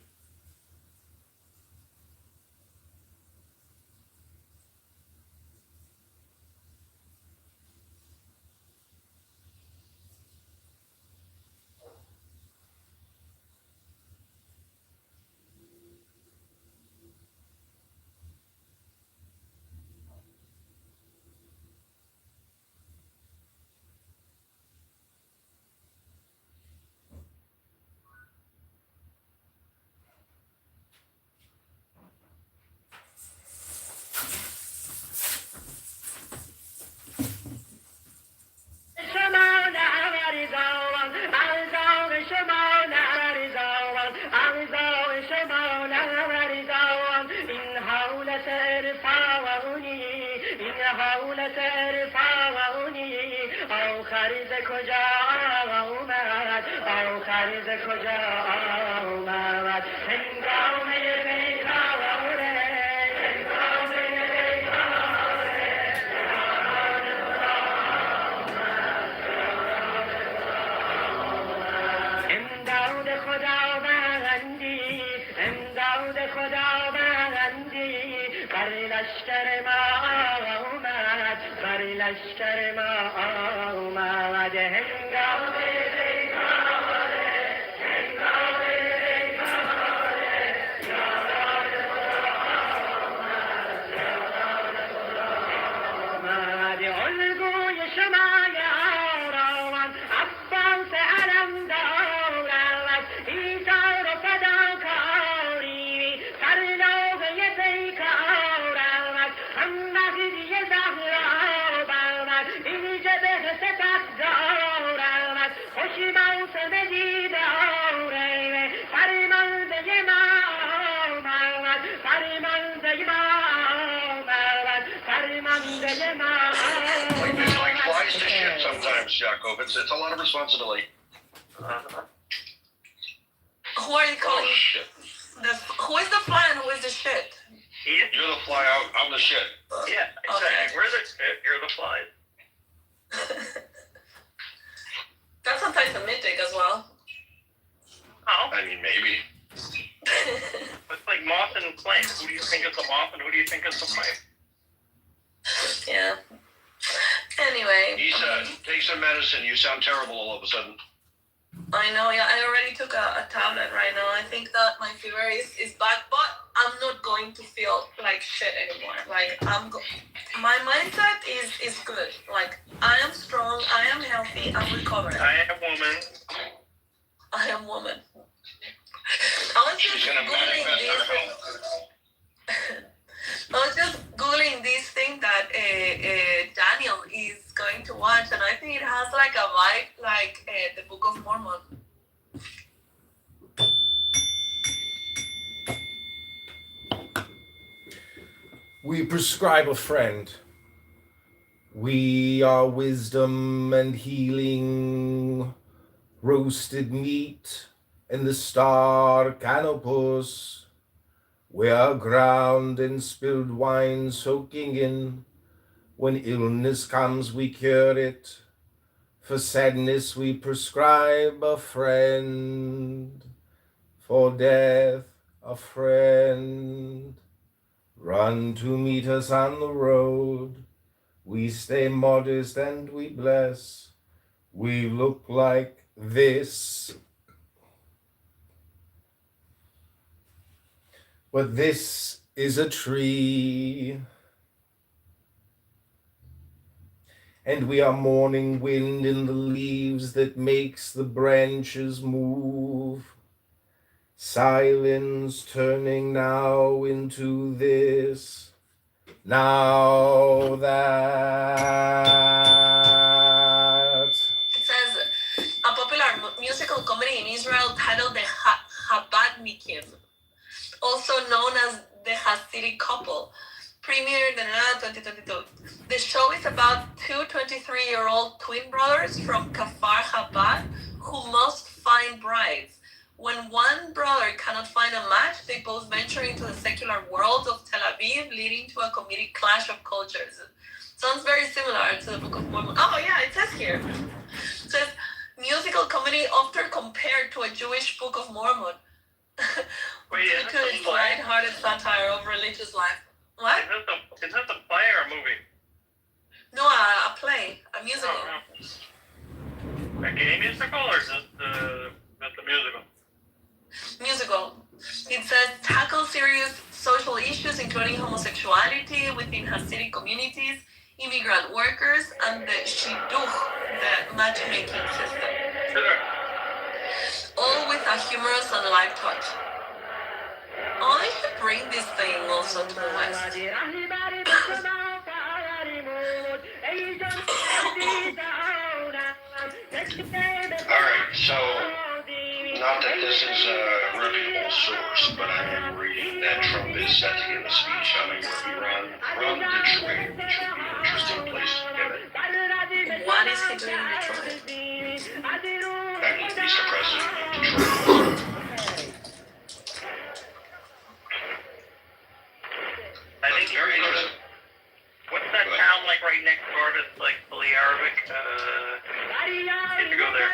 دولت ارفاونی آخری ز کجا آمد آخری ز کجا آمد هنگامه بیگانه هنگامه امداد خداوندی امداد خداوندی بر لشکر ما آمد بر لشکر ما آمد هنگامه بیگانه هنگامه بیگانه یادان آمد الگوی شمای آرام عباس علم دارد ایثار و فداکاری سرلوحه پیکارد هم مهدی زهرا برد ایجه به سپس دارد خوشی موسم دیداره فرمانده ما آمد فرمانده ما آمد فرمانده ما It's like flies to shit sometimes, Jacob. It's a lot of responsibility. Who are you calling? Who is the fly and who is the shit? You're the fly out. I'm the shit. Yeah, exactly. We're the spit, you're the fly. That's anti-Semitic as well. Oh. I mean, maybe. It's like moth and flame. Who do you think is the moth and who do you think is the flame? Yeah. Anyway. Issa, take some medicine. You sound terrible all of a sudden. I know, yeah. I already took a tablet right now. I think that my fever is back, but I'm not going to feel like shit anymore. Like, my mindset is good. Like, I am strong. I am healthy. I'm recovered. I am woman. I am woman. I was just Googling this. I was just Googling this thing that Daniel is going to watch, and I think it has like a vibe like the Book of Mormon. We prescribe a friend. We are wisdom and healing, roasted meat in the star canopus. We are ground and spilled wine soaking in. When illness comes, we cure it. For sadness, we prescribe a friend. For death, a friend. Run to meet us on the road. We stay modest and we bless. We look like this. But this is a tree. And we are morning wind in the leaves that makes the branches move. Silence turning now into this. Now that. It says a popular musical comedy in Israel titled The Chabadnikim, also known as The Hasidic Couple, premiered in 2022. The show is about two 23-year-old twin brothers from Kafar Chabad who must find brides. When one brother cannot find a match, they both venture into the secular world of Tel Aviv, leading to a comedic clash of cultures. Sounds very similar to the Book of Mormon. Oh yeah, it says here. It says, musical comedy often compared to a Jewish Book of Mormon. Wait, due to its light-hearted satire of religious life. What? Is this a play or a movie? No, a play, a musical. Oh, no. A gay musical or just the musical? Musical. It says tackle serious social issues including homosexuality within Hasidic communities, immigrant workers, and the shidduch, the matchmaking system. Sure. All with a humorous and light touch. Oh, they should bring this thing also to the West. Alright, so, not that this is a reputable source, but I am reading that Trump is set to give a speech on Iran from Detroit, which would be interesting. is he doing in Detroit? Mr. President. I think it's very interesting. What's that town like right next door that's like fully Arabic? Get to go there.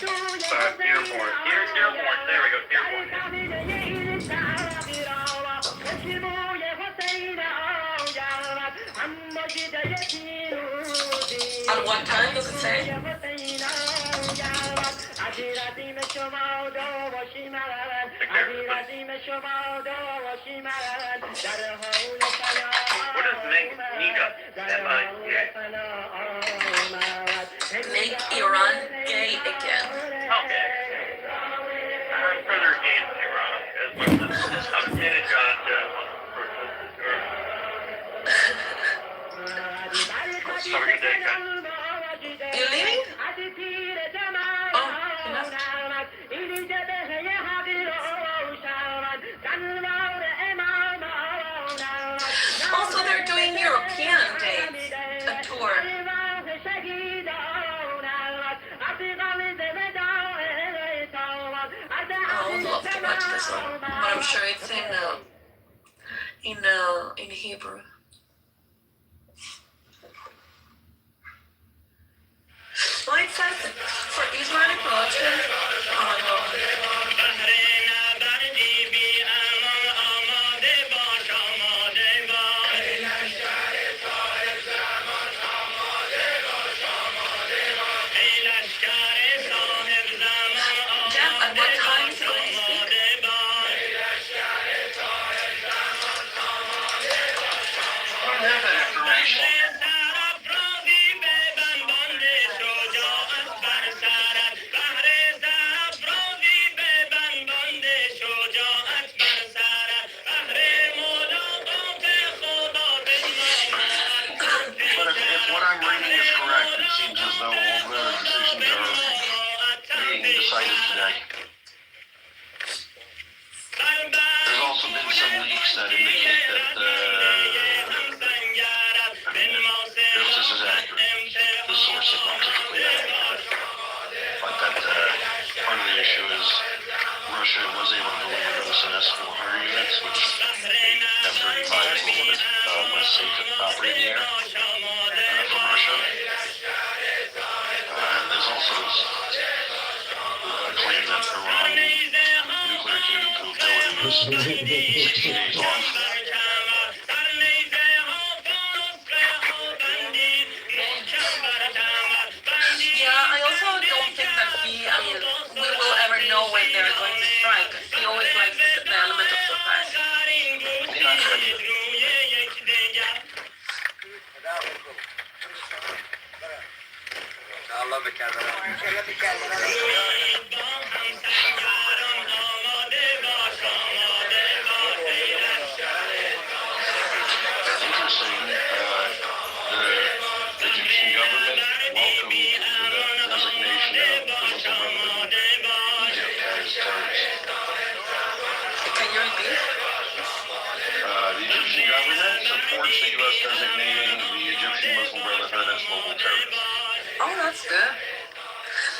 Dearborn. Dearborn. There we go. Dearborn. At what time does it say? What is Mega? Make Iran gay again. Okay. I'm further against Iran as much as Ahmadinejad wants to have a good day, guys. You leaving? Oh, you left. Also, they're doing European dates, a tour. I would love to watch this one, but I'm sure it's in Hebrew. Well, it says for Israeli production. Oh my God. Jeff, at what time is he going to speak? I don't have that information. But if what I'm reading is correct, it seems as though all the decisions are being decided today. There's also been some leaks that indicate that, if this is accurate, the source is not typically accurate. But that part of the issue is Russia was able to deliver those S-400 units, which F-35 is a little bit less safe to operate in the air from Russia. There's also a claim that Iran nuclear capability is 60 days off. Yeah, I also don't think that we will ever know when they're going to strike. He always likes the element of surprise. Interesting, the Egyptian government welcomed the designation of the Muslim Brotherhood in Egypt as terrorists. Can you repeat? The Egyptian government supports the U.S. designating the Egyptian Muslim Brotherhood as global terrorists. Oh, that's good.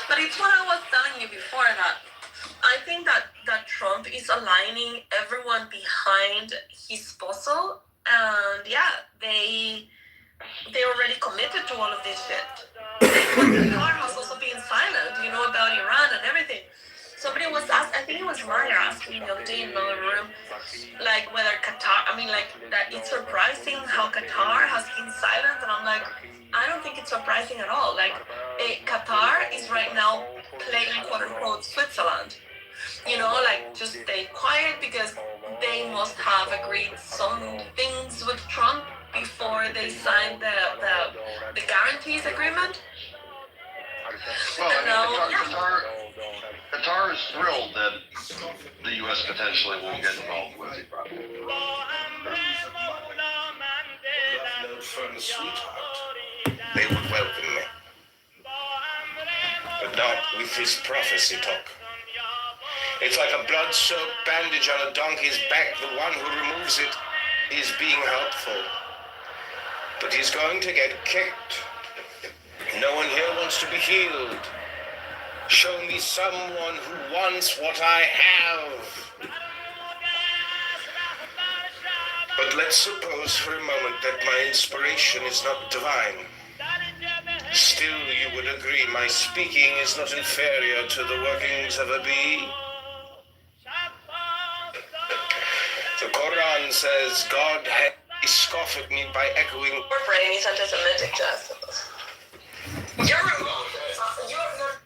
But it's what I was telling you before, that I think that Trump is aligning everyone behind his puzzle, and yeah, they already committed to all of this shit. Qatar has also been silent, about Iran and everything. Somebody was asked, I think it was Meyer asking the other day in another room, like whether Qatar, that it's surprising how Qatar has been silent, and I'm like, I don't think it's surprising at all. Like, Qatar is right now playing quote-unquote Switzerland. Just stay quiet because they must have agreed some things with Trump before they signed the guarantees agreement. Well, Qatar is thrilled that the U.S. potentially will get involved with it. They would welcome me. But not with this prophecy talk. It's like a blood-soaked bandage on a donkey's back. The one who removes it is being helpful. But he's going to get kicked No one here wants to be healed. Show me someone who wants what I have. But let's suppose for a moment that my inspiration is not divine. Still, you would agree my speaking is not inferior to the workings of a bee. The Quran says God had scoffed at me by echoing. For any anti-Semitic justice. You're wrong. You're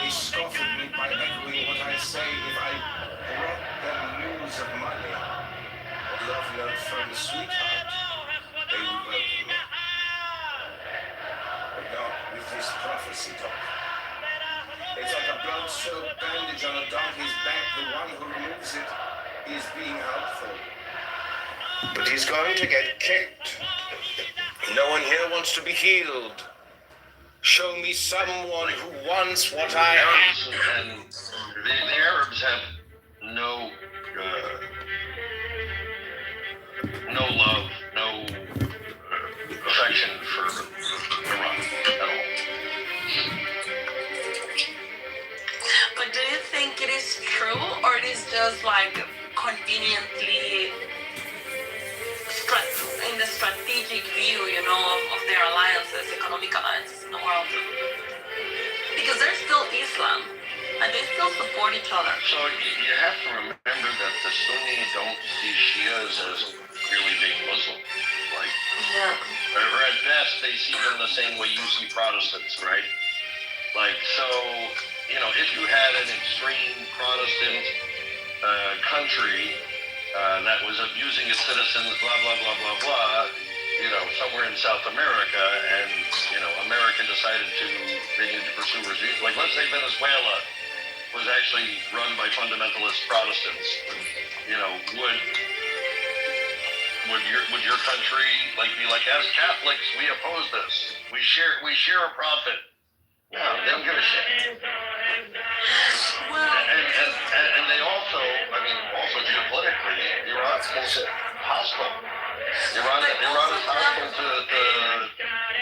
He scoffed at me by echoing what I say. If I brought them news of money, a love note from a sweetheart, they would welcome me. But not with this prophecy talk. It's like a blood-soaked bandage on a donkey's back. The one who removes it is being helpful. But he's going to get kicked. No one here wants to be healed. Show me someone who wants what I have. And the Arabs have no love, no affection for Iran at all. But do you think it is true, or it is just like conveniently in the strategic view, of their alliances, economic alliances in the world? Because they're still Islam, and they still support each other. So you have to remember that the Sunni don't see Shias as really being Muslim. Or at best, they see them the same way you see Protestants, right? So, if you had an extreme Protestant country that was abusing its citizens, blah, blah, blah, blah, blah, somewhere in South America, and, America decided they needed to pursue regime. Let's say Venezuela was actually run by fundamentalist Protestants, would your country be like, as Catholics, we oppose this. We share a profit. No, they don't give a shit. And they also geopolitically, Iran's hostile. Iran is hostile to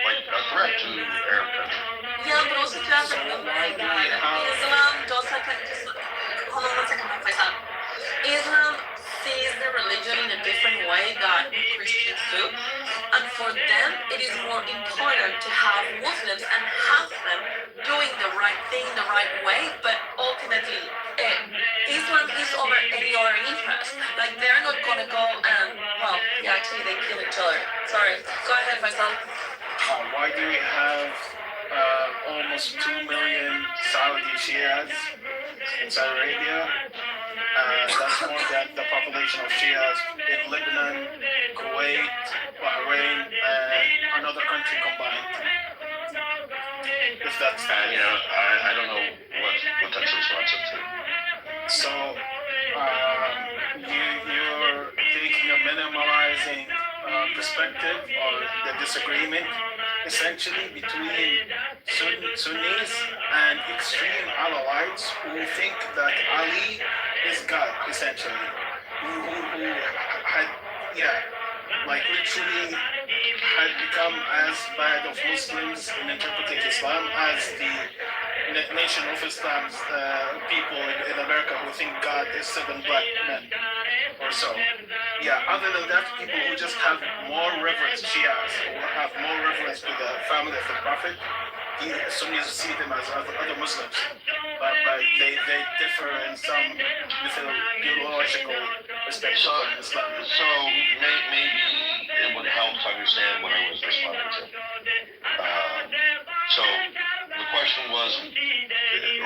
a threat to Arab countries. Yeah, but also you have to remember that Islam doesn't hold on one second, Faisal. Islam sees the religion in a different way that Christians do, and for them it is more important to have Muslims and have them doing the right thing the right way, but ultimately Islam one is over any other interest. Like they're not gonna go and well, yeah, actually they kill each other. Sorry. Go ahead, Faisal. Why do we have almost 2 million Saudi Shias in Saudi Arabia? That's more than the population of Shias in Lebanon, Kuwait, Bahrain, and another country combined. If that's I don't know what that's responsive to. So you're taking a minimalizing perspective or the disagreement essentially between Sunnis and extreme Alawites who think that Ali is God essentially, who had like literally had become as bad of Muslims in interpreting Islam as the Nation of Islam's people in America who think God is 7 black men or so. Yeah, other than that, people who just have more reverence, Shias, who have more reverence to the family of the Prophet, Sunnis see them as other Muslims. But they differ in some mythological perspective on Islam. So maybe it would help to understand what I was responding to. So the question was,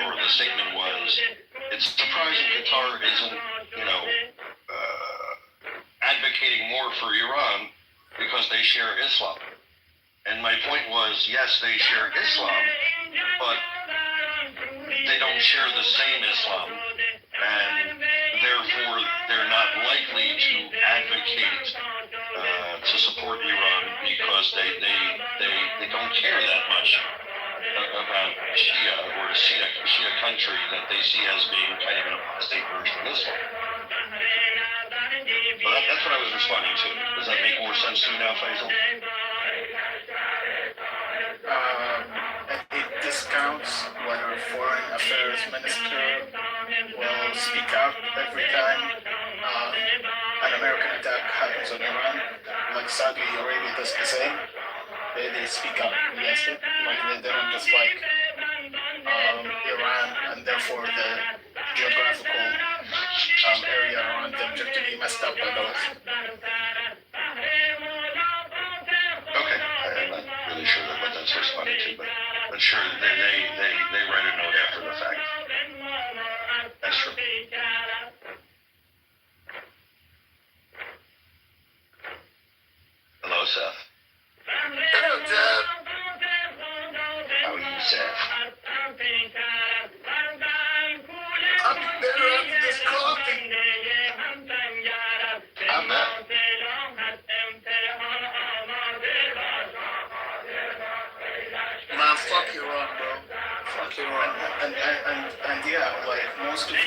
or the statement was, it's surprising Qatar isn't, advocating more for Iran because they share Islam. And my point was, yes, they share Islam, but they don't share the same Islam, and therefore they're not likely to advocate to support Iran because they don't care that much about Shia or a Shia country that they see as being kind of an apostate version of Islam. So that's what I was responding to. Does that make more sense to you now, Faisal? It discounts when our foreign affairs minister will speak out every time an American attack happens on Iran, like Saudi Arabia does the same. They speak out against it, like they don't dislike Iran, and therefore the geographical area around them just to be messed up by those. Okay, I'm not really sure what that's responding to, but sure, they write a note after the fact. That's true. Hello, Seth. Hello, Dad. How are you, Seth? I'm better after this coffee. I'm not. Man, fuck Iran, bro. Fuck Iran. And yeah, like most of the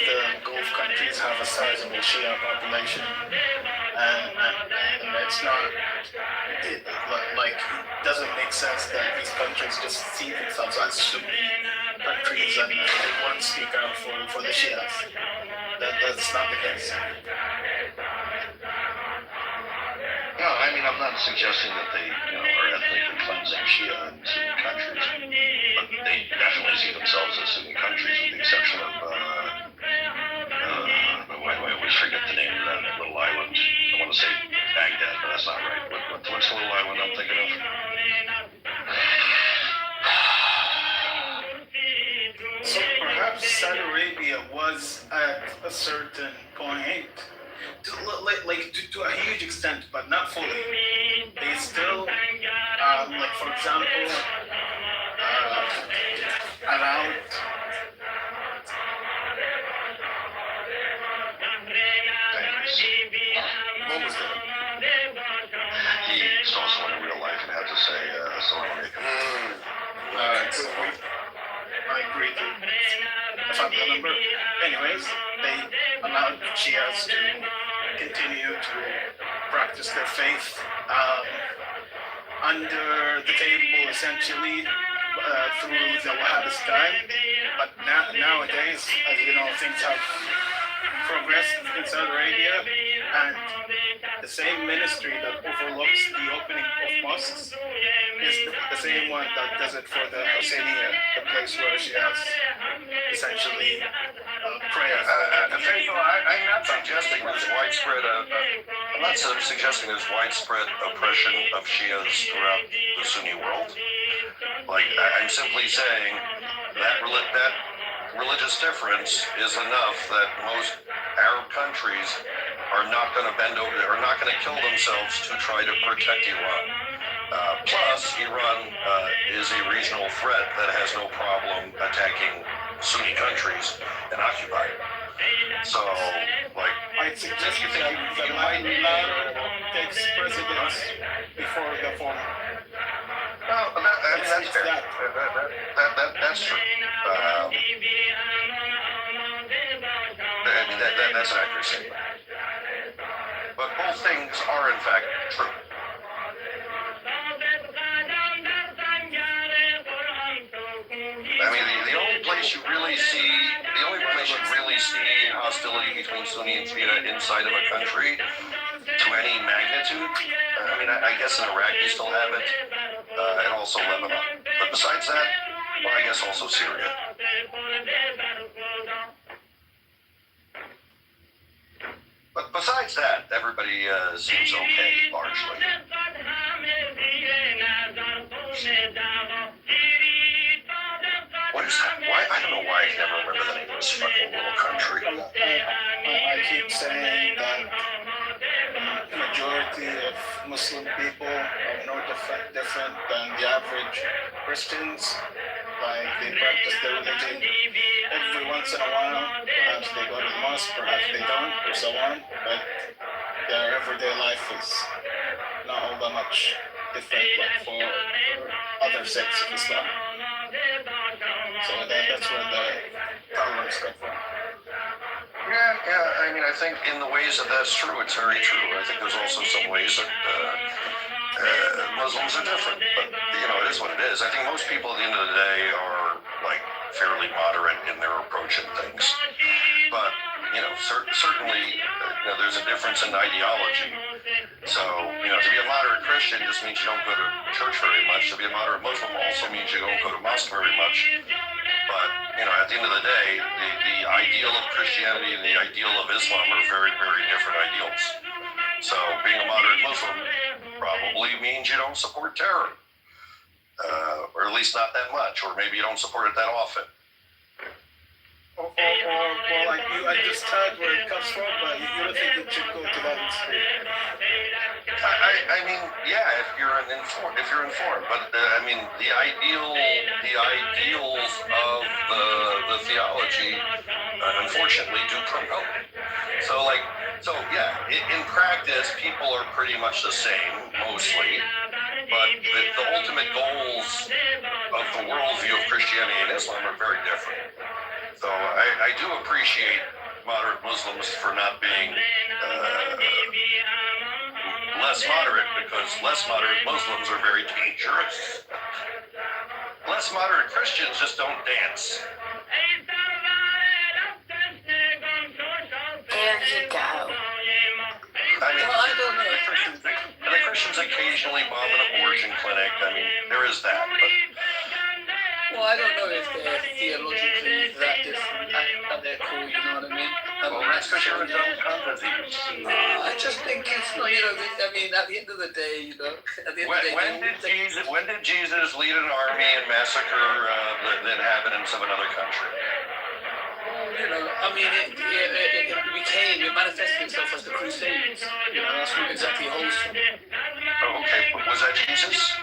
Gulf countries have a sizable Shia population, and it's not, it doesn't make sense that these countries just see themselves as Sunni countries and they won't speak out for the Shias. That's not the case. No, I mean, I'm not suggesting that they, are ethnically cleansing Shia in Sunni countries, but they definitely see themselves as Sunni countries, with the exception of, I always forget the name of that little island. I want to say Baghdad, but that's not right. What's the little island I'm thinking of? So perhaps Saudi Arabia was at a certain point, to a huge extent, but not fully. They still, like for example, allowed. What was that? He saw someone in real life and had to say, Assalamu alaikum. I agree to, if I remember. Anyways, they allowed Shias to continue to practice their faith under the table, essentially, through the Wahhabist time. But nowadays, as you know, things have progressed in Saudi Arabia, and the same ministry that overlooks the opening of mosques is the same one that does it for the Husseiniya, the place where she has essentially prayer. I'm not suggesting there's widespread. I'm not suggesting there's widespread oppression of Shias throughout the Sunni world. Like I'm simply saying that religious difference is enough that most Arab countries are not going to bend over, are not going to kill themselves to try to protect Iran. Plus, Iran is a regional threat that has no problem attacking Sunni countries and occupy it. So, like, I suggest that the latter takes precedence before the former. Well, that's fair. That's true. I mean, that's an accurate statement. But both things are, in fact, true. I mean, the only place you really see hostility between Sunni and Shia inside of a country to any magnitude, I mean, I guess in Iraq you still have it, and also Lebanon. But besides that, well, I guess also Syria. But besides that, everybody seems okay, largely. What is that? Why? I don't know why I can never remember the name of this fucking little country. I keep saying that the majority of Muslim people are no different than the average Christians. Like, they practice their religion every once in a while. Perhaps they go to the mosque, perhaps they don't, or so on. But their everyday life is not all that much different like for other sects of Islam. So that's where the tolerance comes from. Yeah. I mean, I think in the ways that that's true, it's very true. I think there's also some ways that Muslims are different, but it is what it is. I think most people at the end of the day are like fairly moderate in their approach and things. But certainly there's a difference in ideology. So to be a moderate Christian just means you don't go to church very much. To be a moderate Muslim also means you don't go to mosque very much. But at the end of the day, the ideal of Christianity and the ideal of Islam are very, very different ideals. So being a moderate Muslim probably means you don't support terror, or at least not that much, or maybe you don't support it that often. Or like you understand where it comes from, but you don't think it should go to that extreme. I mean, yeah, if you're informed, but I mean, the ideals of the theology, unfortunately, do promote it. So yeah, in practice, people are pretty much the same, mostly, but the ultimate goals of the worldview of Christianity and Islam are very different. So I do appreciate moderate Muslims for not being less moderate, because less moderate Muslims are very dangerous. Less moderate Christians just don't dance. There you go. I mean, the Christians occasionally bomb an abortion clinic. I mean, there is that. But well, I don't know if they're theologically that different and they're cool, you know what I mean? Well, that's for sure. I just think it's not, I mean, at the end of the day, at the end of the day... When did Jesus lead an army and massacre the inhabitants of another country? I mean, it manifested itself as the Crusades. That's what exactly it holds from. Oh, okay. Was that Jesus?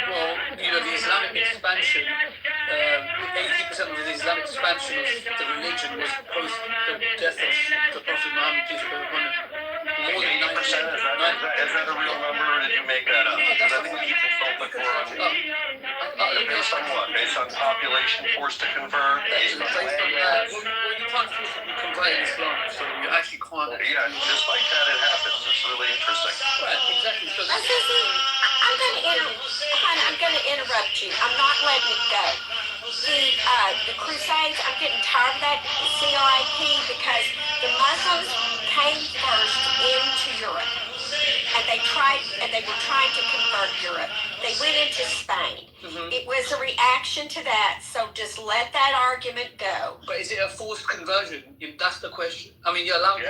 Well, the Islamic expansion, 80% of the Islamic expansion of the religion was post the death of the Prophet Muhammad, peace be upon him. More than 90%. Is that a real number, or did you make that up? Because I think you consult the Quran. Based on what? Based on population forced to convert? Based on land? Well, you can't force people to convert in Islam, so you actually can't. Yeah, just like that it happens. It's really interesting. Right, exactly. So I'm going to interrupt you. I'm not letting it go. the Crusades, I'm getting tired of that CIP because the Muslims came first into Europe. And they were trying to convert Europe. They went into Spain. It was a reaction to that, so just let that argument go. But is it a forced conversion? That's the question. I mean, you're allowed to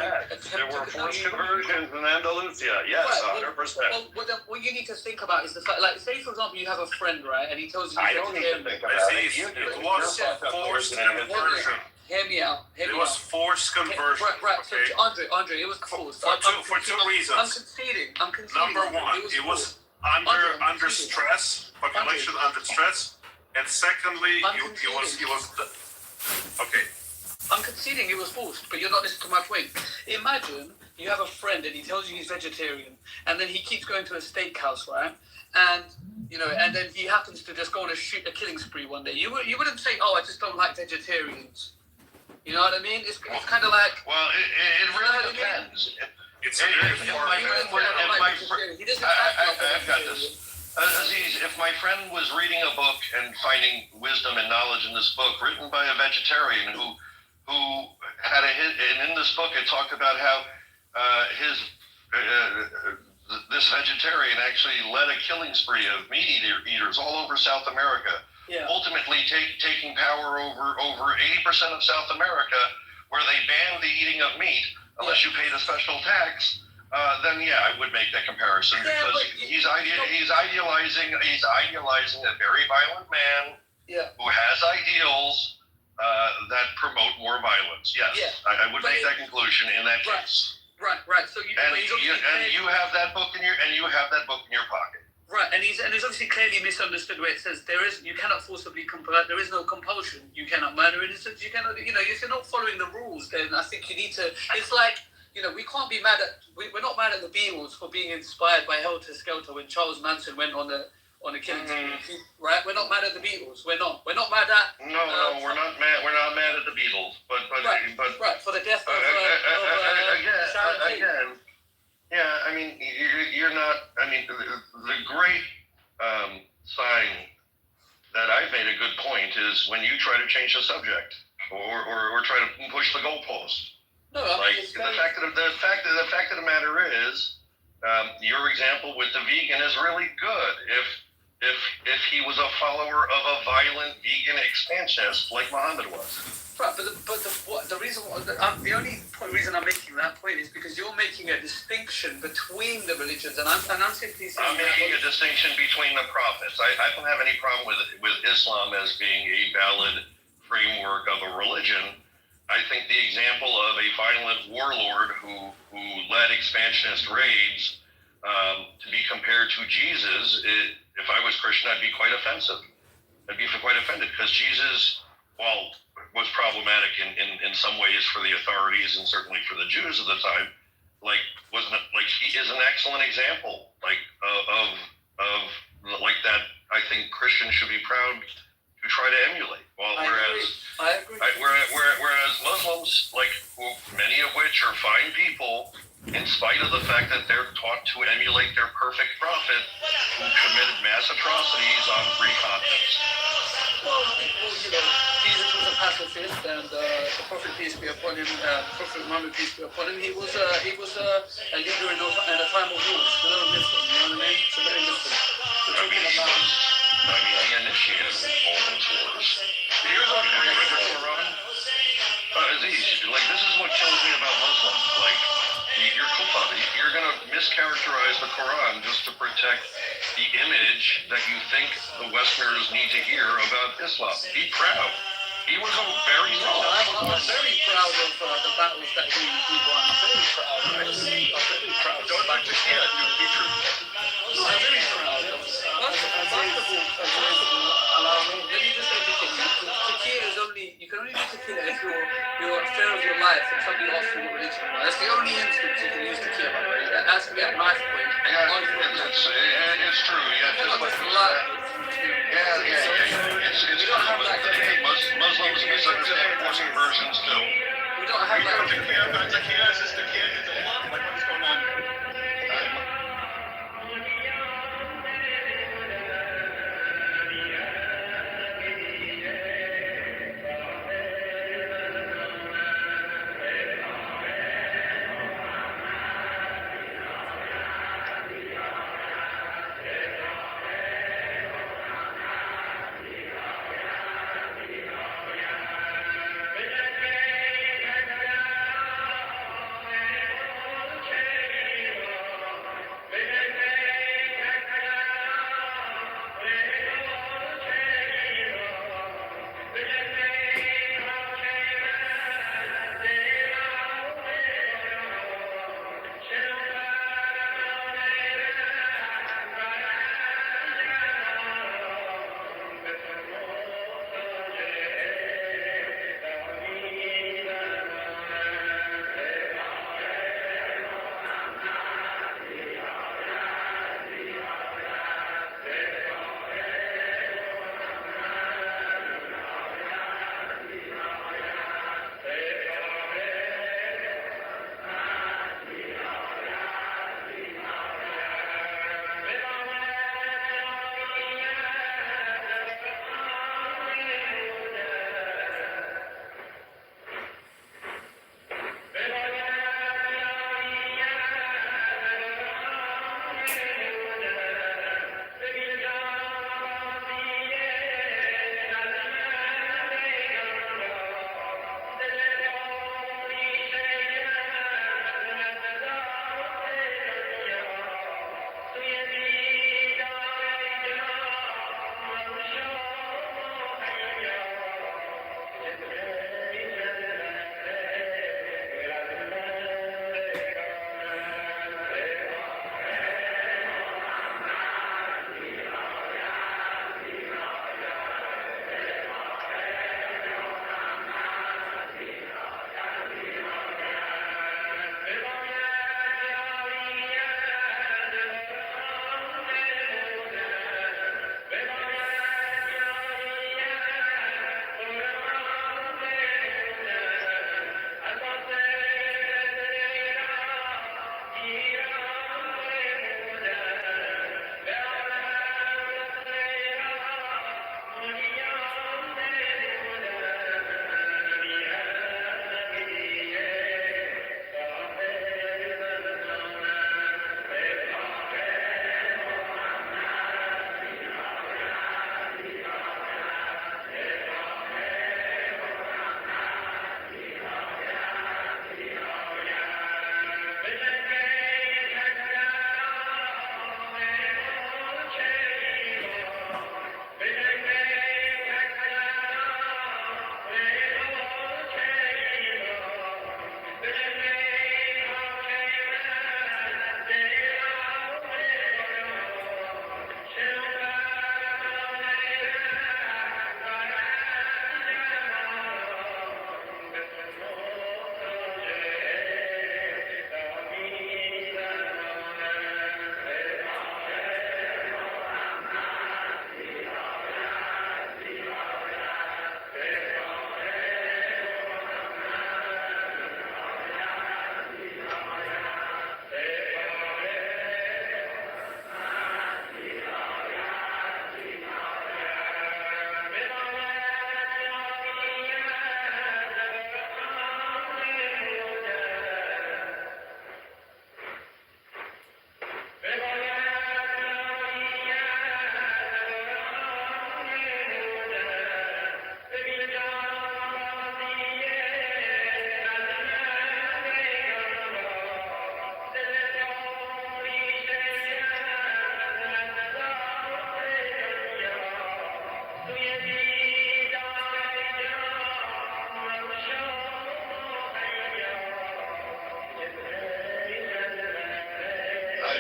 there were forced conversions in Andalusia. Yes, 100%. What you need to think about is the fact, like, say for example, you have a friend, right, and he tells you. I don't need to think about it. It was forced conversion. Hear me out. It was forced conversion. Right. Okay. So Andre, it was forced. For two reasons. I'm conceding. Number one, it was under stress, population under stress, and secondly, it was okay. I'm conceding it was forced, but you're not listening to my point. Imagine you have a friend and he tells you he's vegetarian, and then he keeps going to a steakhouse, right? And and then he happens to just go on a killing spree one day. You wouldn't say, "Oh, I just don't like vegetarians." You know what I mean? It's kind of like. Well, it really depends. I've got this. Aziz, if my friend was reading a book and finding wisdom and knowledge in this book, written by a vegetarian who had and in this book it talked about how this vegetarian actually led a killing spree of meat eaters all over South America. Yeah. Ultimately taking power over 80% of South America, where they banned the eating of meat unless you paid a special tax. Then I would make that comparison because he's idealizing a very violent man who has ideals that promote more violence. Yes, I would make that conclusion in that case. Right. So you have that book in your pocket. Right, and he's obviously clearly misunderstood where it says you cannot forcibly convert. There is no compulsion. You cannot murder innocents. You cannot. If you're not following the rules, then I think you need to. It's like we can't be mad at. We're not mad at the Beatles for being inspired by Helter Skelter when Charles Manson went on a killing spree. Right, we're not mad at the Beatles. We're not mad at. No, we're not mad. We're not mad at the Beatles. But for the death of Sharon Tate. Again. Yeah, I mean, you're not. I mean, the great sign that I've made a good point is when you try to change the subject or try to push the goalpost. No, like the fact of the matter is, your example with the vegan is really good. If he was a follower of a violent vegan expansionist like Muhammad was. Right, but the only reason I'm making that point is because you're making a distinction between the religions, and I'm simply saying I'm making a distinction between the prophets. I don't have any problem with Islam as being a valid framework of a religion. I think the example of a violent warlord who led expansionist raids to be compared to Jesus, if I was Christian, I'd be quite offensive. I'd be quite offended because Jesus, was problematic in some ways for the authorities and certainly for the Jews of the time. He is an excellent example of that. I think Christians should be proud to try to emulate. I agree. Whereas Muslims, many of which are fine people, in spite of the fact that they're taught to emulate their perfect prophet, who committed mass atrocities on three continents. Jesus was a pacifist, and the Prophet peace be upon him, Prophet Muhammad peace be upon him. He was a leader in a time of war. It's a little different. You know what I mean? It's a very different. He initiated all those wars. Here's what you read the Quran. This is what kills me about Muslims. You're kuffar. You're going to mischaracterize the Quran just to protect the image that you think the Westerners need to hear about Islam. Be proud. He was a very I'm very proud of the battles that he won. I'm very proud. I'm very proud. Going back to Kia, be true. I'm very proud. Let me just say tequila is only, you can only do tequila if you're a fear of your life and somebody asks you what religion. That's the only instance you can use tequila. That has to be at knife point. It's true. Muslims misunderstand forced conversions too. We don't have that. Tequila is just tequila. What's going on?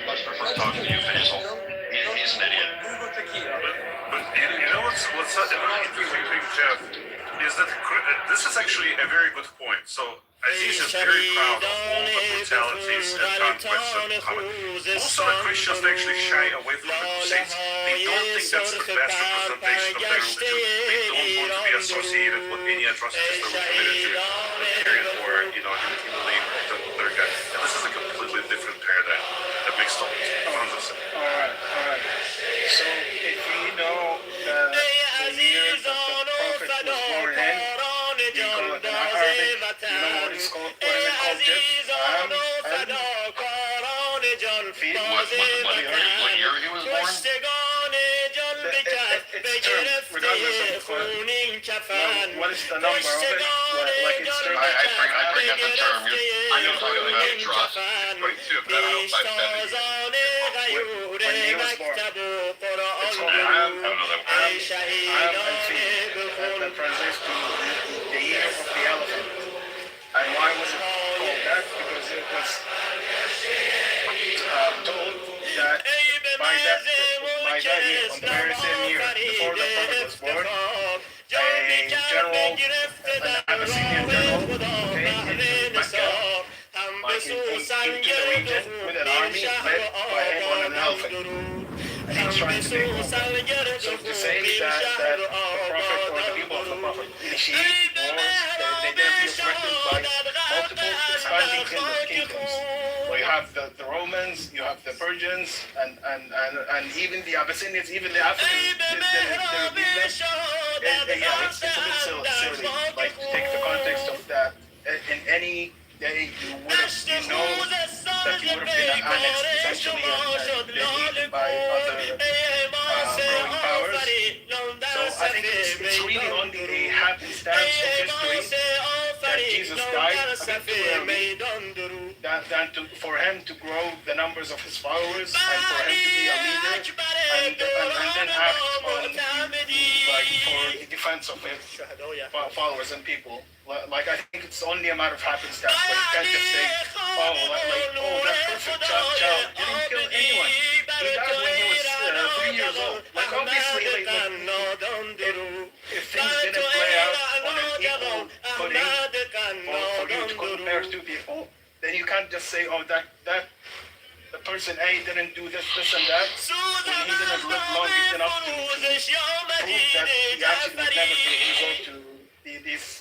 much prefer talking to you, Faisal. He's an idiot. But you know what's a really interesting thing, Jeff, is that this is actually a very good point. So Aziz is very proud of all the brutalities and conquests and most of the Christians actually shy away from the Crusades. They don't think that's the best representation of their religion. They don't want to be associated with any atrocities that were committed during the period where, in the name of their God. And this is a completely different paradigm. That makes tons of sense. Alright. So if you know the years that the prophet was born in, you call it in Arabic, you know what it's called, Jeff? What year he was born? It's termed, regardless of what is the number of it, like it's termed. I forget the term. I know talking about trust. When he was born, it's called Am and Fil. That translates to the year of the elephant. And why was it called that? Because it was told that by that year, compared to the same year before the prophet was born, a general, an Abyssinian general, came into Mecca, like into the region with an army led by on an elephant. And he was trying to take over. So to say that the prophet or the people of the prophet initiate wars, they didn't feel threatened by multiple expanding kingdoms. Well, you have the Romans, you have the Persians, and even the Abyssinians, even the Africans, it's a bit silly. Like, to take the context of that, in any day you would have, that you would have been annexed essentially and been eaten by other growing powers. So I think it's really only a happenstance of history that Jesus died a bit too early, for him to grow the numbers of his followers and for him to be a leader and then act on for the defense of his followers and people. Like, I think it's only a matter of happenstance, but you can't just say, that perfect child didn't kill anyone. He died when he was 3 years old. Like, obviously, if things didn't play out on an equal footing for you to compare two people, then you can't just say, that the person A didn't do this and that, when he didn't live long enough to prove that he actually would never be able to be these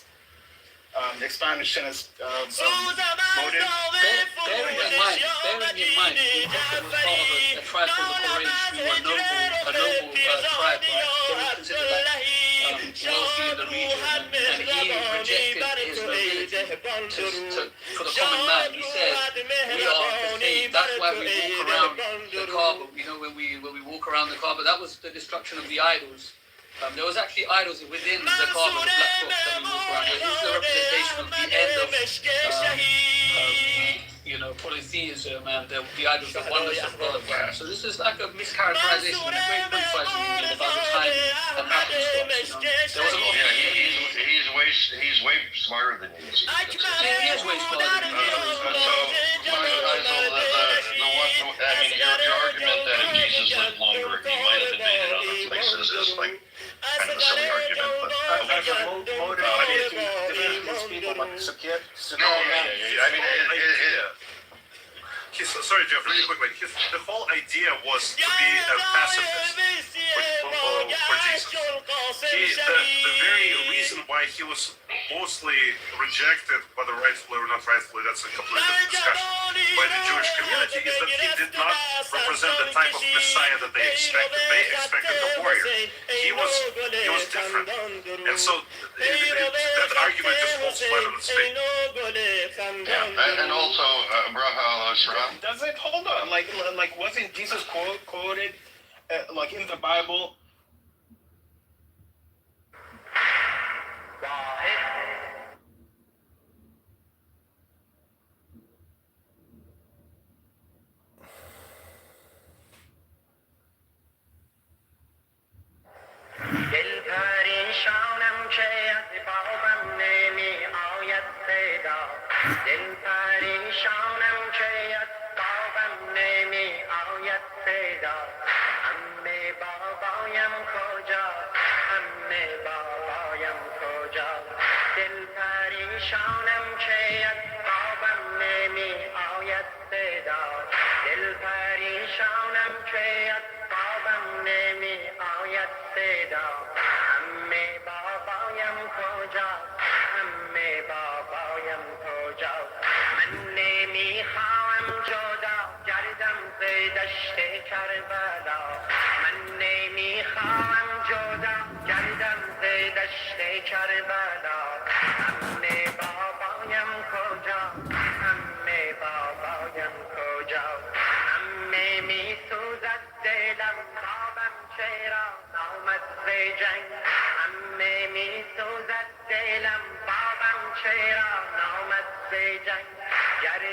expansionist motives. Bearing in mind, it was part of a tribe called the Quraysh, who were a noble tribe, right? They were considered wealthy in the region, and he rejected his nobility for the common man. He said, we are the same. That's why we walk around the Kaaba. When we walk around the Kaaba, that was the destruction of the idols. There was actually idols within the Kaaba, the black box that we walk around. This is a representation of the end of polytheism and the idols of oneness of God. So this is like a mischaracterization and a great criticizing about the time and happenstance. There was a lot of he's way smarter than you. He is way smarter than you. Your argument that if Jesus lived longer, he might have been made in other places is like kind of a silly argument. Sorry, Jeff, really quickly. The whole idea was to be a pacifist for Jesus. The very reason why he was mostly rejected, whether rightfully or not rightfully, that's a completely different discussion, by the Jewish community, is that he did not represent the type of Messiah that they expected. They expected a warrior. He was different. And so that argument just falls flat on its face. Yeah, and also, Braha al-Shram. Does it? Hold on. Like wasn't Jesus quoted, like in the Bible? دل پریشانم که از خوابم نمی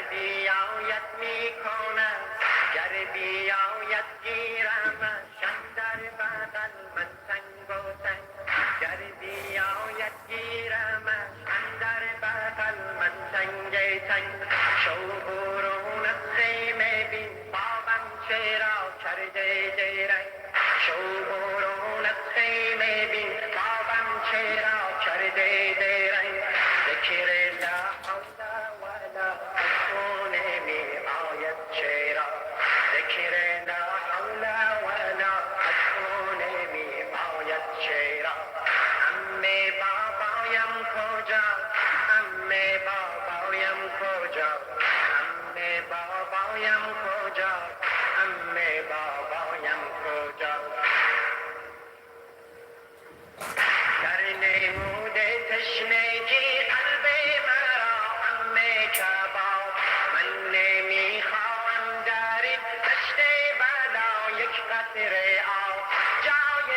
بیاید میکنم گر بیاید گیرم در بغل من سنگ و سنگ گر بیاید گیرم در بغل من سنگ سنگ شو برون از خیمه بین بابم چرا کرده درنگ شو برون از خیمه بین بابم چرا کرده درنگ ذکر لا حول ولا قوة نمی آید چرا ذکر لا حول ولا قوة نمی آید چرا عمه بابایم کجا عمه بابایم کجا عمه بابایم کجا عمه بابایم کجا در نموده تشنگی قلب مرا عمه کباب من نمیخواهم در این دشت بلا یک قطره آب جای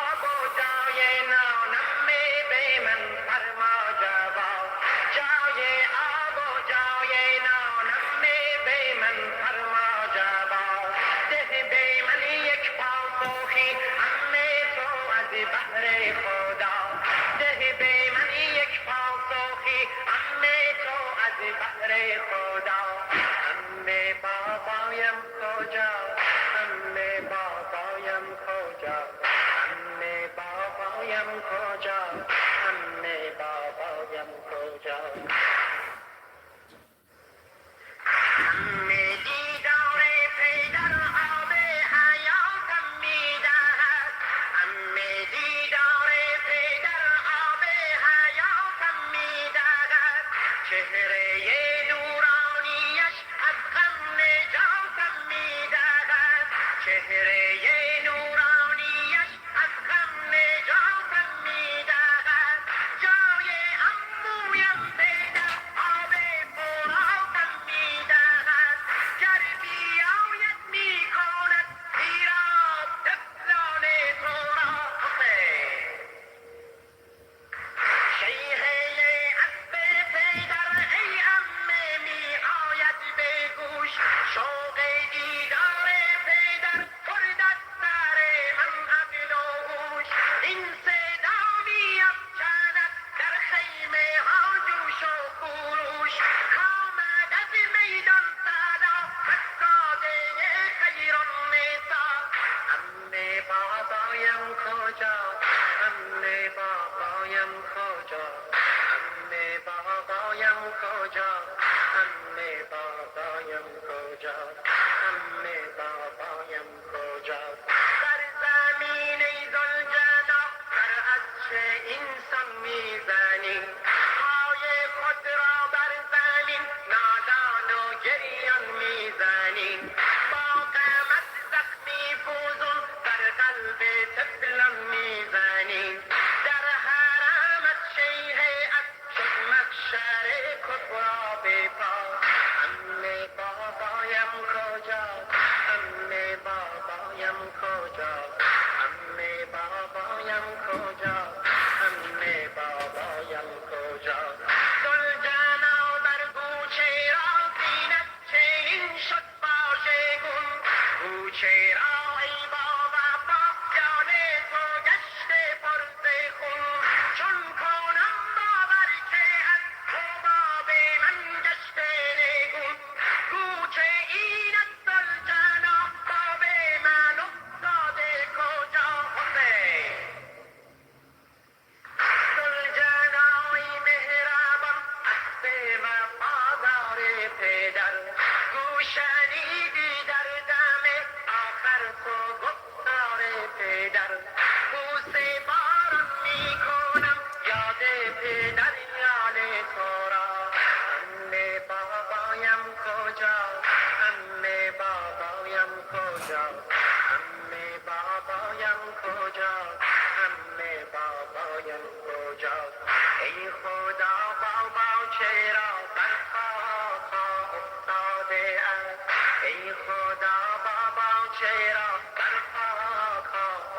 آب و جای نان عمه به من فرما جواب جای آب و جای نان عمه به من فرما جواب ده به من یک پاسخی عمه تو از بحر خدا ده به من یک پاسخی عمه تو از بحر خدا عمه بابایم کجا عمه بابایم کجا عمه بابایم کجا عمه بابایم کجا عمه دیدار پدر آب حیاتم میدهد عمه دیدار پدر آب حیاتم میدهد چهره نورانیش از غم نجاتم میدهد چهره نورانیش از غم نجاتم میدهد جای عمویم پدر آب فراتم میدهد گر بیاید میکند ایراد طفلان تو را شیهه اسب پدر ای عمه می آید به گوش شوق دیدار پدر خورد از سر من عقل و هوش این صدا می افکند در خیمه ها جوش و خروش کامد از میدان صدا فساده خیر النسا عمه بابایم کجا عمه بابایم کجا عمه بابایم کجا عمه بابایم کجا عمه بابایم کجا بر زمین ای ذوالجلال سر از چه اینسان میزنی پای خود را بر زمین نادان و گریان میزنی با غمت زخمی فوزون بر قلب طفلان میزنی در حرمت شیهه از شد محشر کفرا بپا عمه بابایم کجا عمه بابایم کجا عمه بابایم کجا عمه بابایم کجا ذوالجلال بر گوچه را زینت چنین شد واژگون گوچه را ای بابا با جان تو گشته پر ز خون چون کنم باور که از تو باب من گشته نگون گوچه اینت ذوالجلال باب من افتاده کجا حسین ذوالجلال مهربان اسب وفادار پدر گوشنیدی در دم آخر تو گفتار پدر بوسه باران میکنم یاد پدر یال تو را عمه بابایم کجا عمه بابایم کجا عمه بابایم کجا عمه بابایم کجا ای خدا بابا چرا بر خاک افتاده است ای خدا بابا چرا بر خاک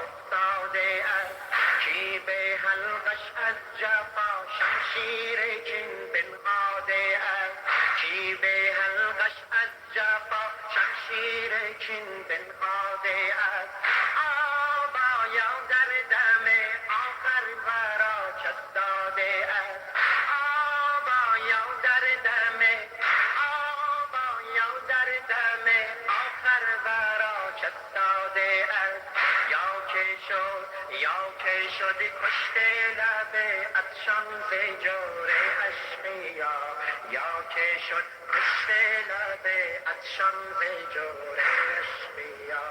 افتاده است کی به حلقش از جفا شمشیر کین بنهاده است کی به حلقش جفا شمشیر کین بنهاده است آبایا در دم آخر ورا کس داده است آبایا در دم آخر ورا کس داده است یا که شد کشته لب افشان به جور اشقیا یا که شد کشته لب افشان به جور اشقیا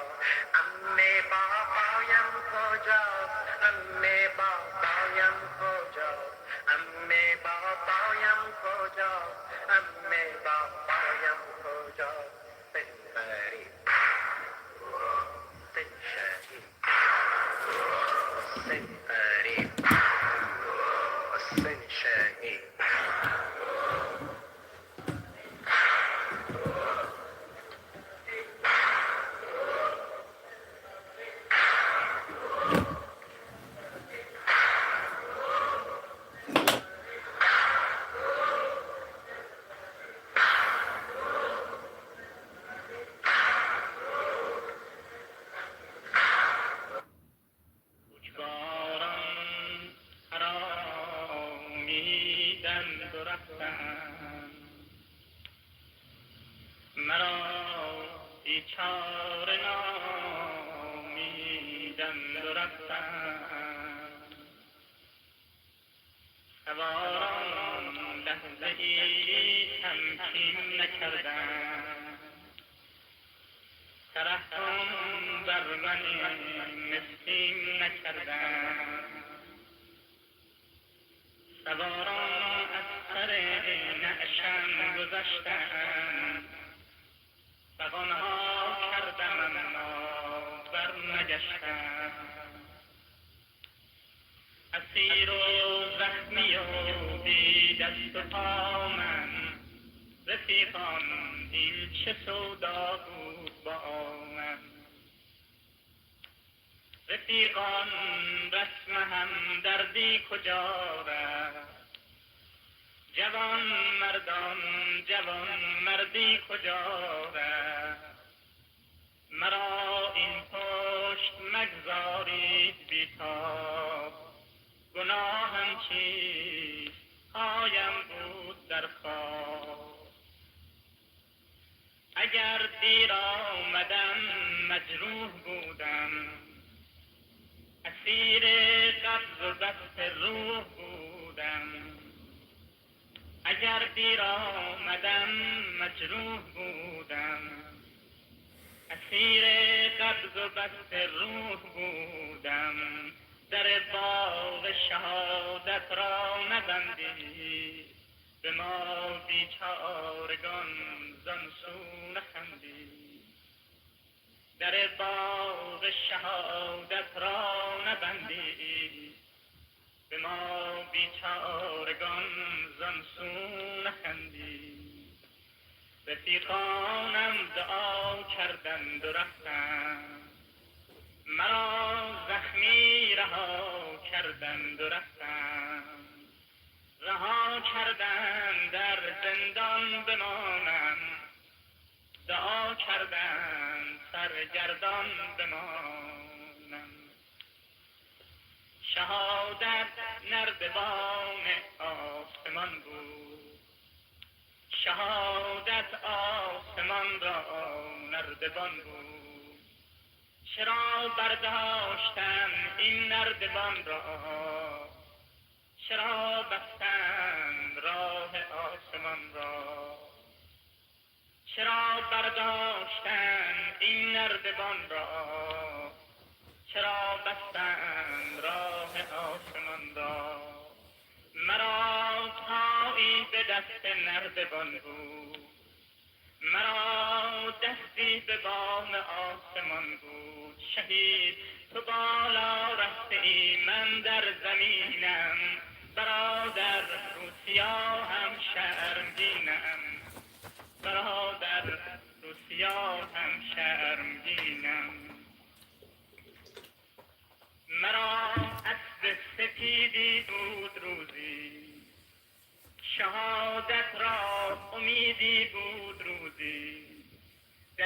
امه بابایم کجاست امه بابایم کجاست امه بابایم کجاست امه بابایم کجاست بنبری بنشهی بنبری بنشهی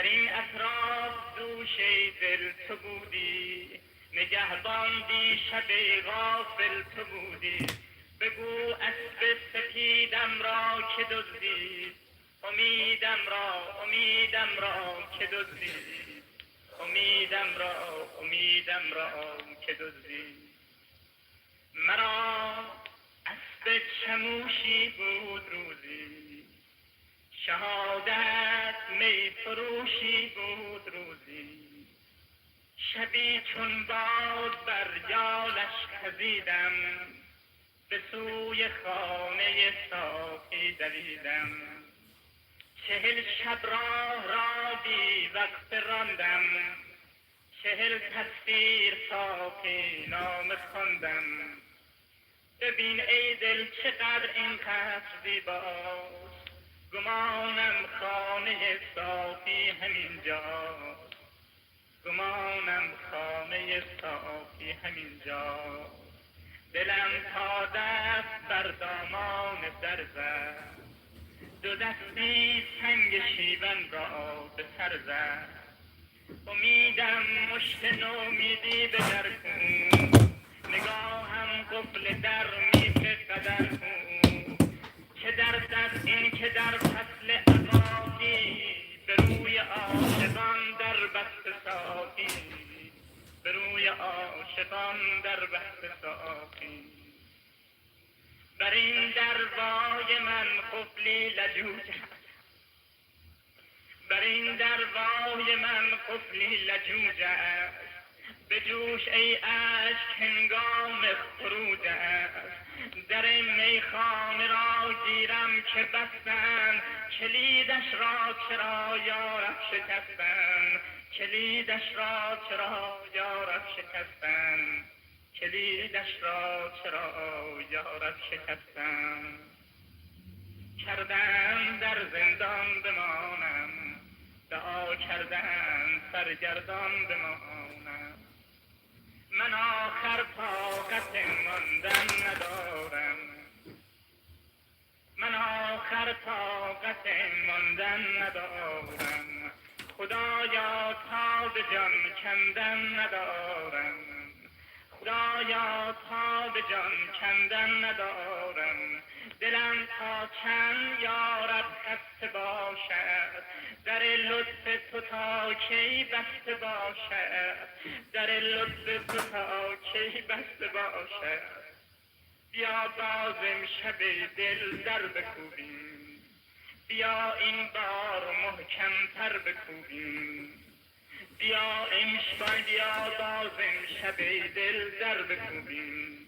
در این اطراف دوشه دل تو بودی، نگهبان شب غافل تو بودی. بگو اسب سپیدم را که دزدید، امیدم را که دزدید، امیدم را که دزدید. مرا اسب چموشی بود روزی، شهادت می فروشی بود روزی. شبی چون باد بر جالش خزیدم، به سوی خانه صافی دویدم. 40 شب را بی وقت راندم، 40 تصویر صافی نامه خواندم. ببین ای دل چقدر اینقدر زیباست، گمانم خانه صافی همینجاست، گمانم خانه صافی همینجاست. دلم تا دست بر دامان در زد، دو دستی سنگ شیون را به سر زد. امیدم مشت نومیدی به در کن، نگاهم قفل در میخ قدر کن. چه درد است این که در فصل عقاقی، به روی عاشقان در بست صافی، به روی عاشقان در بست صافی. بر این دروای من قفلی لجوج است، بر این دروای من قفلی لجوج است. به جوش ای عشق هنگام خروج است. در میخانه را گیرم که بستند، کلیدش را چرا یارب شکستند، کلیدش را چرا یارب شکستند، کلیدش را چرا یارب شکستند. کردن در زندان بمانم، دعا کردن سرگردان بمانم. من آخر طاقت ماندن ندارم، من آخر طاقت ماندن ندارم. خدایا تا به جان کندن ندارم، خدایا تا به جان کندن ندارم. دلم تا چند یارب خسته باشد، در لطف تو تا کی بسته باشد، در لطف تو تا کی بسته باشد. بیا باز امشب دل در بکوبیم، بیا این بار محکم تر بکوبیم. بیا باز امشب دل در بکوبیم،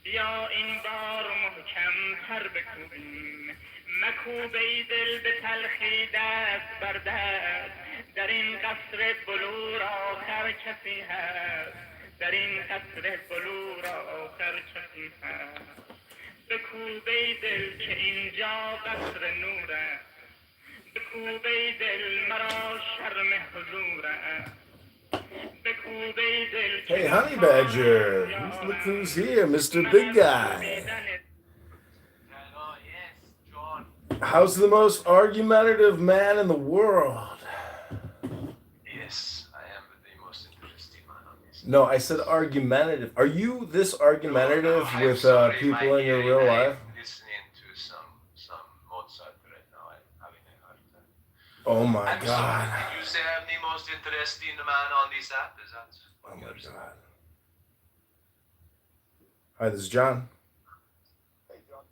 بیا این بار محکم تر بکوبیم. مکوب ای دل به تلخی دست بر دست، در این قصر بلور آخر کسی هست، در این قصر بلور آخر کسی هست. بکوب ای دل که اینجا قصر نور است، بکوب ای دل مرا شرم حضور است. Hey, Honey Badger, look who's here, Mr. Big Guy. How's the most argumentative man in the world? Yes, I am the most interesting man on this. No, I said argumentative. Are you this argumentative with people in your real life? I'm listening to some Mozart right now. I'm having a hard time. Oh my I'm God. sorry, did you say I'm the most interesting man on this app? Is that Oh my God. Hi, this is John. Hey, John.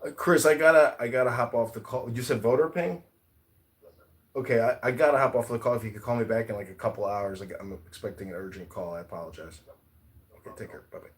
Chris. Chris, I gotta hop off the call. You said voter ping? Yes, sir. Okay, I gotta hop off the call. If you could call me back in like a couple hours, I'm expecting an urgent call. I apologize. Okay, take care. Bye bye.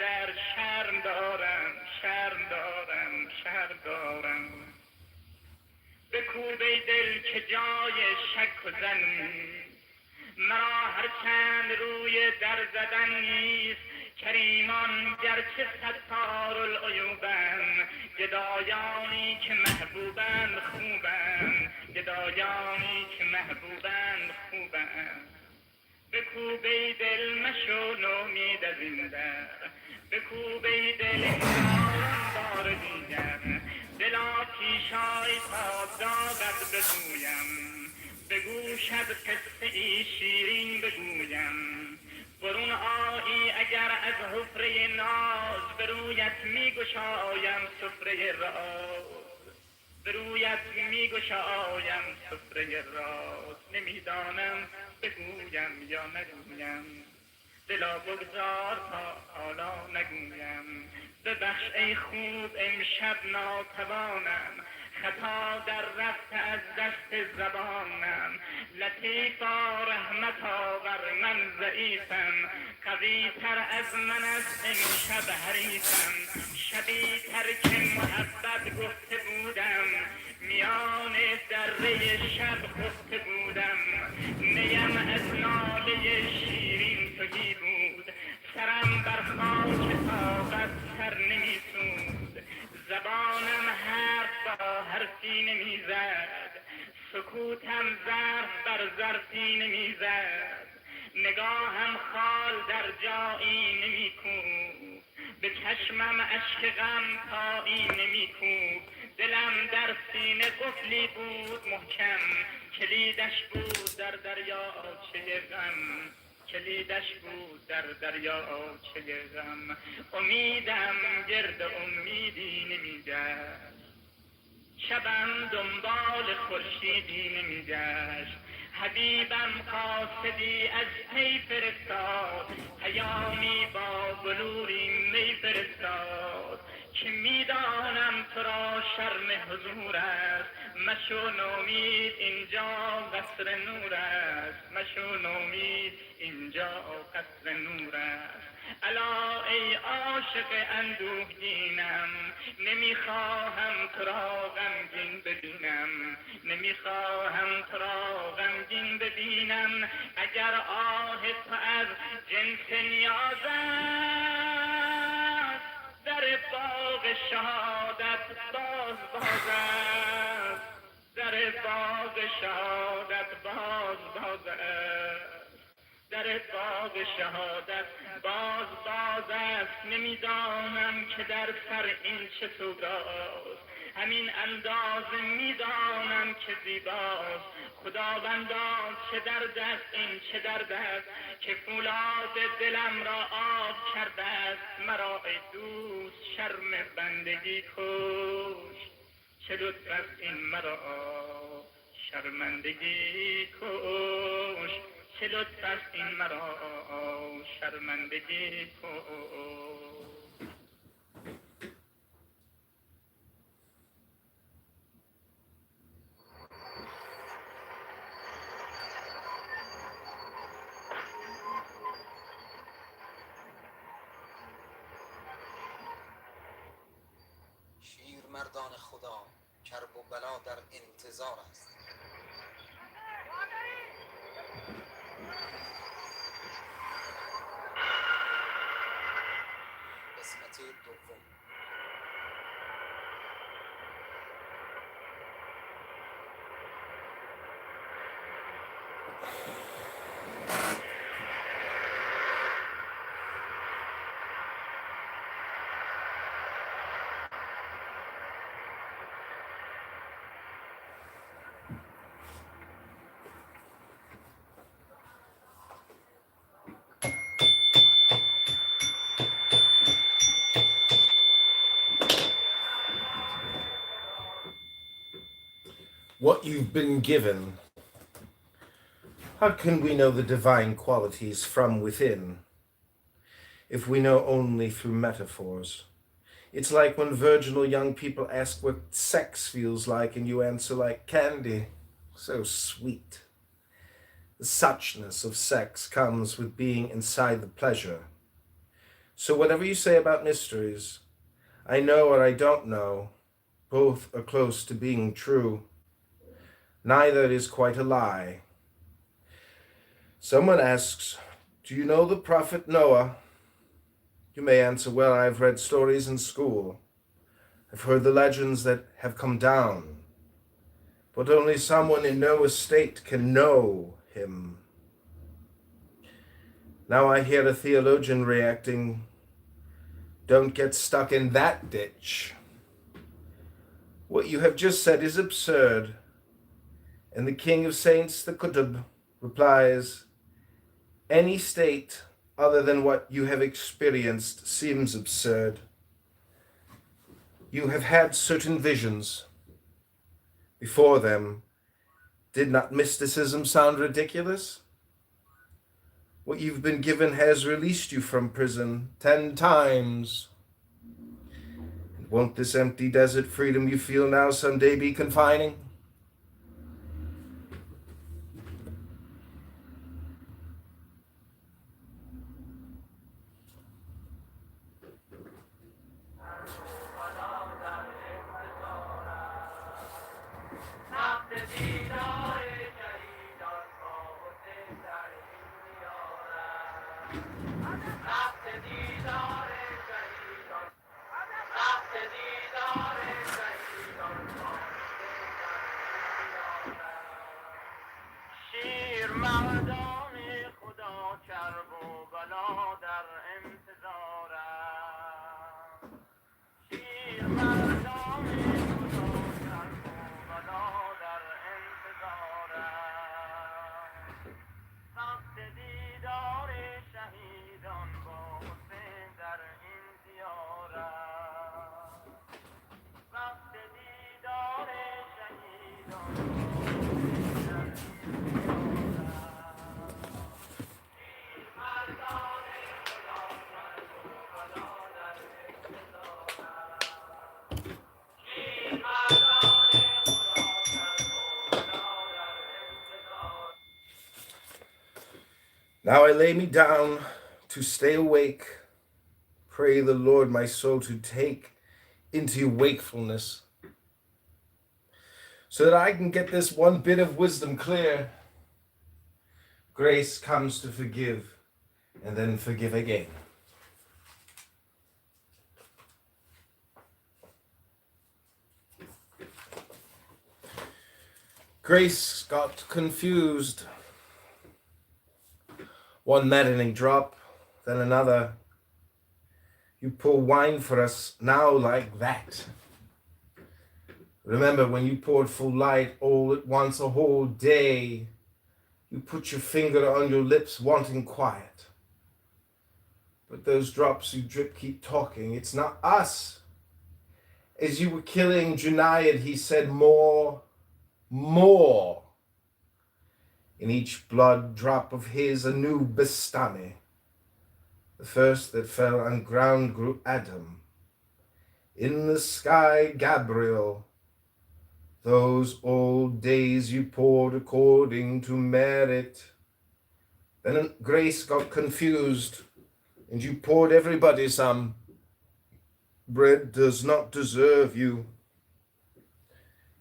در شرم دارم. بکوب ای دل که جای شک و زن، مرا هر چند روی در زدن نیست کریمان گرچه ستار العیوبند گدایانی که محبوبند خوبند گدایانی که محبوبند خوبند بکوبی دل مشو نومید از این در بکوبی دل هزاران بار دیگر دلا پیشای تا داغت بگویم به گوشت قصه ای شیرین بگویم برون آیی اگر از حفره ناز به رویت میگشایم سفره راز به رویت میگشایم سفره راز نمیدانم بگویم یا نگویم دلا بگذار تا حالا نگویم ببخش ای خوب امشب ناتوانم خطا در رفت از دست زبانم لطیفا رحمت آور من ضعیفم قوی تر از من است امشب حریفم شبی تر که محبت گفته بودم میان دره شب خفته بودم نیم از ناله شیرین تهی بود سرم بر خاک طاقت سر نمی سود زبانم حرف با حرفی نمی زد سکوتم ظرف بر ظرفی نمی زد نگاهم خال در جایی نمی کوب به چشمم اشک غم تایی نمی کوب دلم در سینه قفلی بود محکم کلیدش بود در دریاچه غم کلیدش بود در دریاچه غم امیدم گرد امیدی نمیگشت شبم دنبال خورشیدی نمیگشت حبیبم قاصدی از پی فرستاد پیامی با بلوری می فرستاد که میدانم تو را شرم حضور است مشو نومید اینجا قصر نور است مشو نومید اینجا قصر نور است الا ای عاشق اندوهگینم نمیخواهم تو را غمگین ببینم نمیخواهم تو را غمگین ببینم اگر آه تو از جنس نیاز است در باغ شهادت باز است در باغ شهادت باز است در باغ شهادت باز است نمیدانم که در سر این چه سوداست همین اندازه میدانم که زیباست خداوندا چه درد است این چه درد است که فولاد دلم را آب کرده است مرا ای دوست شرم بندگی کش چه لطف است این مرا شرمندگی کش چه لطف است این مرا شرمندگی کش شیر مردان خدا کرب و بلا در انتظار است قسمت دوم What you've been given. How can we know the divine qualities from within if we know only through metaphors? It's like when virginal young people ask what sex feels like and you answer like candy. So sweet. The suchness of sex comes with being inside the pleasure. So whatever you say about mysteries, I know or I don't know, both are close to being true. Neither is quite a lie. Someone asks, do you know the prophet Noah? You may answer, well, I've read stories in school. I've heard the legends that have come down. But only someone in Noah's state can know him. Now I hear a theologian reacting, don't get stuck in that ditch. What you have just said is absurd. And the King of Saints, the Qutb, replies, any state other than what you have experienced seems absurd. You have had certain visions. Before them, did not mysticism sound ridiculous? What you've been given has released you from prison 10 times. And won't this empty desert freedom you feel now someday be confining? شیر مردان خدا کرب و بلا در انتظارم شیر مردان خدا کرب و بلا در انتظارم وقت دیدار شهیدان با حسین در این دیارم وقت دیدار شهیدان با حسین در Now I lay me down to stay awake. Pray the Lord my soul to take into wakefulness, so that I can get this one bit of wisdom clear. Grace comes to forgive and then forgive again. Grace got confused. One maddening drop, then another. You pour wine for us now like that. Remember when you poured full light all at once a whole day, you put your finger on your lips wanting quiet. But those drops you drip keep talking. It's not us. As you were killing Junaid, he said more. In each blood drop of his a new Bastami. The first that fell on ground grew Adam. In the sky Gabriel. Those old days you poured according to merit. Then Grace got confused, and you poured everybody some. Bread does not deserve you.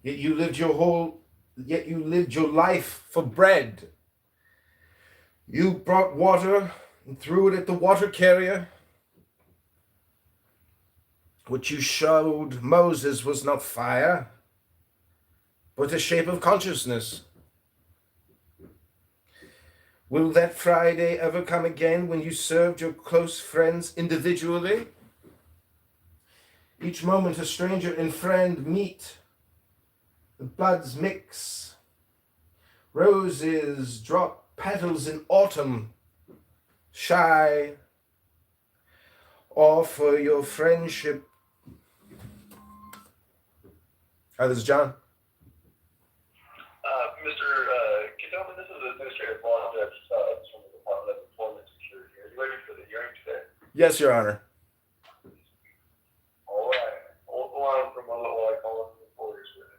Yet you lived your life for bread. You brought water and threw it at the water carrier. What you showed Moses was not fire, but a shape of consciousness. Will that Friday ever come again when you served your close friends individually? Each moment a stranger and friend meet. The bloods mix. Roses drop petals in autumn. Shy. Offer your friendship. Hi, this is John. Mr. Kitover, this is Administrative Law Judge from the Department of Employment Security. Are you ready for the hearing today? Yes, Your Honor. All right. Hold the line for a moment while I call up the reporter's witness.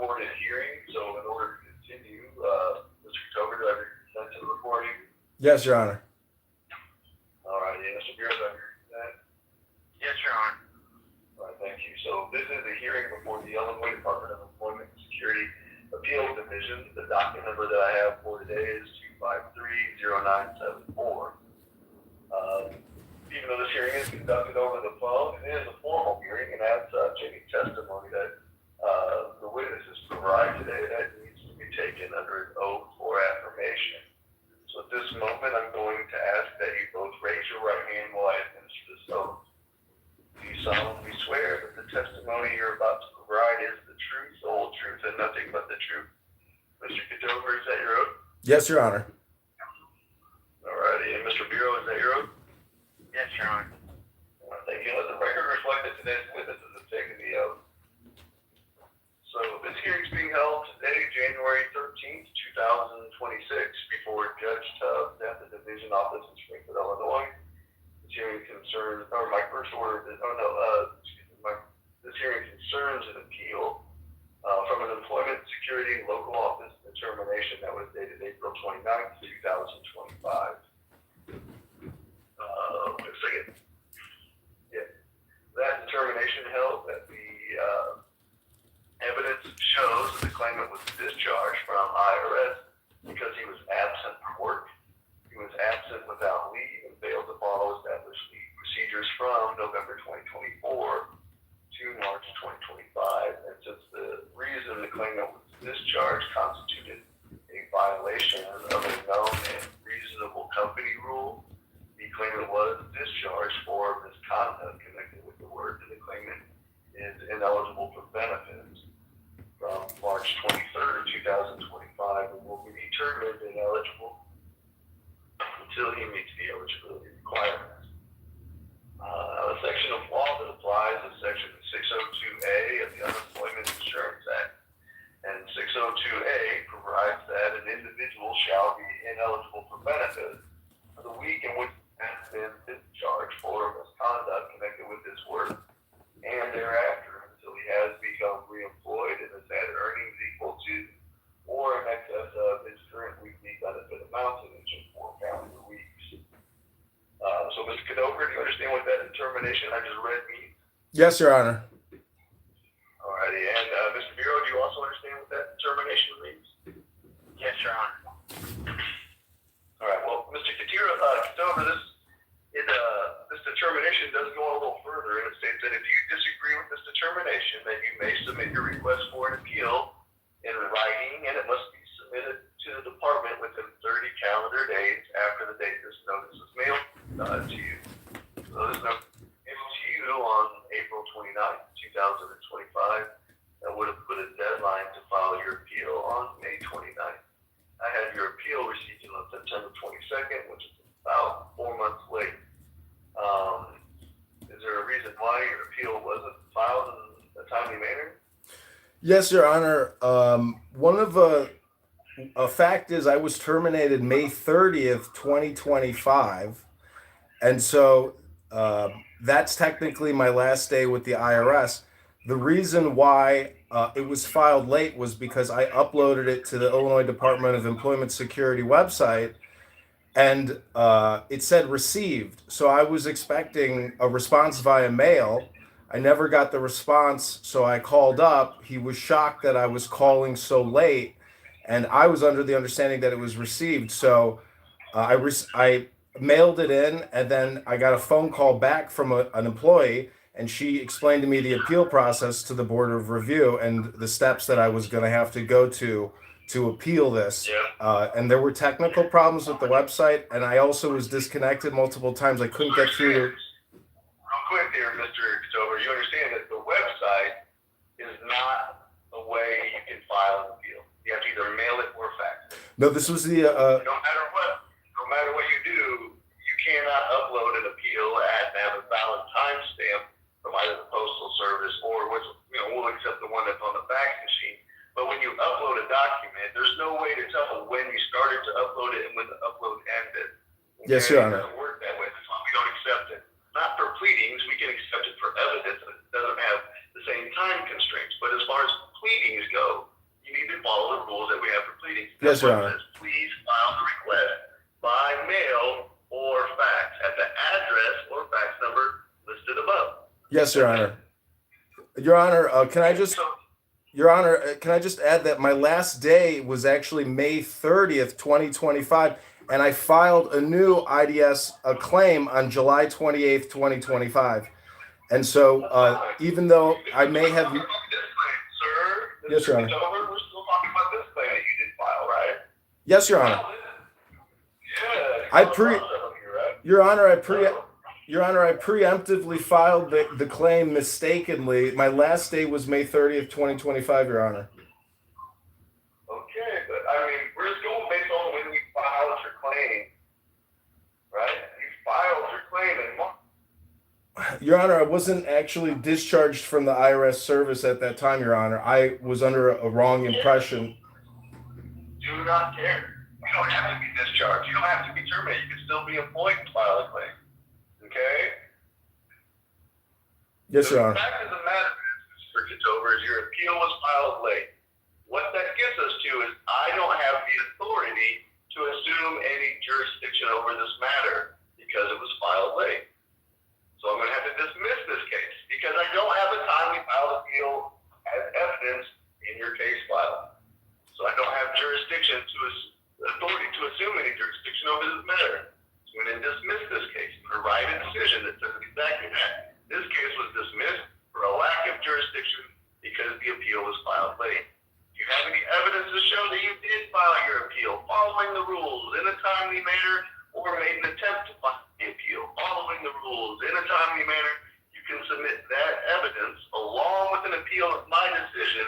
recorded hearing, so in order to continue, Mr. Kitover, do I have your consent to the recording? Yes, Your Honor. All right, and Mr. Bureau, do I have your consent? Yes, Your Honor. All right, thank you. So this is a hearing before the Illinois Department of Employment and Security Appeals Division. The docket number that I have for today is 2530974. Even though this hearing is conducted over the phone, it is a formal hearing, and as such, any testimony that the witnesses provide today that needs to be taken under an oath or affirmation. So at this moment, I'm going to ask that you both raise your right hand while I administer this oath. Do you solemnly swear that the testimony you're about to provide is the truth, the whole truth, and nothing but the truth? Mr. Kitover, is that your oath? Yes, Your Honor. All righty, and Mr. Bureau, is that your oath? Yes, Your Honor. Thank you. Let the record reflect that today's witnesses have taken the oath. So this hearing is being held today, January 13th, 2026, before Judge Tubbs at the Division Office in Springfield, Illinois. This hearing concerns, or my first order, this hearing concerns an appeal from an employment security local office determination that was dated April 29th, 2025. Wait a second. Yeah. That determination held that the evidence shows that the claimant was discharged from IRS because he was absent from work. He was absent without leave and failed to follow established leave procedures from November 2024 to March 2025. And since the reason the claimant was discharged constituted a violation of a known and reasonable company rule, the claimant was discharged for misconduct connected with the work, and the claimant is ineligible for benefits from March 23rd, 2025, and will be determined ineligible until he meets the eligibility requirements. A section of law that applies is Section 602A of the Unemployment Insurance Act. And 602A provides that an individual shall be ineligible for benefits for the week in which he has been discharged for misconduct connected with his work, and thereafter until he has become reemployed and has had earnings equal to or in excess of his current weekly benefit amount in each of 4 calendar weeks. So, Mr. Kitover, do you understand what that determination I just read means? Yes, Your Honor. Alrighty, and Mr. Bureau, do you also understand what that determination means? Yes, Your Honor. Alright, well, Mr. Kitover, this determination does go a little further, and it states that if you disagree with this determination, that you may submit your request for an appeal in writing, and it must be submitted to the department within 30 calendar days after the date this notice is mailed to you. So this notice is given to you on April 29th, 2025. That would have put a deadline to file your appeal on May 29th. I had your appeal received on September 22nd, which is about 4 months late. Is there a reason why your appeal wasn't filed in a timely manner? Yes, Your Honor. One of a fact is I was terminated May 30th, 2025. And so that's technically my last day with the IRS. The reason why it was filed late was because I uploaded it to the Illinois Department of Employment Security website, and it said received. So I was expecting a response via mail. I never got the response, so I called up. He was shocked that I was calling so late, and I was under the understanding that it was received. So I mailed it in, and then I got a phone call back from an employee, and she explained to me the appeal process to the Board of Review and the steps that I was going to have to go to appeal this. And there were technical problems with the website, and I also was disconnected multiple times. I couldn't get through to... Real quick here, Mr. Kitover, you understand that the website is not a way you can file an appeal. You have to either mail it or fax it. No, this was the... No matter what you do, you cannot upload an appeal and have a valid timestamp from either the Postal Service or which, we'll accept the one that's on the fax machine. But when you upload a document, there's no way to tell when you started to upload it and when the upload ended. Okay? Yes, Your Honor. It doesn't work that way. That's why we don't accept it. Not for pleadings, we can accept it for evidence. It doesn't have the same time constraints. But as far as pleadings go, follow the rules that we have for pleading. Yes, Your That's Honor. what it says. Please file the request by mail or fax at the address or fax number listed above. Yes, Your Honor. Your Honor, can I just, Your Honor, can I just add that my last day was actually May 30th, 2025, and I filed a new IDS claim on July 28th, 2025. And so, even though I may have, This claim, sir. Yes, Your Honor. Kitover, we're still talking about this claim that you did file, right? Yes, Your Honor. Yeah. Your Honor, I preemptively filed the claim mistakenly. My last day was May 30th, 2025, Your Honor. Okay, but I mean, we're just going based on when you filed your claim, right? You filed your claim in March. Your Honor, I wasn't actually discharged from the IRS service at that time, Your Honor. I was under a wrong impression. Do not care. You don't have to be discharged. You don't have to be terminated. You can still be employed and file a claim. Okay? Yes, Your Honor. The fact of the matter is, Mr. Kitover, is your appeal was filed late. What that gets us to is I don't have the authority to assume any jurisdiction over this matter because it was filed late. So I'm going to have to dismiss this case because I don't have a timely filed appeal as evidence in your case file. So I don't have jurisdiction authority to assume any jurisdiction over this matter. So I'm going to dismiss this case and write a decision that says exactly that. This case was dismissed for a lack of jurisdiction because the appeal was filed late. Do you have any evidence to show that you did file your appeal following the rules in a timely manner or made an attempt to file the appeal following the rules in a timely manner? You can submit that evidence along with an appeal of my decision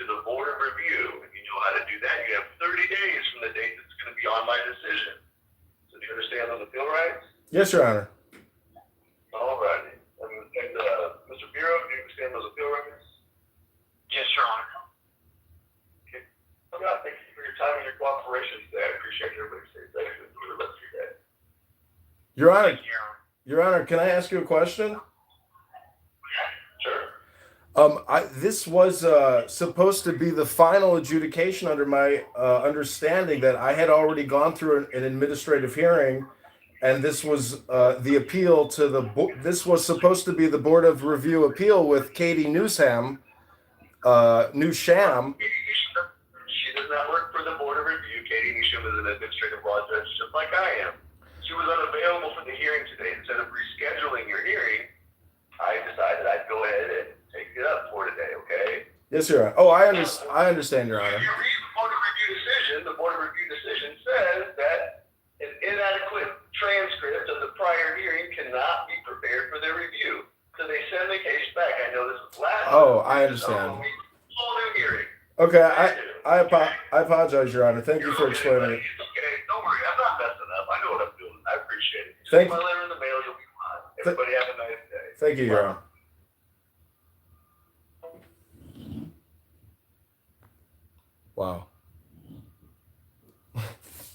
to the Board of Review. If you know how to do that, you have 30 days from the date that's going to be on my decision. So do you understand those appeal rights? Yes, Your Honor. All righty. And Mr. Bureau, do you understand those appeal rights? Yes, Your Honor. Okay. Oh, God, thank you for your time and your cooperation today. I appreciate everybody stay safe and enjoy the rest of your day. Your Honor, Your Honor, can I ask you a question? Sure. This was supposed to be the final adjudication under my understanding that I had already gone through an administrative hearing, and this was the appeal to the this was supposed to be the Board of Review appeal with Katie Newsham. She does not work for the Board of Review. Katie Newsham is an administrative law judge just like I am. She was unavailable for the hearing today. Instead of rescheduling your hearing, I decided I'd go ahead and take it up for today, okay? Yes, Your Honor. Oh, I understand, Your Honor. If you read the Board of Review decision, the Board of Review decision says that an inadequate transcript of the prior hearing cannot be prepared for their review. So they send the case back. I know this was last. Oh, I understand. Full new hearing. Okay, I apologize, Your Honor. Thank you for explaining it. Okay, don't worry. I'm not messing up. I know what I'm doing. I appreciate it. Thank Send you. my letter in the mail. You'll be fine. Everybody have a nice day. Thank you, Your Honor. Wow.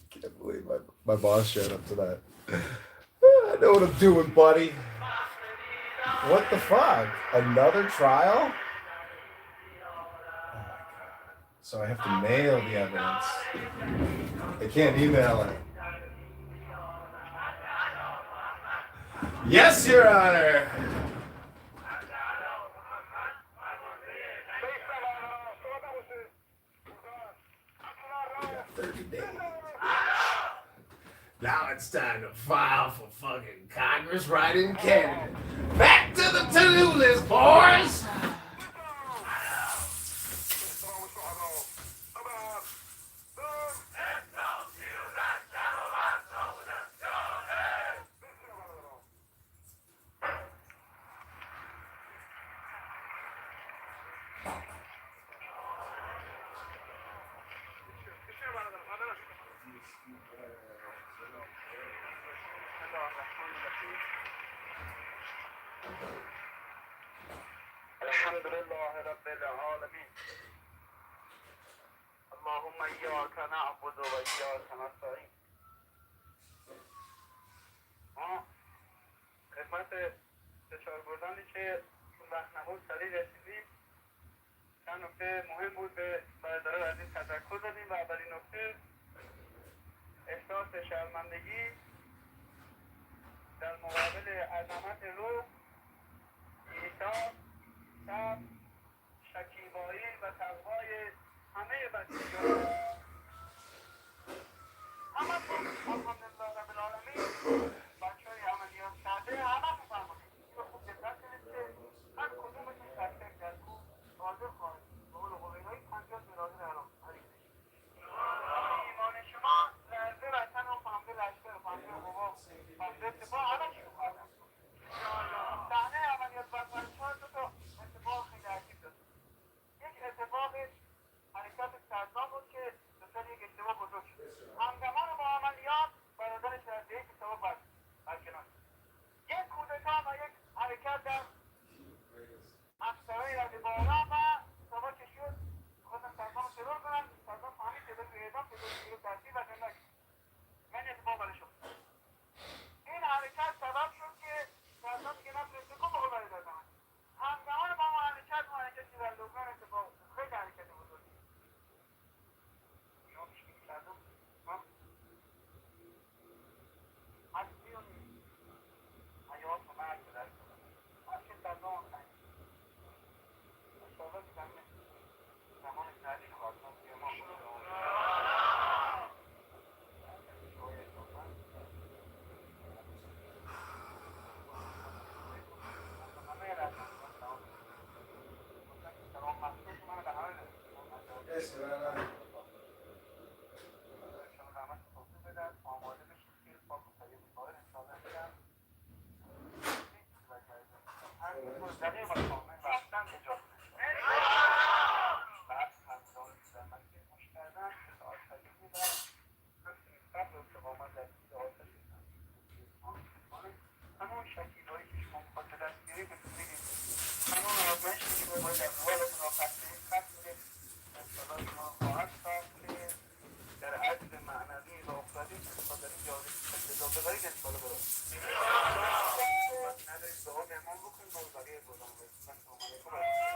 Can't believe my boss showed up to that. I know what I'm doing, buddy. What the fuck? Another trial? Oh my God. So I have to mail the evidence. I can't email it. Yes, Your Honor. We got 30 days. Now it's time to file for fucking Congress writing candidate. Back to the to-do list, boys. الحمد لله رب العالمين اللهم إياك نعبد وإياك نستعين خدمت فشار بردانی که تو رهنمون سریع رسیدیم چند نکته مهم بود به برادران عزیز تذکر دادیم و اولین نکته احساس شرمندگی در مقابل عظمت روح، ایثار، صبر، شکیبایی و تقوای همه بچگان همتون الحمدلله رب العالمین بچه‌های عملیات کرده همتون فرمودید این رو خوب دقت کنید که هر کدومتون تک تک در کوه حاضر خواهید به قول قبیله‌ای 50 برادر حرام ایمان شما لرزه وطن و فهمده لشکر و فهمده بابا فهمده اتفاق همه چی رو خواهدم صحنه عملیات بچه‌ها دو تا اتفاق خیلی عجیب داشت. یک اتفاق حرکت سردار بود که دچار یک اشتباه بزرگ شد. همزمان با عملیات برادرش در یک اشتباه برکنار یک کودتا و یک حرکت در افسرهای رد بالا و اشتباه که شد خواستن سردار رو ترور کنن. سردار فهمید ترور رو اعدام ترور تحصیل و زندگی من اتفاق برای شد. این حرکت سبب شد که سردار دیگه نتونسته کن بقول برای دادن همزمان با اون حرکتی در لبنان اتفاق خیلی حرکت بزرگی یا میشه که کردم هستی و حیات و مرگ در که سردار اشاره میکنه زمان تعلیل خواستم که ما همون شکیبایی که شما میخواد به دست بیارید بکنید همون آزمایشی که باید از روالتون را پس میده انشاءالله شما خواهد ساخت که در عجز معنوی و افتادید تا در این جاده اقتضا ببرید انشاءالله برد ندارید دعا به امام بکنید با بقیه بودم السلام علیکم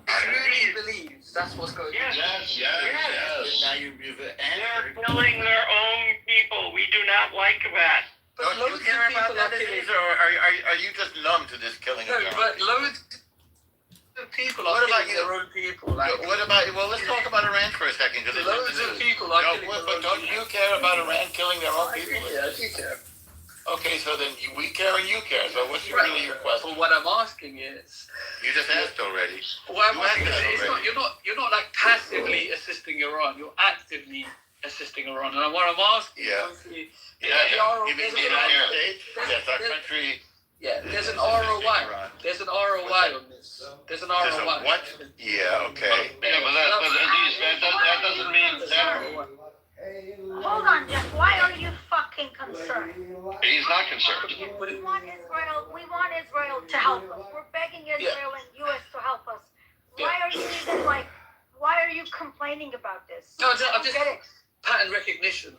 Truly believes that's what's going on. Yes. Now you've They're answered. killing their own people. We do not like that. But Don't you loads care of about people are that killing. disease, or are you just numb to this killing No, of your own but people? loads of people are What about killing you? their own people. Like, What about, well, let's talk about Iran for a second, because it's loads of people are killing their but own don't you people. care about Iran killing their own I people? do care. Okay, so then we care and you care, so what's Right. really your question? But what I'm asking is, You just asked already. what I'm You asking asked is, that already. you're not like passively assisting Iran. You're actively assisting Iran. And what I'm asking Yeah. is, You mean the United States? Yes, our country. there's an ROI. There's an ROI on this. There's an There's a ROI. what? Yeah, okay. Yeah, but that doesn't mean that Hold on, Jeff. Why are you fucking concerned? he's not concerned. We want Israel to help us. We're begging Israel and U.S. to help us. Why are you even like? Why are you complaining about this? No, I'm I just don't get it. pattern recognition.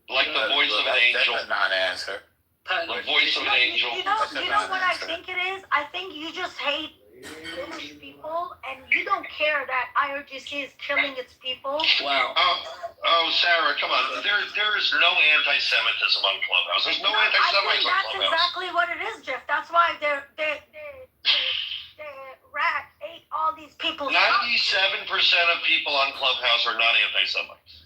Like the voice of an angel. That's a non-answer. Pattern The voice of an angel. You know what I think it is? I think you just hate Jewish people, and you don't care that IRGC is killing its people. Wow. Oh, Sarah, come on. There is no anti-Semitism on Clubhouse. There's no I think anti-Semites on that's Clubhouse. exactly what it is, Jeff. That's why the rat ate all these people's 97% of people on Clubhouse are not anti-Semites.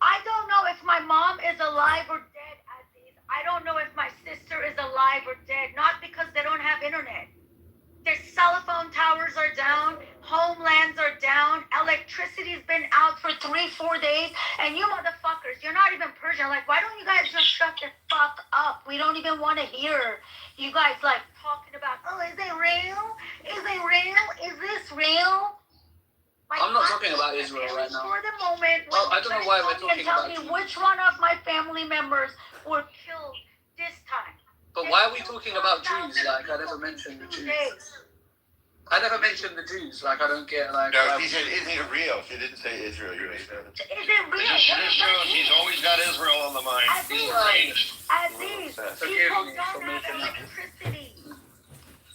I don't know if my mom is alive or dead, Aziz. I don't know if my sister is alive or dead. Not because they don't have internet. Their cell phone towers are down. Homelands are down. Electricity's been out for 3-4 days. And you motherfuckers, you're not even Persian. Like, why don't you guys just shut the fuck up? We don't even want to hear you guys, like, talking about, oh, is it real? Is it real? Is this real? Like, I'm not talking about Israel right now. For the moment, Well, I don't know why we're talking tell about me Jews. which one of my family members were killed this time. But why are we talking about Jews? Like, I never mentioned the Jews. I never mentioned the Jews. Like, I don't get, like... No, why he said, is it real? She didn't say Israel. You made that. Is it real? It just shows he's always got Israel on the mind. He's arranged. Aziz, Forgive people me don't for have making that. electricity.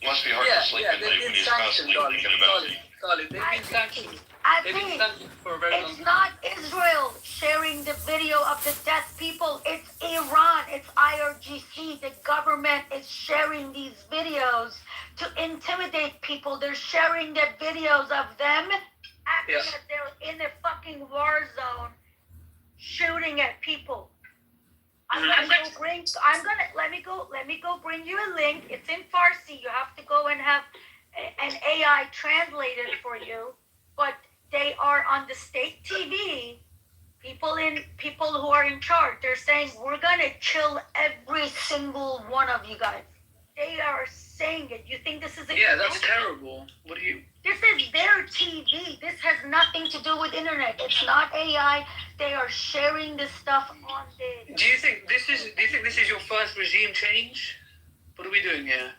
Must be hard to sleep at they've night been when he's sanctioned, constantly darling. thinking about it. Darling, they've been sanctioned. They've been Aziz, sanctioned for a very long it's time. not Israel sharing the video of the dead people. It's Iran. It's IRGC. The government is sharing these videos to intimidate people. They're sharing the videos of them acting as they're in a fucking war zone, shooting at people. Let me go bring you a link. It's in Farsi. You have to go and have an AI translate it for you. But they are on the state TV. People who are in charge. They're saying we're gonna kill every single one of you guys. They are saying it. You think this is a Yeah, that's terrible. What do you... This is their TV. This has nothing to do with internet. It's not AI. They are sharing this stuff on the. Do you think this is your first regime change? What are we doing here?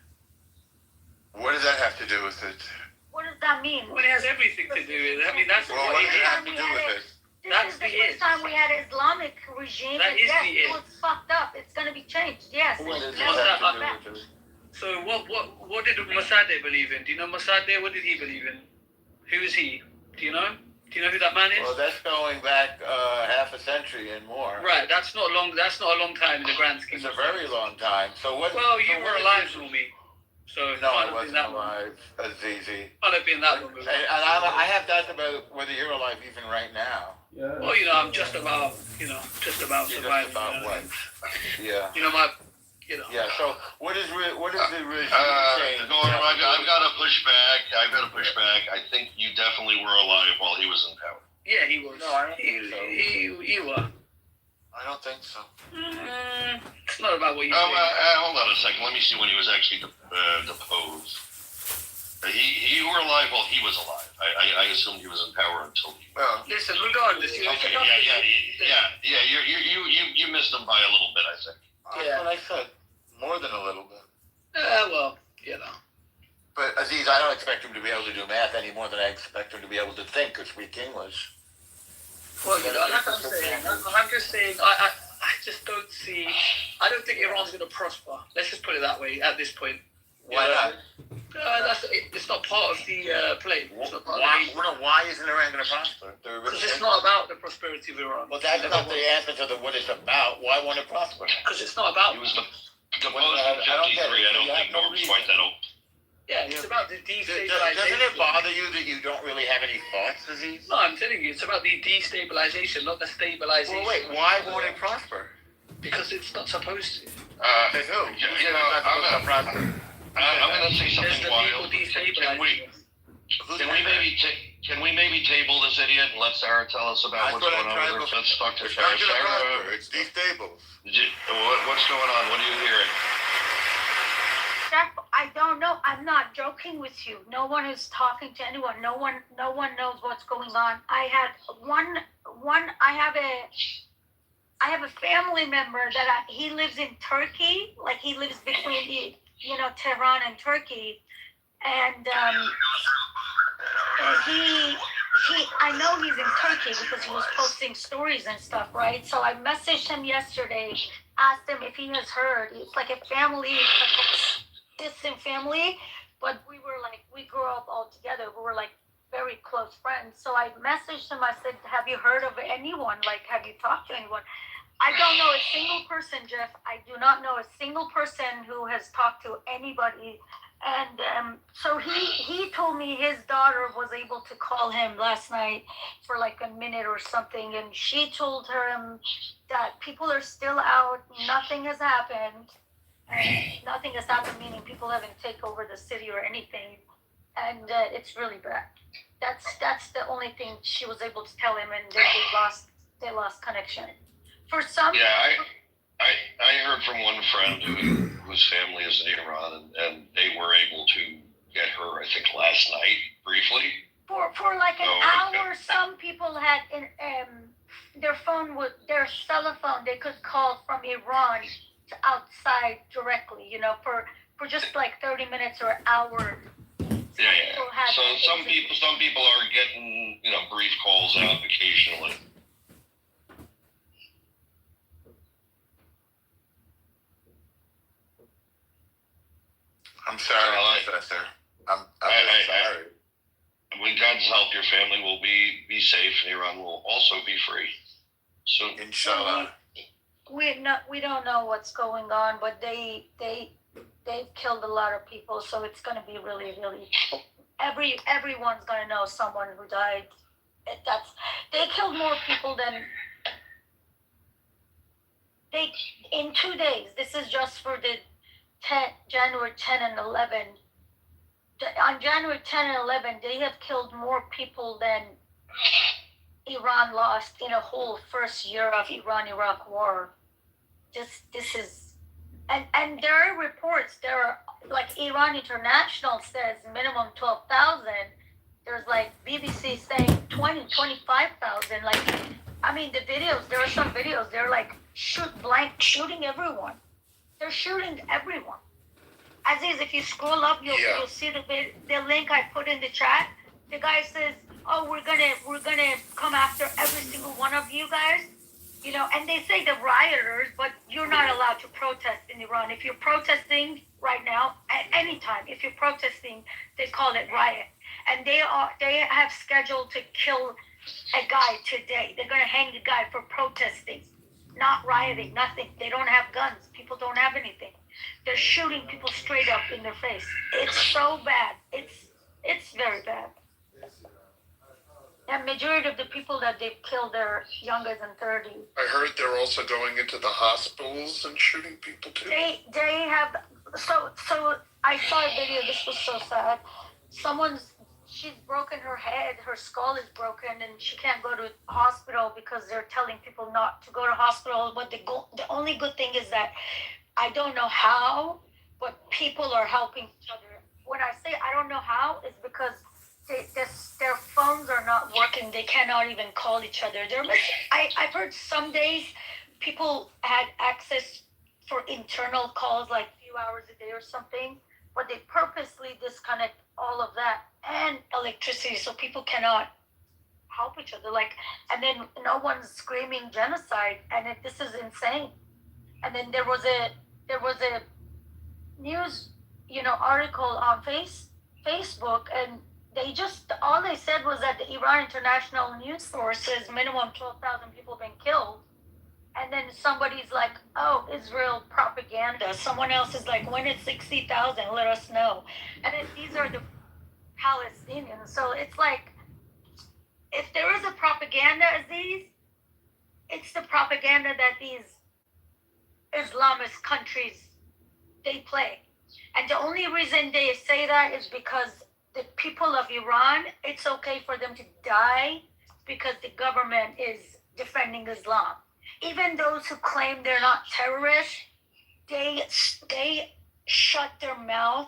What does that have to do with it? What does that mean? Well, it has everything to do with it. I mean, that's Well, what does it have to do with it? This is the first time we had an Islamic regime. That and is yes, the it was fucked up. It's gonna be changed. Yes. What does It's it never have come to back. do with it? So what did Mossadegh believe in? Do you know Mossadegh? What did he believe in? Who is he? Do you know? Do you know who that man is? Well, that's going back half a century and more. Right. That's not long. That's not a long time in the grand scheme. It's a very long time. So what? Well, you so were what alive is for me. So No, might I not be wasn't that long. alive, Azizi. Might not be in that long. And I have doubts about whether you're alive even right now. Well, you know, I'm just about You're surviving. just about you know? what? Yeah. You know, Yeah. So what is the regime change? Norm, I've got to push back. I think you definitely were alive while he was in power. Yeah, he was. No, I don't think so. He were. I don't think so. It's not about what you think. Hold on a second. Let me see when he was actually deposed. You were alive while he was alive. I assumed he was in power until he. Well, listen, regardless, you know, Okay. Yeah. You missed him by a little bit, I think. That's what I said. More than a little bit. Well, you know. But Aziz, I don't expect him to be able to do math any more than I expect him to be able to think or speak English. Well, like I'm saying, I'm just saying, I just don't see. I don't think Iran's going to prosper. Let's just put it that way at this point. Why not? It's not part of the play. Why isn't Iran going to prosper? Because it's not about the prosperity of Iran. Well, that's not the answer to what it's about. Why won't it prosper? Because it's not about. He was deposed in 53. I don't think Norm's quite that old. Yeah, it's about the destabilization. Doesn't it bother you that you don't really have any thoughts, Aziz? No, I'm telling you, it's about the destabilization, not the stabilization. Well, wait, why won't it prosper? Because it's not supposed to. Says who? I'm going to say something wild. Can we maybe table this idiot and let Sarah tell us about what's going on with her? Let's talk to Sarah. Sarah, it's destable. What's going on? What are you hearing? Jeff, I don't know. I'm not joking with you. No one is talking to anyone. No one knows what's going on. I had I have a family member that he lives in Turkey. Like he lives between Tehran and Turkey, and I know he's in Turkey because he was posting stories and stuff, right? So I messaged him yesterday, asked him if he has heard. It's like a family, distant family, but we grew up all together. We were like very close friends. So I messaged him. I said, have you heard of anyone? Like, have you talked to anyone? I don't know a single person, Jeff. I do not know a single person who has talked to anybody. And so he told me his daughter was able to call him last night for like a minute or something. And she told him that people are still out. Nothing has happened. And nothing has happened, meaning people haven't taken over the city or anything. And it's really bad. That's the only thing she was able to tell him. And they lost connection. For some. Yeah, I heard from one friend whose family is in Iran, and they were able to get her, I think, last night, briefly. For like an hour, some people had their cell phone, they could call from Iran to outside directly, for just like 30 minutes or an hour. Yeah. So some people are getting, brief calls out occasionally. I'm sorry, Professor. I'm sorry. With God's help, your family will be safe, and Iran will also be free. So, inshallah. We don't know what's going on, but they've killed a lot of people, so it's going to be really, really. Everyone's going to know someone who died. They killed more people than. In 2 days. This is just for the January 10 and 11. On January 10 and 11, they have killed more people than Iran lost in a whole first year of Iran-Iraq war. This is, and there are reports. There are like Iran International says minimum 12,000. There's like BBC saying 20, 25,000. Like, I mean the videos. There are some videos. They're like shooting everyone. They're shooting everyone. Aziz, if you scroll up, you'll see the link I put in the chat. The guy says, "Oh, we're gonna come after every single one of you guys," And they say the rioters, but you're not allowed to protest in Iran. If you're protesting right now, at any time, if you're protesting, they call it riot, and they have scheduled to kill a guy today. They're gonna hang the guy for protesting. Not rioting, nothing. They don't have guns. People don't have anything. They're shooting people straight up in their face. It's so bad. It's very bad. The majority of the people that they've killed are younger than 30. I heard they're also going into the hospitals and shooting people too. They have so I saw a video. This was so sad. She's broken her head, her skull is broken, and she can't go to hospital because they're telling people not to go to hospital. But the only good thing is that I don't know how, but people are helping each other. When I say I don't know how, it's because their phones are not working. They cannot even call each other. I've heard some days people had access for internal calls, like a few hours a day or something, but they purposely disconnect all of that and electricity so people cannot help each other. Like, and then no one's screaming genocide, and this is insane. And then there was a news, article on Facebook, and all they said was that the Iran international news source says minimum 12,000 people have been killed. And then somebody's like, oh, Israel propaganda. Someone else is like, when it's 60,000, let us know. And then these are the Palestinians. So it's like, if there is a propaganda as these, it's the propaganda that these Islamist countries, they play. And the only reason they say that is because the people of Iran, it's okay for them to die because the government is defending Islam. Even those who claim they're not terrorists, they shut their mouth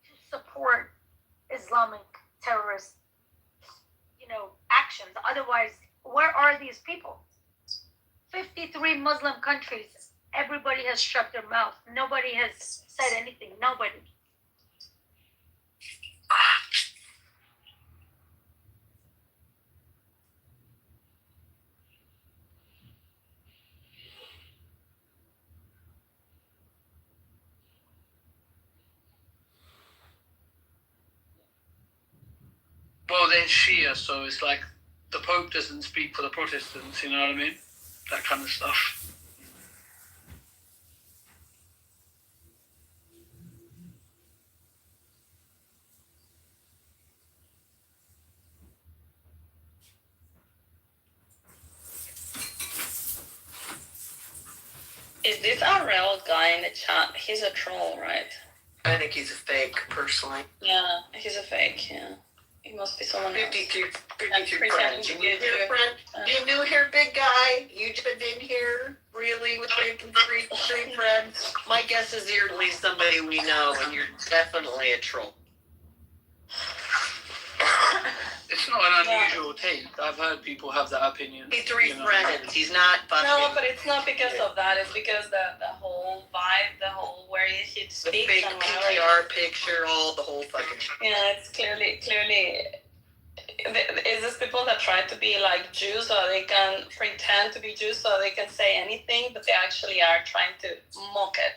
to support Islamic terrorist, actions. Otherwise, where are these people? 53 Muslim countries, everybody has shut their mouth. Nobody has said anything. Nobody. Well, they're Shia, so it's like the Pope doesn't speak for the Protestants, you know what I mean? That kind of stuff. Is this a real guy in the chat? He's a troll, right? I think he's a fake, personally. Yeah, he's a fake, yeah. He must be someone 52 else. friends. You new here, friend? You new here, big guy? You just been in here, really, with three friends? My guess is you're at least somebody we know, and you're definitely a troll. It's not an unusual take. I've heard people have that opinion. He's three friends. He's not fucking... No, but it's not because of that. It's because the whole vibe, the whole where he speaks. The big PTR picture, all the whole fucking... Yeah, it's clearly... Is this people that try to be like Jews so they can pretend to be Jews so they can say anything, but they actually are trying to mock it.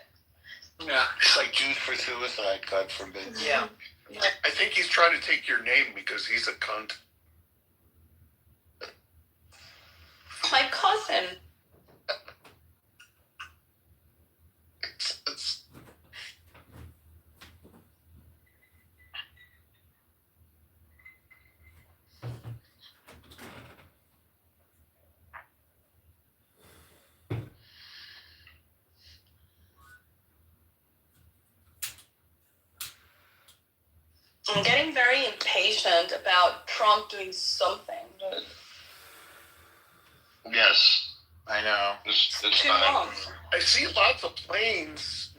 Yeah, it's like Jews for suicide, God forbid. Yeah. I think he's trying to take your name because he's a cunt. My cousin. I'm getting very impatient about Trump doing something. Yes, I know. It's Too time. long. I see lots of planes.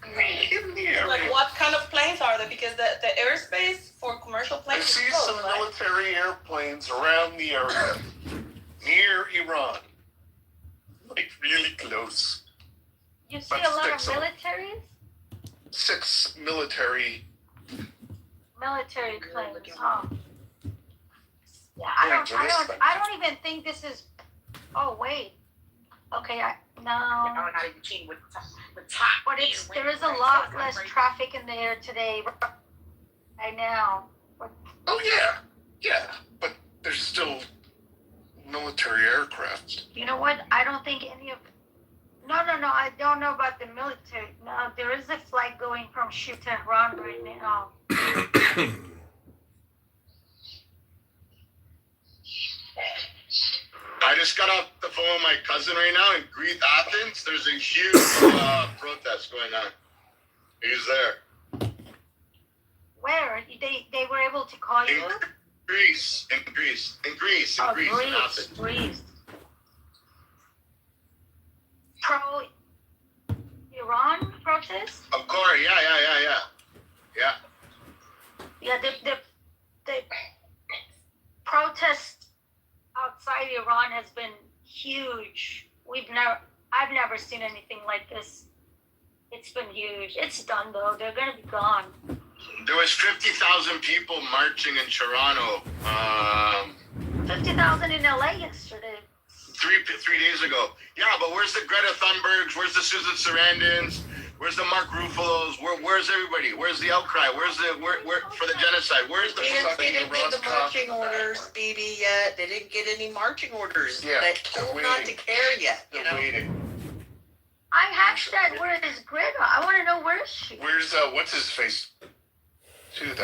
In the area. Like, what kind of planes are they? Because the airspace for commercial planes I see is closed, some right? military airplanes around the area, near Iran. Like, really close. You see a lot of militaries? 6 military planes, huh? Yeah, I don't even think this is. Oh wait. Okay, no. But there is a lot less traffic in the air today. Right now. Oh yeah, but there's still military aircraft. You know what? I don't think any of. No. I don't know about the military. No, there is a flight going from Tehran right now. I just got off the phone with my cousin right now in Greece, Athens. There's a huge protest going on. He's there. Where? They were able to call you? Greece, in Athens. Greece. Pro-Iran protest? Of course, yeah. Yeah, the protest outside Iran has been huge. I've never seen anything like this. It's been huge. It's done though. They're gonna be gone. There was 50,000 people marching in Toronto. 50,000 in LA yesterday. Three days ago. Yeah, but where's the Greta Thunbergs? Where's the Susan Sarandons? Where's the Mark Ruffalo's? Where's everybody? Where's the outcry? Where's the where for the genocide? Where's the They didn't get the marching orders, BB, yet. They didn't get any marching orders. Yeah, They told not to care yet. They're waiting. I hashtag where is Greta? I want to know where is she? Where's what's his face? To the